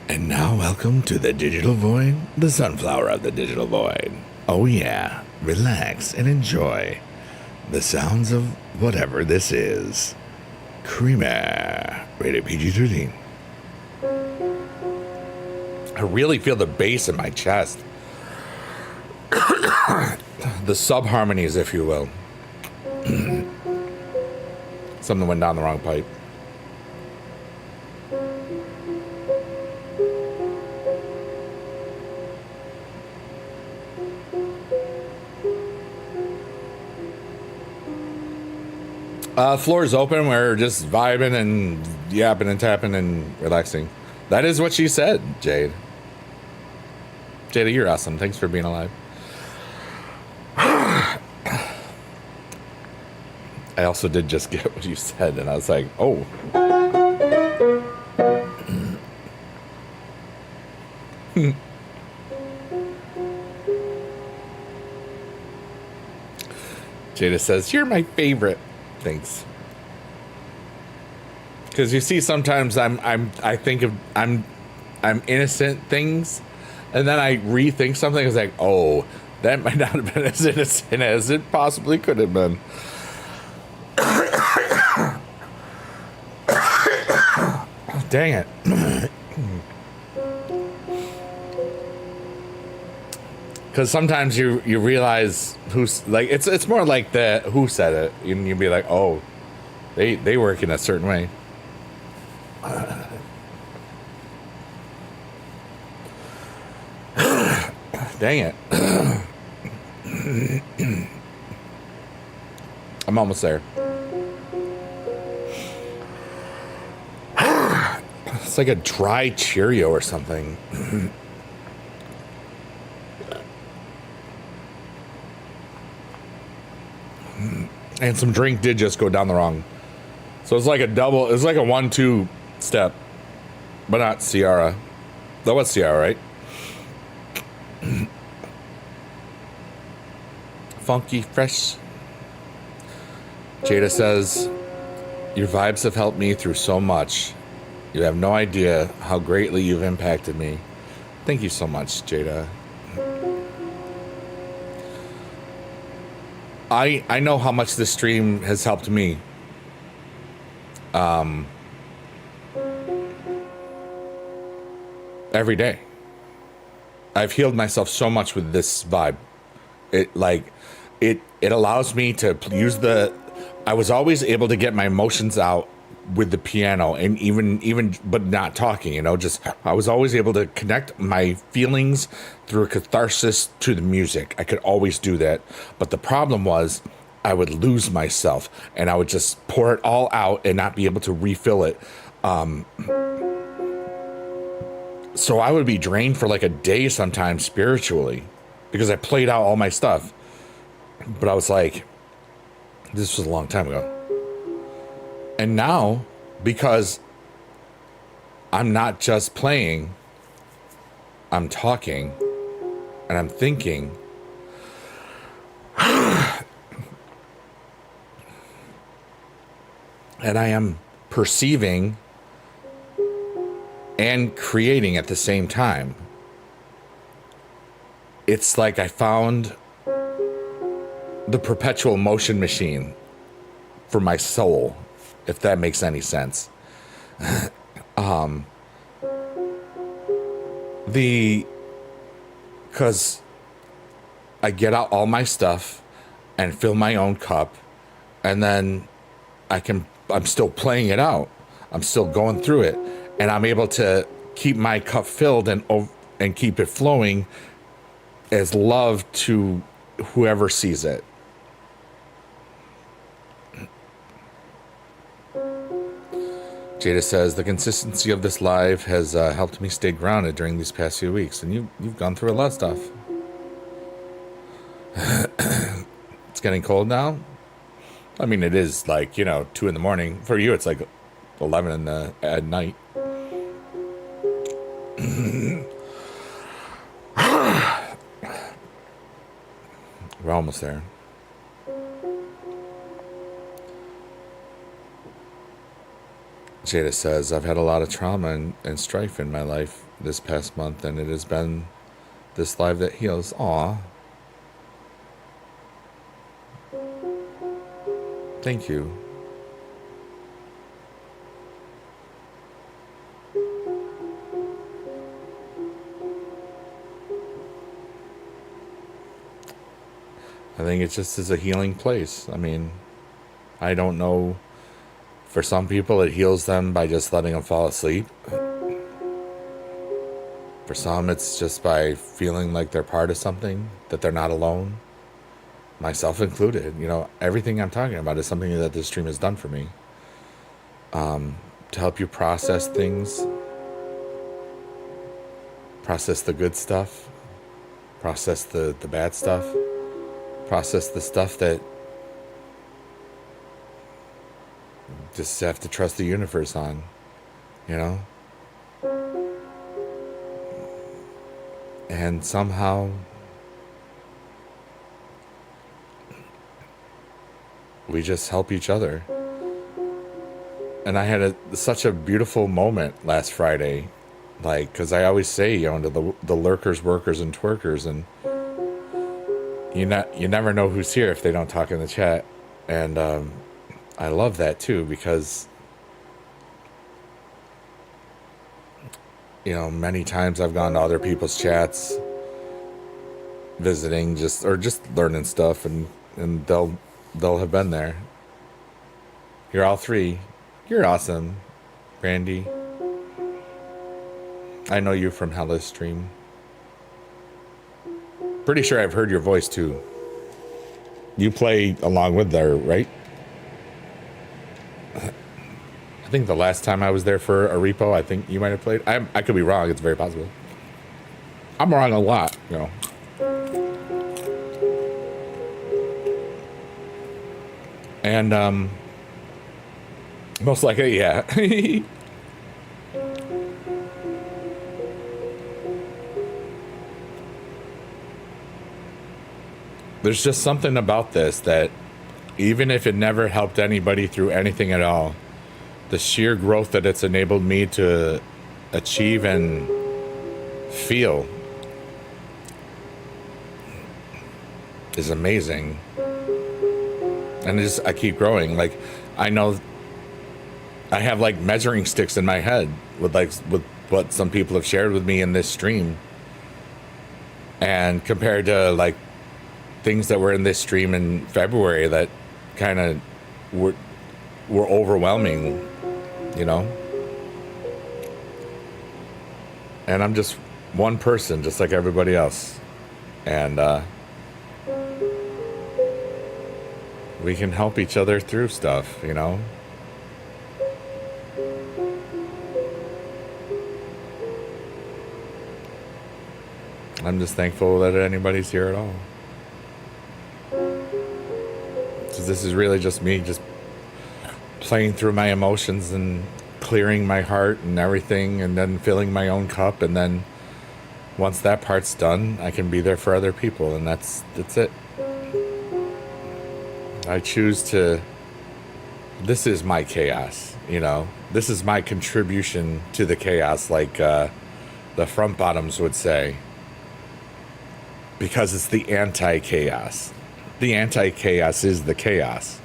And now, welcome to the Digital Void, the sunflower of the Digital Void. Oh, yeah. Relax and enjoy the sounds of whatever this is. Creamer. Rated PG-13. I really feel the bass in my chest. The sub-harmonies, if you will. Something went down the wrong pipe. Floor is open. We're just vibing and yapping and tapping and relaxing. That is what she said, Jade. Jada, you're awesome. Thanks for being alive. I also did just get what you said, and I was like, oh. Jada says, you're my favorite. Thanks. Because you see, sometimes I think of I'm innocent things, and then I rethink something. It's like, oh, that might not have been as innocent as it possibly could have been. Dang it. Because sometimes you realize who's like, it's more like the who said it, and you'd be like, oh, they work in a certain way. Dang it. I'm almost there. It's like a dry Cheerio or something. And some drink did just go down the wrong. So it's like a double, it's like a 1-2 step. But not Ciara. That was Ciara, right? Funky fresh. Jada says, your vibes have helped me through so much. You have no idea how greatly you've impacted me. Thank you so much, Jada. I know how much this stream has helped me. Every day. I've healed myself so much with this vibe. It allows me to use I was always able to get my emotions out with the piano, and even but not talking, just I was always able to connect my feelings through catharsis to the music. I could always do that. But the problem was I would lose myself, and I would just pour it all out and not be able to refill it. So I would be drained for like a day sometimes spiritually, because I played out all my stuff. But I was like, this was a long time ago. And now, because I'm not just playing, I'm talking and I'm thinking. And I am perceiving and creating at the same time. It's like I found the perpetual motion machine for my soul, if that makes any sense. Because I get out all my stuff and fill my own cup, and then I'm still playing it out. I'm still going through it, and I'm able to keep my cup filled and keep it flowing as love to whoever sees it. Jada says, the consistency of this live has helped me stay grounded during these past few weeks. And you've gone through a lot of stuff. It's getting cold now. I mean, it is like, 2 a.m. For you, it's like 11 at night. We're almost there. Jada says, I've had a lot of trauma and strife in my life this past month, and it has been this live that heals. Aw. Thank you. I think it just is a healing place. I mean, I don't know. For some people, it heals them by just letting them fall asleep. For some, it's just by feeling like they're part of something, that they're not alone. Myself included. You know, everything I'm talking about is something that this stream has done for me. To help you process things, process the good stuff, process the bad stuff, process the stuff that just have to trust the universe on, you know? And somehow we just help each other. And I had such a beautiful moment last Friday, like, because I always say, you know, to the lurkers, workers, and twerkers, and you never know who's here if they don't talk in the chat. And I love that too, because, you know, many times I've gone to other people's chats, visiting, just learning stuff, and they'll have been there. You're all three. You're awesome, Randy. I know you from Hella's stream. Pretty sure I've heard your voice too. You play along with her, right? I think the last time I was there for a repo, I think you might have played. I could be wrong. It's very possible. I'm wrong a lot, you know. And most likely, yeah. There's just something about this that, even if it never helped anybody through anything at all, the sheer growth that it's enabled me to achieve and feel is amazing. And I keep growing. Like, I know I have like measuring sticks in my head with what some people have shared with me in this stream, and compared to like things that were in this stream in February that kind of were overwhelming, you know. And I'm just one person, just like everybody else, and we can help each other through stuff, you know. I'm just thankful that anybody's here at all. So this is really just me just playing through my emotions and clearing my heart and everything, and then filling my own cup, and then once that part's done, I can be there for other people, and that's it. I choose to. This is my chaos, you know. This is my contribution to the chaos, like the front bottoms would say, because it's the anti-chaos. The anti-chaos is the chaos.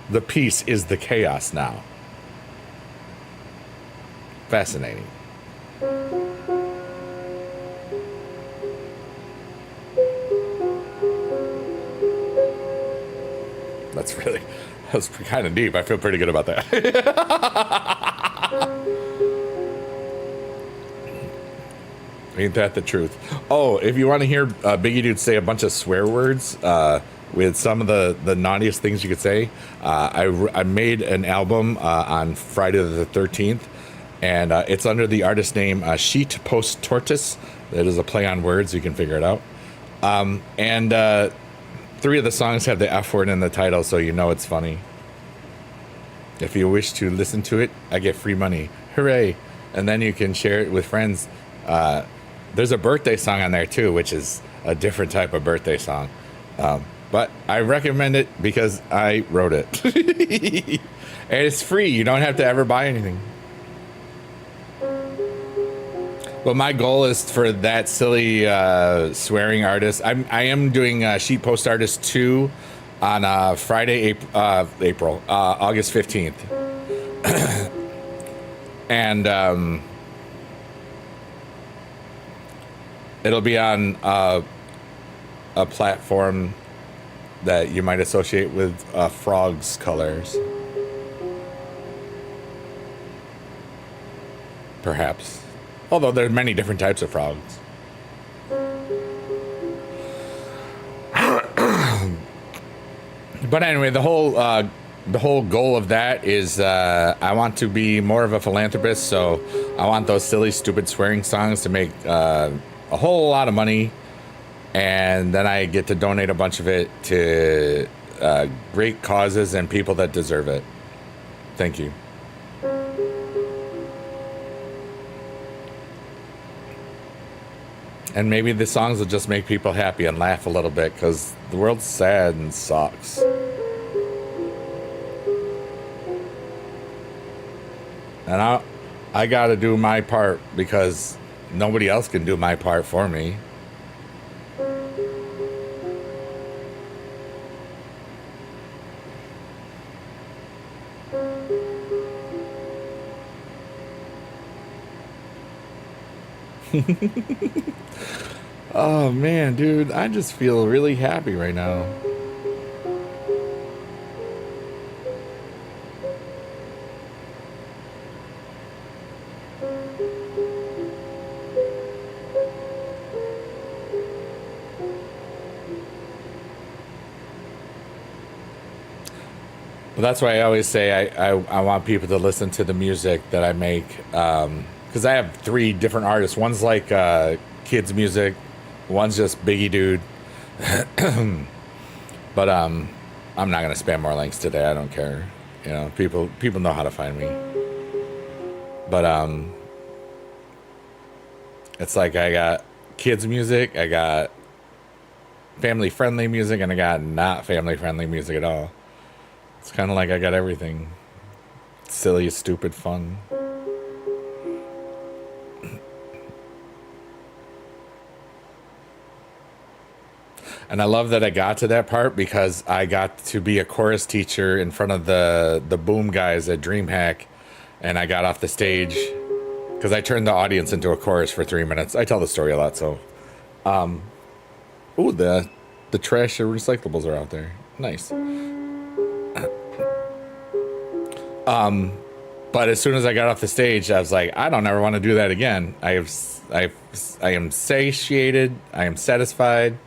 The peace is the chaos now. Fascinating. That was kind of deep. I feel pretty good about that. Ain't that the truth? Oh, if you want to hear Biggie Dude say a bunch of swear words with some of the naughtiest things you could say, I made an album on Friday the 13th, and it's under the artist name Sheet Post Tortoise. That is a play on words. You can figure it out. And 3 of the songs have the F word in the title, so you know it's funny. If you wish to listen to it, I get free money. Hooray! And then you can share it with friends. There's a birthday song on there too, which is a different type of birthday song. But I recommend it because I wrote it. And it's free. You don't have to ever buy anything. But my goal is for that silly swearing artist. I am doing Sheet Post Artist 2 on Friday, August 15th. And it'll be on a platform that you might associate with frogs' colors. Perhaps. Although there are many different types of frogs. But anyway, the whole goal of that is I want to be more of a philanthropist, so I want those silly, stupid swearing songs to make a whole lot of money, and then I get to donate a bunch of it to great causes and people that deserve it. Thank you. And maybe the songs will just make people happy and laugh a little bit, because the world's sad and sucks. And I got to do my part, because nobody else can do my part for me. Oh man, dude, I just feel really happy right now. But that's why I always say I want people to listen to the music that I make, because I have 3 different artists. One's like kids music, one's just Biggie Dude. But I'm not gonna spam more links today. I don't care. You know, people know how to find me. But it's like I got kids music, I got family friendly music, and I got not family friendly music at all. It's kind of like I got everything. Silly, stupid, fun. And I love that I got to that part, because I got to be a chorus teacher in front of the boom guys at DreamHack, and I got off the stage because I turned the audience into a chorus for 3 minutes. I tell the story a lot, so. Ooh, the trash and recyclables are out there. Nice. But as soon as I got off the stage, I was like, I don't ever want to do that again. I am satiated. I am satisfied.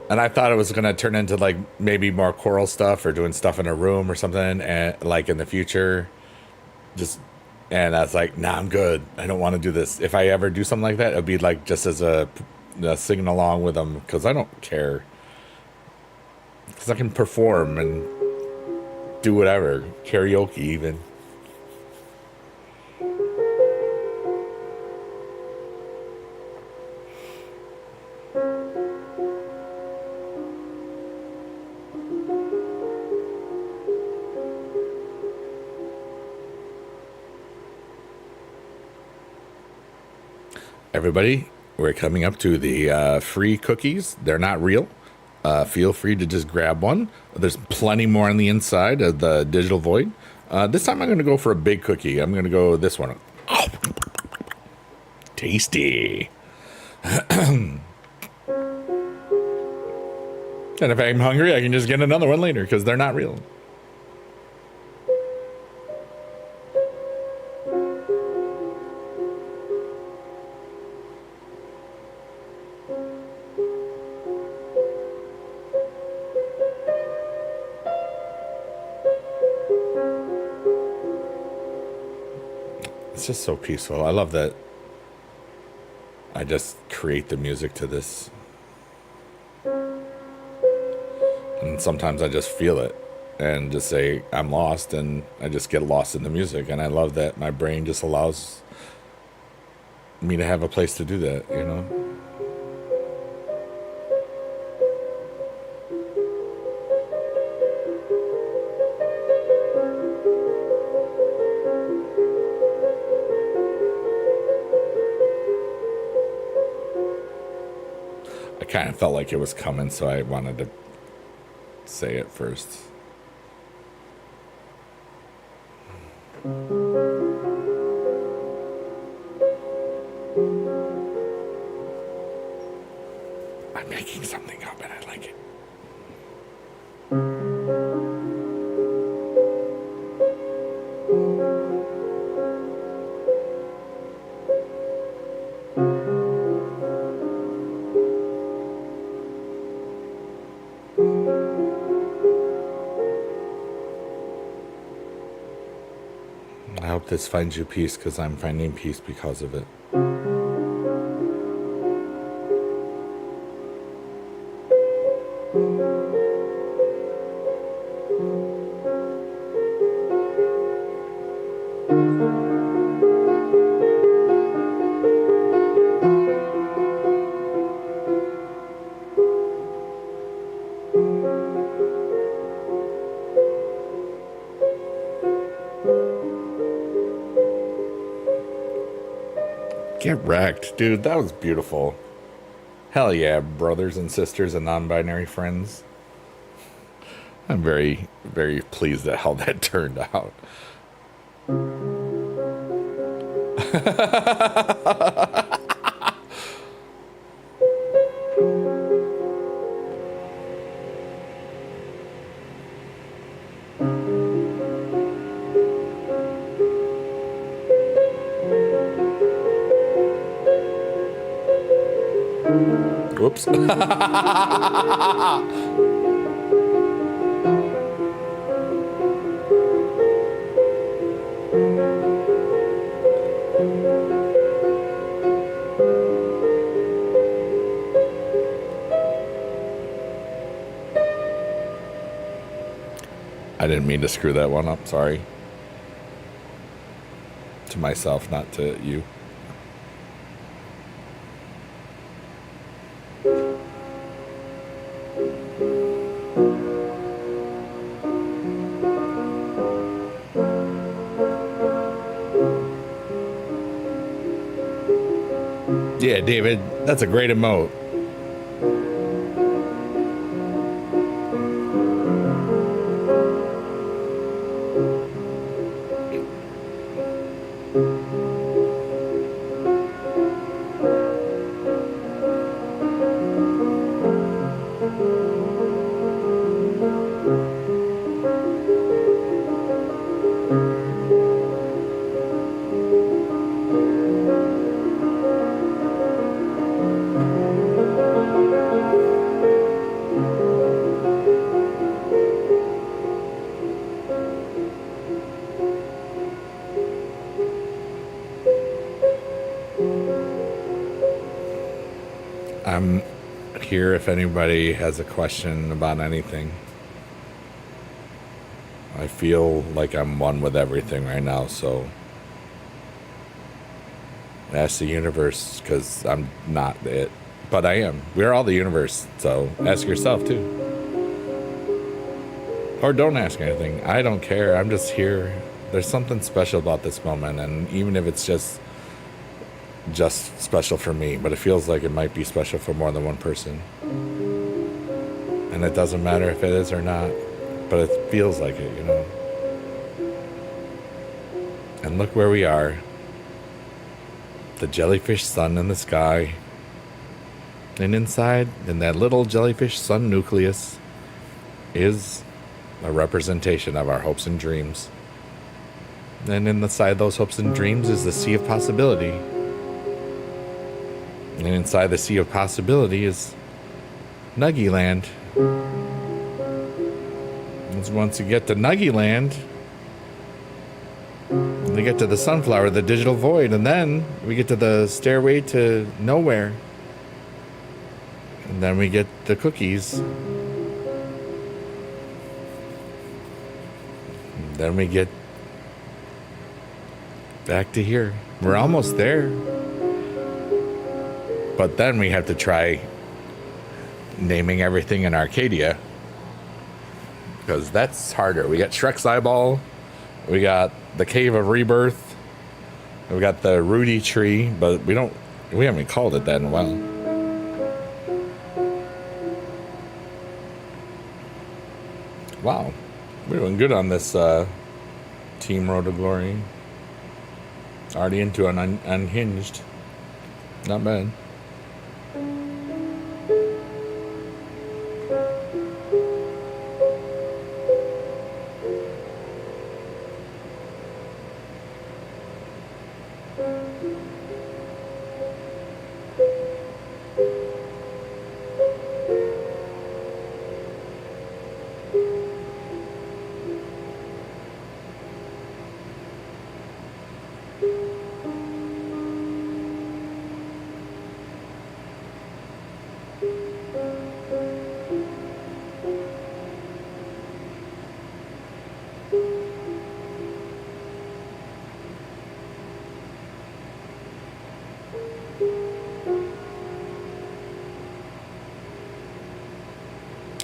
And I thought it was going to turn into like maybe more choral stuff or doing stuff in a room or something, and like in the future. And I was like, nah, I'm good. I don't want to do this. If I ever do something like that, it'll be like just as a singing along with them, because I don't care. Because I can perform and do whatever, karaoke even. Everybody, we're coming up to the free cookies. They're not real. Feel free to just grab one. There's plenty more on the inside of the digital void. This time I'm going to go for a big cookie. I'm going to go this one. Oh, tasty. And if I'm hungry, I can just get another one later, because they're not real. It's just so peaceful. I love that I just create the music to this. And sometimes I just feel it and just say, I'm lost, and I just get lost in the music. And I love that my brain just allows me to have a place to do that, you know? kind of felt like it was coming, so I wanted to say it first. I'm making something up and I like it. I hope this finds you peace, because I'm finding peace because of it. Get wrecked, dude. That was beautiful. Hell yeah, brothers and sisters and non-binary friends. I'm very, very pleased at how that turned out. Whoops. I didn't mean to screw that one up, sorry. To myself, not to you. Yeah, David, that's a great emote. I'm here if anybody has a question about anything. I feel like I'm one with everything right now, so ask the universe, because I'm not it. But I am. We're all the universe, so ask yourself too. Or don't ask anything. I don't care. I'm just here. There's something special about this moment, and even if it's just special for me, but it feels like it might be special for more than one person. And it doesn't matter if it is or not, but it feels like it, you know. And look where we are. The jellyfish sun in the sky. And inside, in that little jellyfish sun nucleus, is a representation of our hopes and dreams. And inside those hopes and dreams is the sea of possibility. And inside the sea of possibility is Nuggy Land. And once you get to Nuggy Land, we get to the sunflower, the digital void, and then we get to the stairway to nowhere. And then we get the cookies. And then we get back to here. We're almost there. But then we have to try naming everything in Arcadia, because that's harder. We got Shrek's Eyeball, we got the Cave of Rebirth, we got the Rudy Tree, but we haven't called it that in a while. Wow. We're doing good on this Team Road to Glory. Already into an unhinged. Not bad.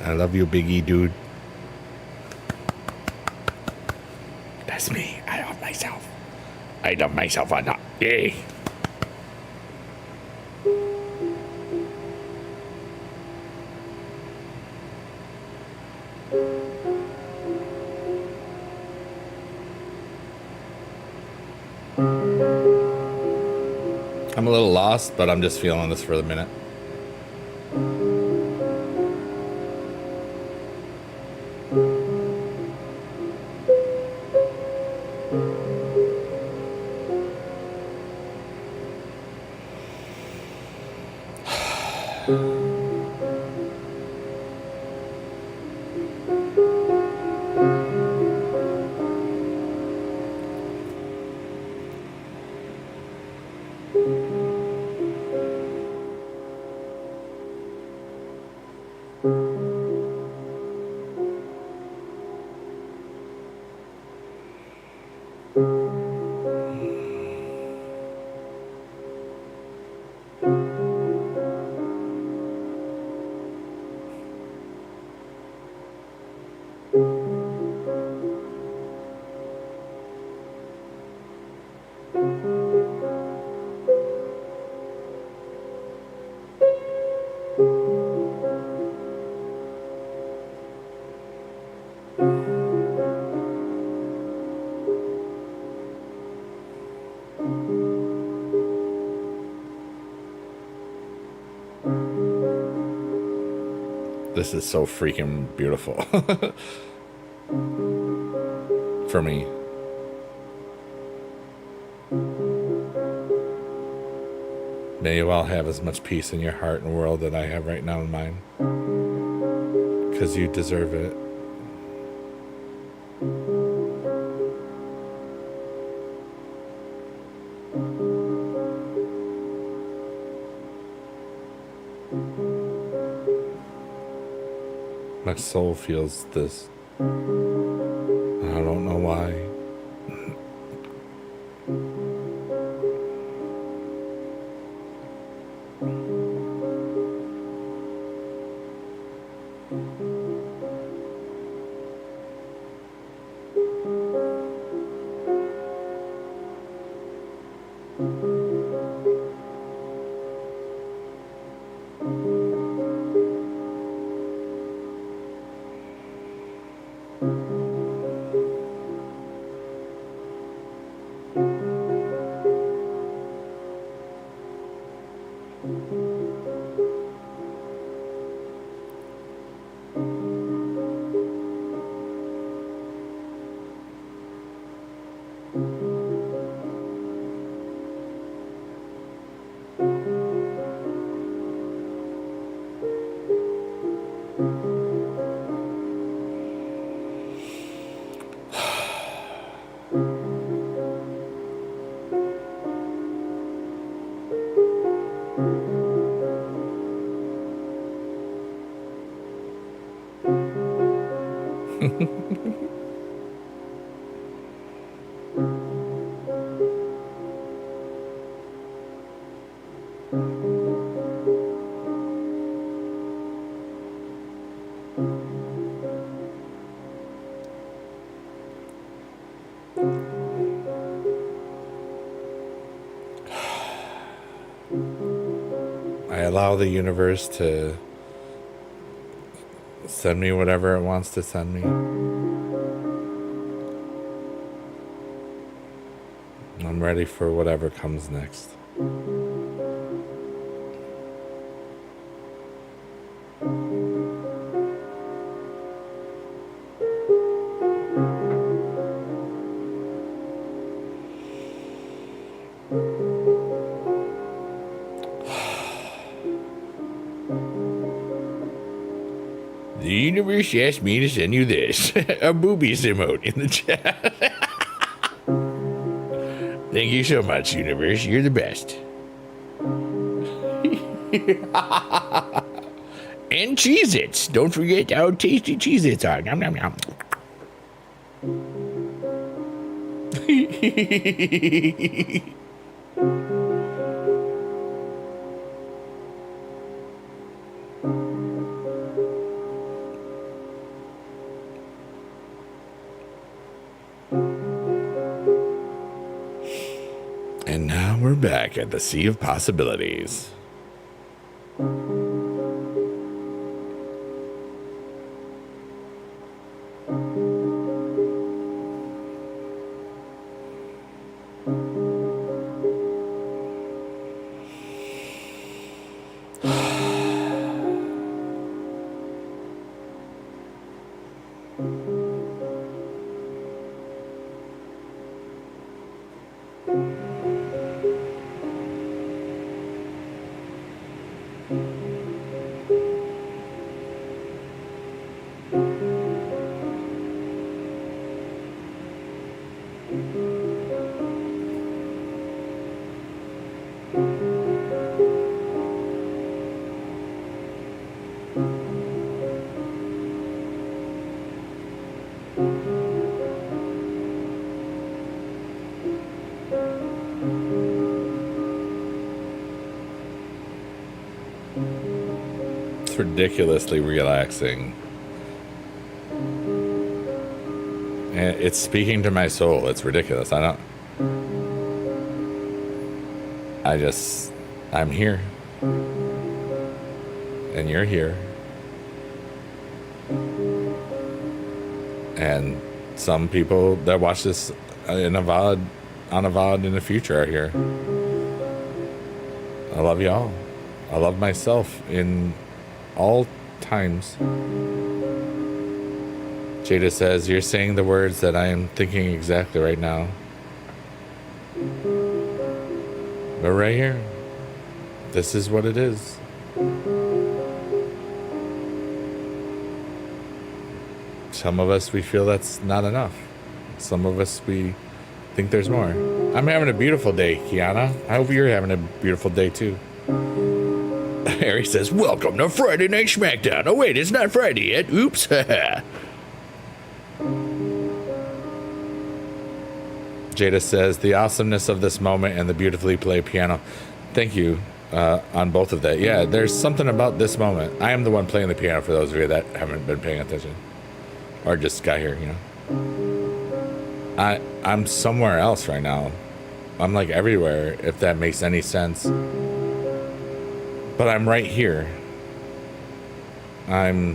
I love you, Biggie, dude. That's me. I love myself. I love myself or not. Yay. I'm a little lost, but I'm just feeling this for the minute. This is so freaking beautiful. For me. May you all have as much peace in your heart and world that I have right now in mine. Because you deserve it. My soul feels this. I don't know why. I allow the universe to send me whatever it wants to send me. I'm ready for whatever comes next. The universe asked me to send you this. A boobies emote in the chat. Thank you so much, universe. You're the best. And Cheez-Its. Don't forget how tasty Cheez-Its are. Nom, nom, nom. And now we're back at the Sea of Possibilities. It's ridiculously relaxing. And it's speaking to my soul. It's ridiculous. I'm here. And you're here. And some people that watch this on a VOD in the future are here. I love y'all. I love myself in all times. Jada says, you're saying the words that I am thinking exactly right now. But right here, this is what it is. Some of us, we feel that's not enough. Some of us, we think there's more. I'm having a beautiful day, Kiana. I hope you're having a beautiful day too. Harry says, welcome to Friday Night SmackDown. Oh wait, it's not Friday yet. Oops. Jada says, the awesomeness of this moment and the beautifully played piano. Thank you on both of that. Yeah, there's something about this moment. I am the one playing the piano for those of you that haven't been paying attention. Or just got here, you know. I'm somewhere else right now. I'm like everywhere, if that makes any sense. But I'm right here. I'm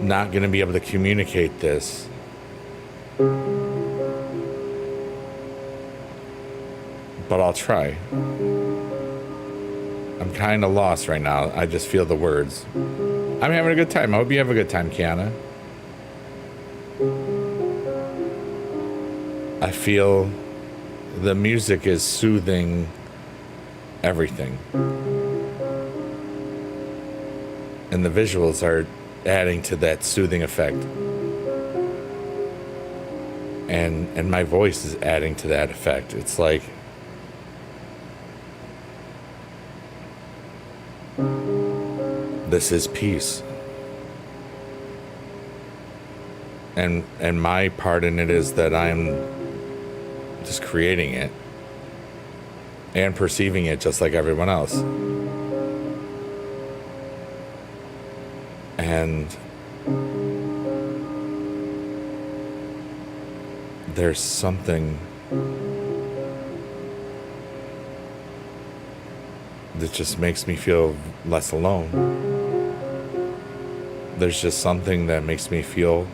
not going to be able to communicate this. But I'll try. I'm kind of lost right now. I just feel the words. I'm having a good time. I hope you have a good time, Kiana. I feel the music is soothing everything. And the visuals are adding to that soothing effect. And my voice is adding to that effect. It's like this is peace. And my part in it is that I'm just creating it and perceiving it just like everyone else. And there's something that just makes me feel less alone. there's just something that makes me feel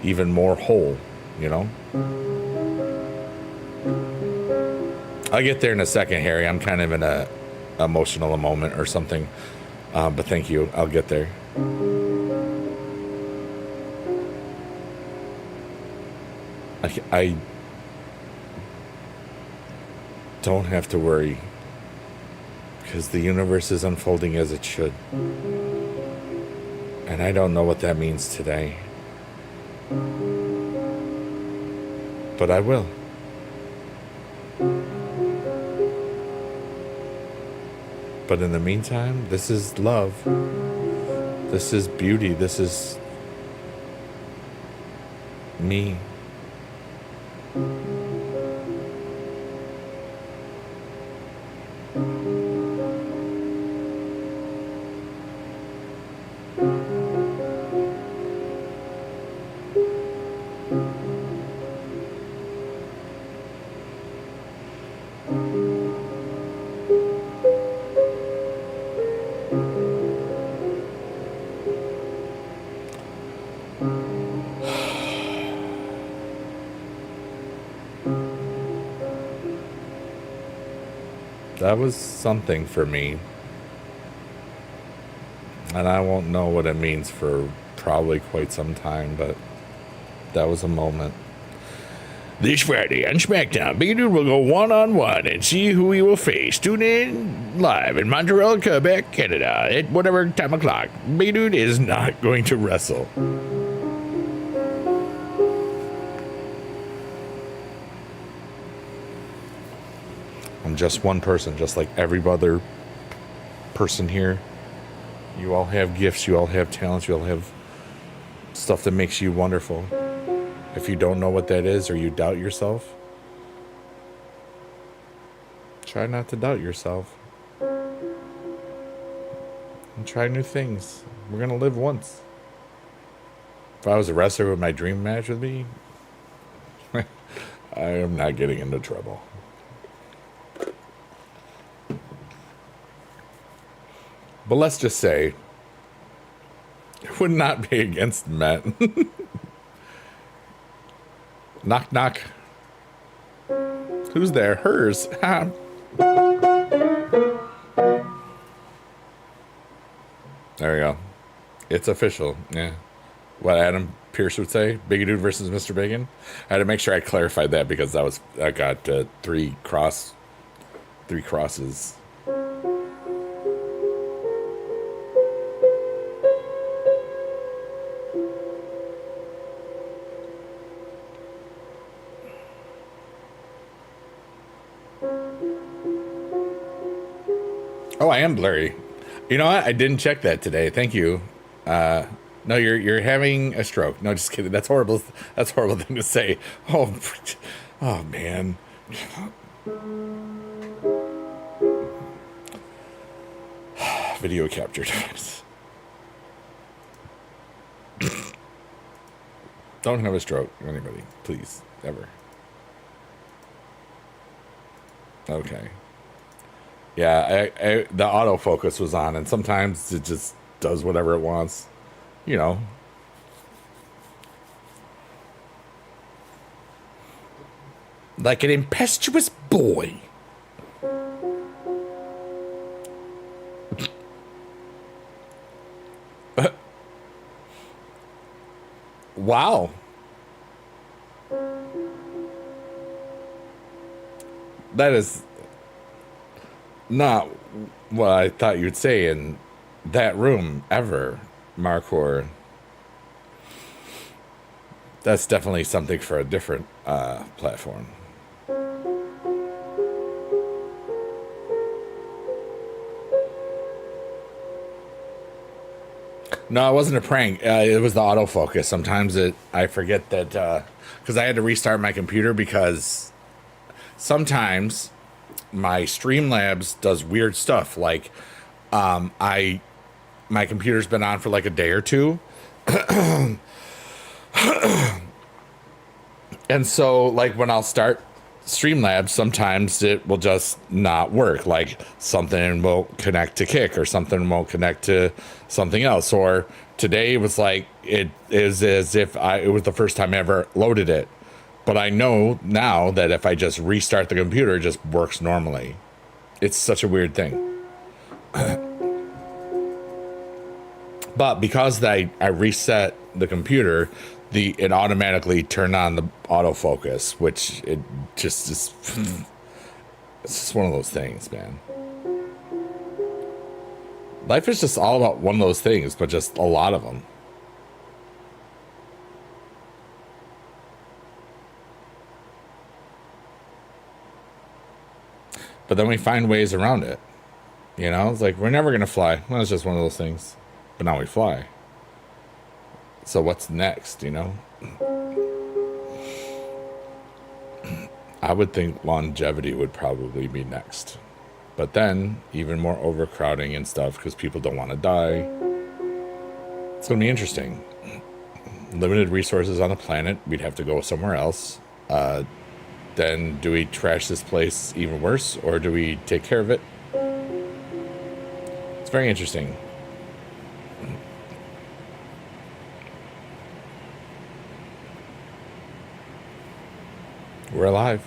even more whole, you know? I'll get there in a second, Harry. I'm kind of in a emotional moment or something. But thank you. I'll get there. I don't have to worry because the universe is unfolding as it should. And I don't know what that means today. But I will. But in the meantime, this is love. This is beauty. This is me. That was something for me. And I won't know what it means for probably quite some time, but that was a moment. This Friday on SmackDown, Big Dude will go one-on-one and see who he will face. Tune in live in Montreal, Quebec, Canada at whatever time o'clock. Big Dude is not going to wrestle. I'm just one person, just like every other person here. You all have gifts, you all have talents, you all have stuff that makes you wonderful. If you don't know what that is or you doubt yourself, try not to doubt yourself. And try new things. We're going to live once. If I was a wrestler with my dream match with me, I am not getting into trouble. But let's just say, it would not be against Matt. Knock, knock. Who's there? Hers. There we go. It's official. Yeah. What Adam Pierce would say, Big Dude versus Mr. Bacon. I had to make sure I clarified that because I got three crosses. Oh, I am blurry. You know what? I didn't check that today. Thank you. No, you're having a stroke. No, just kidding. That's horrible. That's a horrible thing to say. Oh man. Video captured. Don't have a stroke, anybody, please, ever. Okay. Yeah, the autofocus was on, and sometimes it just does whatever it wants, you know. Like an impetuous boy. Wow. That is not what I thought you'd say in that room ever, Marcor. That's definitely something for a different platform. No, it wasn't a prank. It was the autofocus. Sometimes I forget that because I had to restart my computer because sometimes my Streamlabs does weird stuff. Like my computer's been on for like a day or two. And so like when I'll start Streamlabs, sometimes it will just not work. Like something will connect to Kick or something won't connect to something else, or Today was like it is as if it was the first time I ever loaded it. But I know now that if I just restart the computer, it just works normally. It's such a weird thing. But because I reset the computer, it automatically turned on the autofocus, which it just is. It's just one of those things, man. Life is just all about one of those things, but just a lot of them. But then we find ways around it. You know, it's like we're never gonna fly. Well, it's just one of those things. But now we fly. So what's next, you know? I would think longevity would probably be next. But then, even more overcrowding and stuff because people don't want to die. It's going to be interesting. Limited resources on the planet. We'd have to go somewhere else. Then do we trash this place even worse? Or do we take care of it? It's very interesting. We're alive.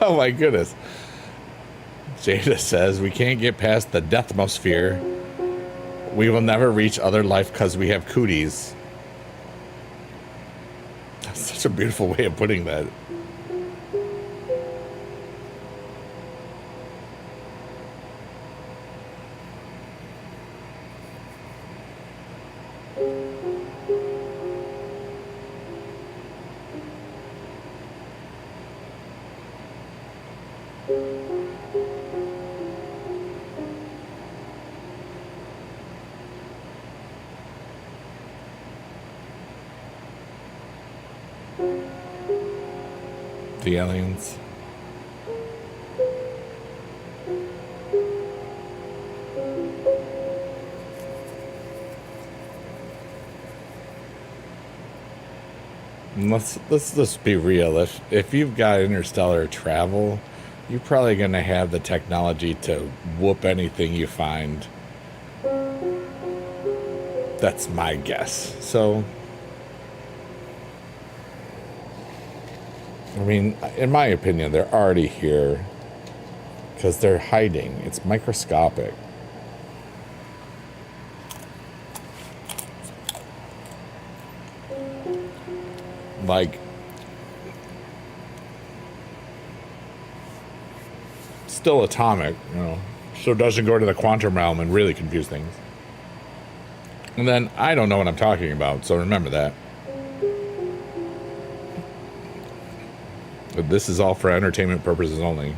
Oh my goodness. Jada says we can't get past the deathmosphere. We will never reach other life because we have cooties. That's such a beautiful way of putting that. The aliens. Let's just be real. If you've got interstellar travel, you're probably going to have the technology to whoop anything you find. That's my guess. So, I mean, in my opinion, they're already here because they're hiding. It's microscopic. Like, still atomic, you know, so it doesn't go to the quantum realm and really confuse things. And then I don't know what I'm talking about, so remember that. But this is all for entertainment purposes only.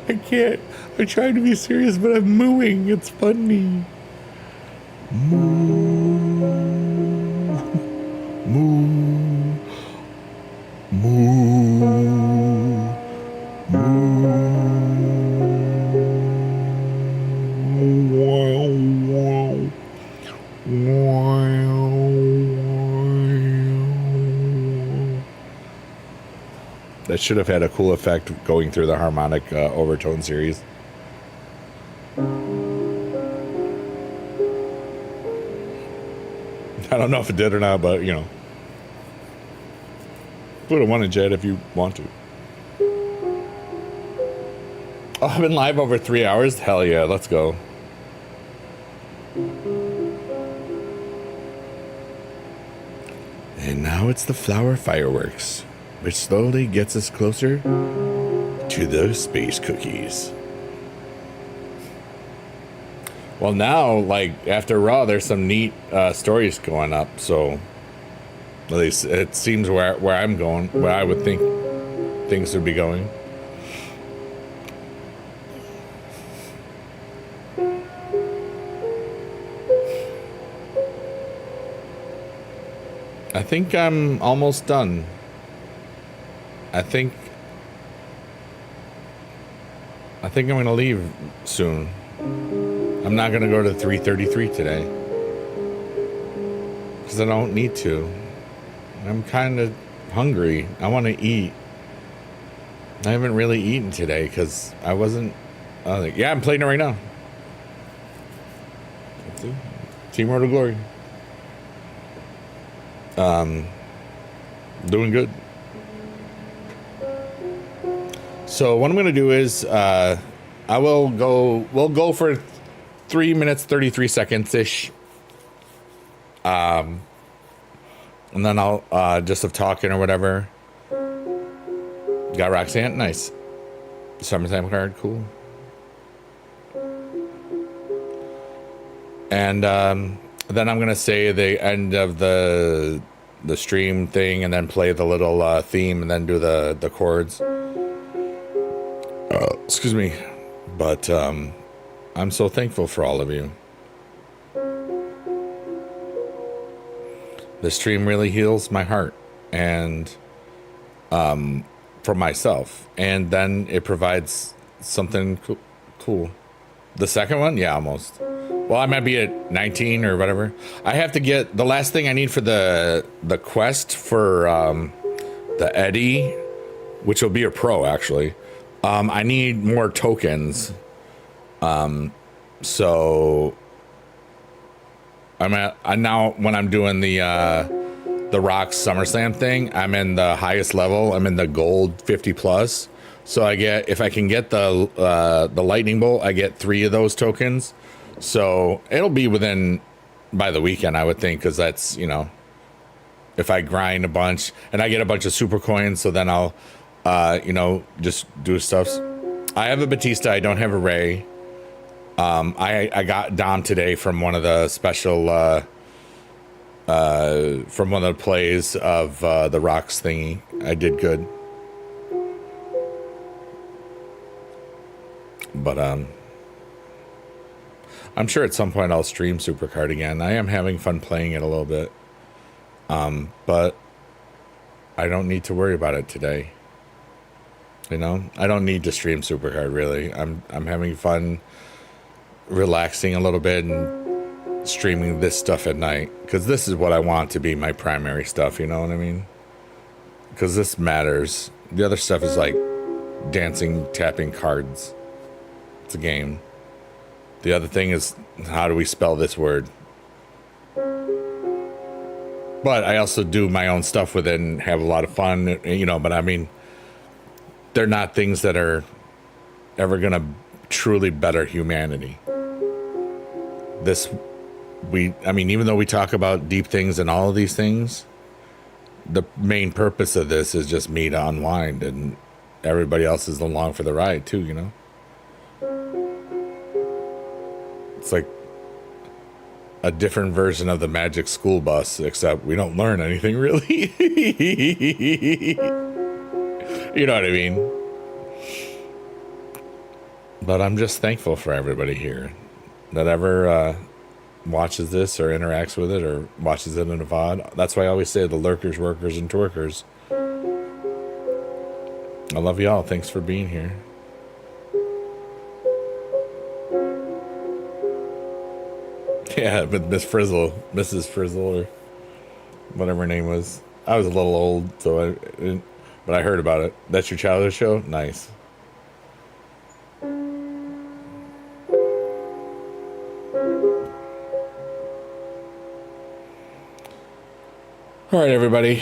I can't. I'm trying to be serious, but I'm mooing. It's funny. Moo. Moo. Moo. Moo. Wow. Wow. That should have had a cool effect going through the harmonic overtone series. I don't know if it did or not, but, you know. Put a one in chat if you want to. Oh, I've been live over 3 hours? Hell yeah, let's go. And now it's the flower fireworks, which slowly gets us closer to those space cookies. Well, now, like, after Raw, there's some neat stories going up, so at least it seems where I'm going, where I would think things would be going. I think I'm almost done. I think I'm gonna leave soon. I'm not gonna go to 333 today because I don't need to. I'm kind of hungry. I want to eat. I haven't really eaten today because I wasn't. Yeah, I'm playing it right now. Let's see. Team Road to Glory. Doing good. So what I'm gonna do is we'll go for 3 minutes 33 seconds ish, and then I'll just of talking or whatever. Got Roxanne, nice. Summertime card, cool. And then I'm gonna say the end of the stream thing, and then play the little theme, and then do the chords. Excuse me, but I'm so thankful for all of you. The stream really heals my heart, and for myself, and then it provides something cool. The second one, yeah, almost. Well, I might be at 19 or whatever. I have to get the last thing I need for the quest for the Eddie, which will be a pro actually. I need more tokens. So I now when I'm doing the Rock SummerSlam thing, I'm in the highest level. I'm in the gold 50 plus. So if I can get the lightning bolt, I get 3 of those tokens. So it'll be by the weekend, I would think, because that's, you know, if I grind a bunch and I get a bunch of super coins, so then I'll, you know, just do stuff. I have a Batista. I don't have a Ray. I got Dom today from one of the special, from one of the plays of the Rocks thingy. I did good. But, I'm sure at some point I'll stream Supercard again. I am having fun playing it a little bit. But I don't need to worry about it today. You know, I don't need to stream Supercard really. I'm having fun relaxing a little bit and streaming this stuff at night, because this is what I want to be my primary stuff, you know what I mean? Because this matters. The other stuff is like dancing, tapping cards. It's a game. The other thing is, how do we spell this word? But I also do my own stuff with it and have a lot of fun, you know, but I mean, they're not things that are ever going to truly better humanity. I mean, even though we talk about deep things and all of these things, the main purpose of this is just me to unwind, and everybody else is along for the ride too, you know? It's like a different version of the Magic School Bus, except we don't learn anything really. You know what I mean? But I'm just thankful for everybody here that ever watches this or interacts with it or watches it in a VOD. That's why I always say the lurkers, workers, and twerkers. I love y'all. Thanks for being here. Yeah, with Miss Frizzle, Mrs. Frizzle, or whatever her name was. I was a little old, so but I heard about it. That's your childhood show? Nice. All right, everybody.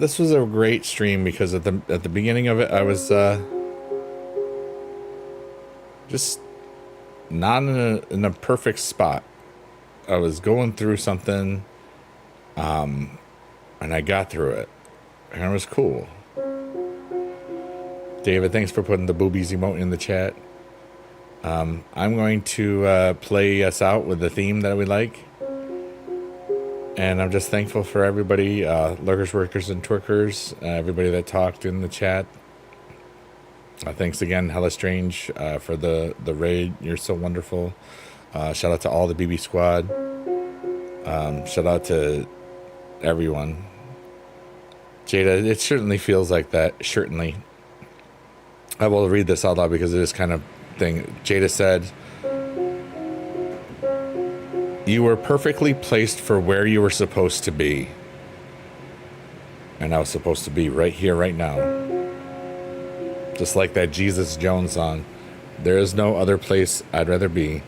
This was a great stream because at the beginning of it, I was just not in a perfect spot. I was going through something, and I got through it, and it was cool. David, thanks for putting the boobies emote in the chat. I'm going to play us out with the theme that we like. And I'm just thankful for everybody, lurkers, workers, and twerkers, everybody that talked in the chat. Thanks again, Hella Strange, for the raid. You're so wonderful. Shout out to all the BB squad. Shout out to everyone. Jada, it certainly feels like that. Certainly. I will read this out loud because it is kind of thing. Jada said, "You were perfectly placed for where you were supposed to be." And I was supposed to be right here, right now. Just like that Jesus Jones song. There is no other place I'd rather be.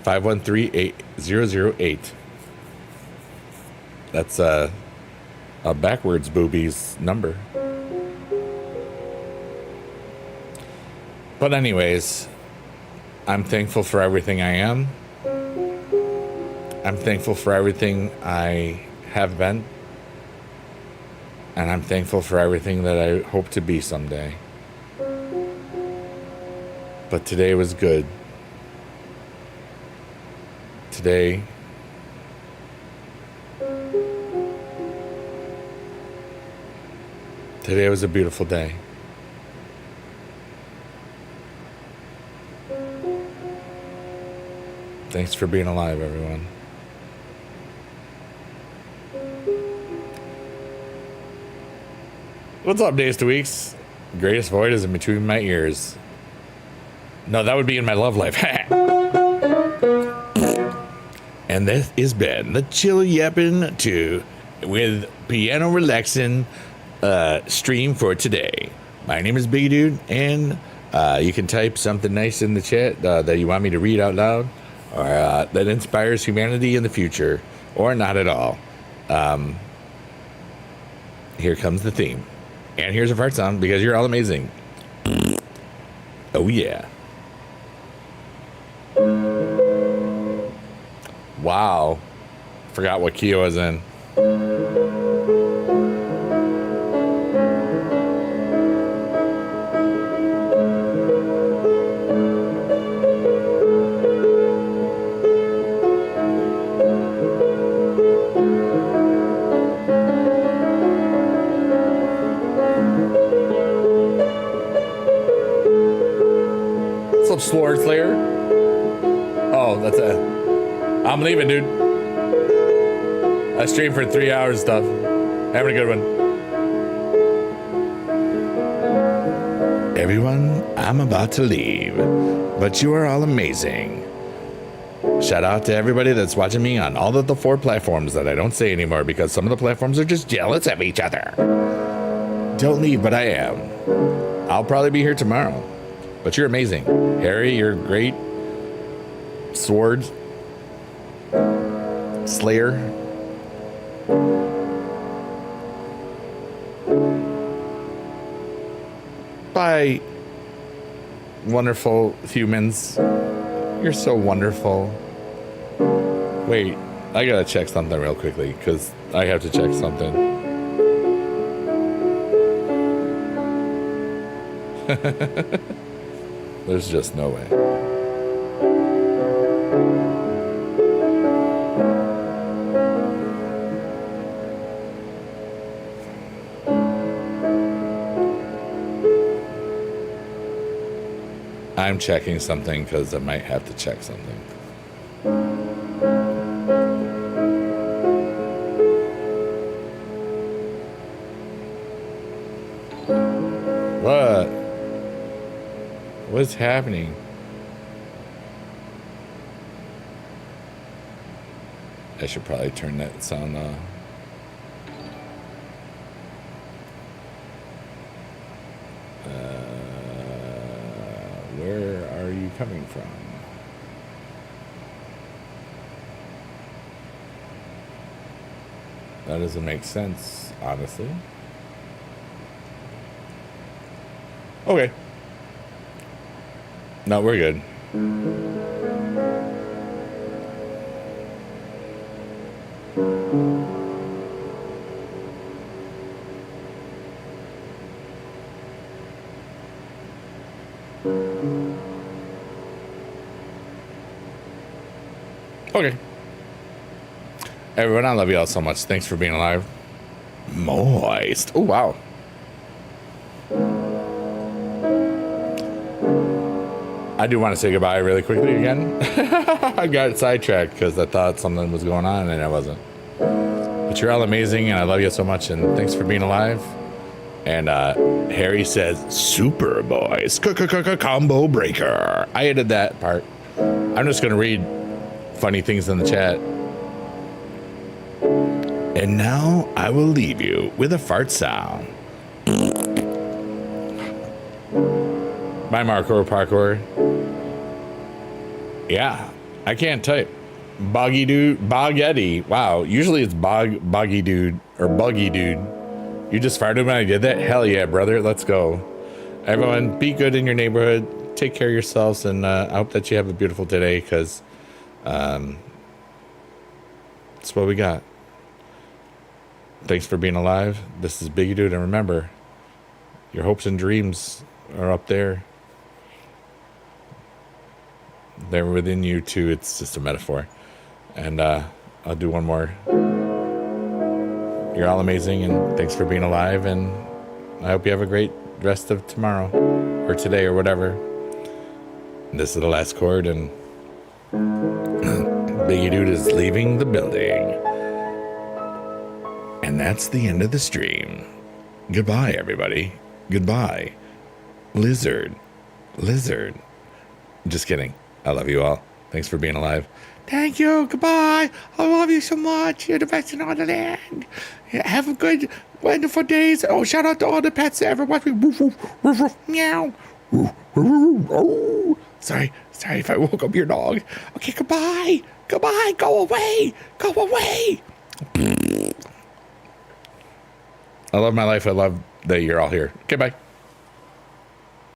513-8008. That's a backwards boobies number. But anyways, I'm thankful for everything I am. I'm thankful for everything I have been. And I'm thankful for everything that I hope to be someday. But today was good. Today was a beautiful day. Thanks for being alive, everyone. What's up, Days to Weeks? Greatest void is in between my ears. No, that would be in my love life. And this has been the Chill Yappin 2 with Piano Relaxin stream for today. My name is Big Dude, and you can type something nice in the chat that you want me to read out loud, or that inspires humanity in the future, or not at all. Here comes the theme. And here's a fart sound because you're all amazing. Oh yeah. Wow. Forgot what key I was in. What's up, Sword Slayer? Oh, that's a... I'm leaving, dude. I streamed for 3 hours stuff. Having a good one. Everyone, I'm about to leave, but you are all amazing. Shout out to everybody that's watching me on all of the 4 platforms that I don't say anymore because some of the platforms are just jealous of each other. Don't leave, but I am. I'll probably be here tomorrow, but you're amazing. Harry, you're great. Sword Slayer. Bye, wonderful humans. You're so wonderful. Wait, I gotta check something real quickly because I have to check something. There's just no way. I'm checking something because I might have to check something. What? What's happening? I should probably turn that sound off. Where are you coming from? That doesn't make sense, honestly. Okay. No, we're good. Okay. Everyone, I love you all so much. Thanks for being alive. Moist. Oh, wow. I do want to say goodbye really quickly again. I got sidetracked because I thought something was going on and it wasn't. But you're all amazing and I love you so much and thanks for being alive. And Harry says, Super Boys, combo breaker. I edited that part. I'm just going to read funny things in the chat. And now I will leave you with a fart sound. Bye, Parkour. Yeah, I can't type. Boggy dude, Boggetti. Wow, usually it's boggy dude or buggy dude. You just farted when I did that? Hell yeah, brother. Let's go. Everyone, be good in your neighborhood. Take care of yourselves, and I hope that you have a beautiful day because that's what we got. Thanks for being alive. This is Biggie Dude, and remember, your hopes and dreams are up there. They're within you, too. It's just a metaphor. And I'll do one more. You're all amazing, and thanks for being alive, and I hope you have a great rest of tomorrow, or today, or whatever. And this is the last chord, and Biggie Dude is leaving the building. And that's the end of the stream. Goodbye, everybody. Goodbye. Lizard. Just kidding. I love you all. Thanks for being alive. Thank you. Goodbye. I love you so much. You're the best in all the land. Have a good, wonderful days. Oh, shout out to all the pets that ever watch me. Woof, woof, woof, woof, meow. Woof, woof, woof, woof. Sorry if I woke up your dog. Okay, goodbye. Goodbye. Go away. Go away. I love my life. I love that you're all here. Okay, bye.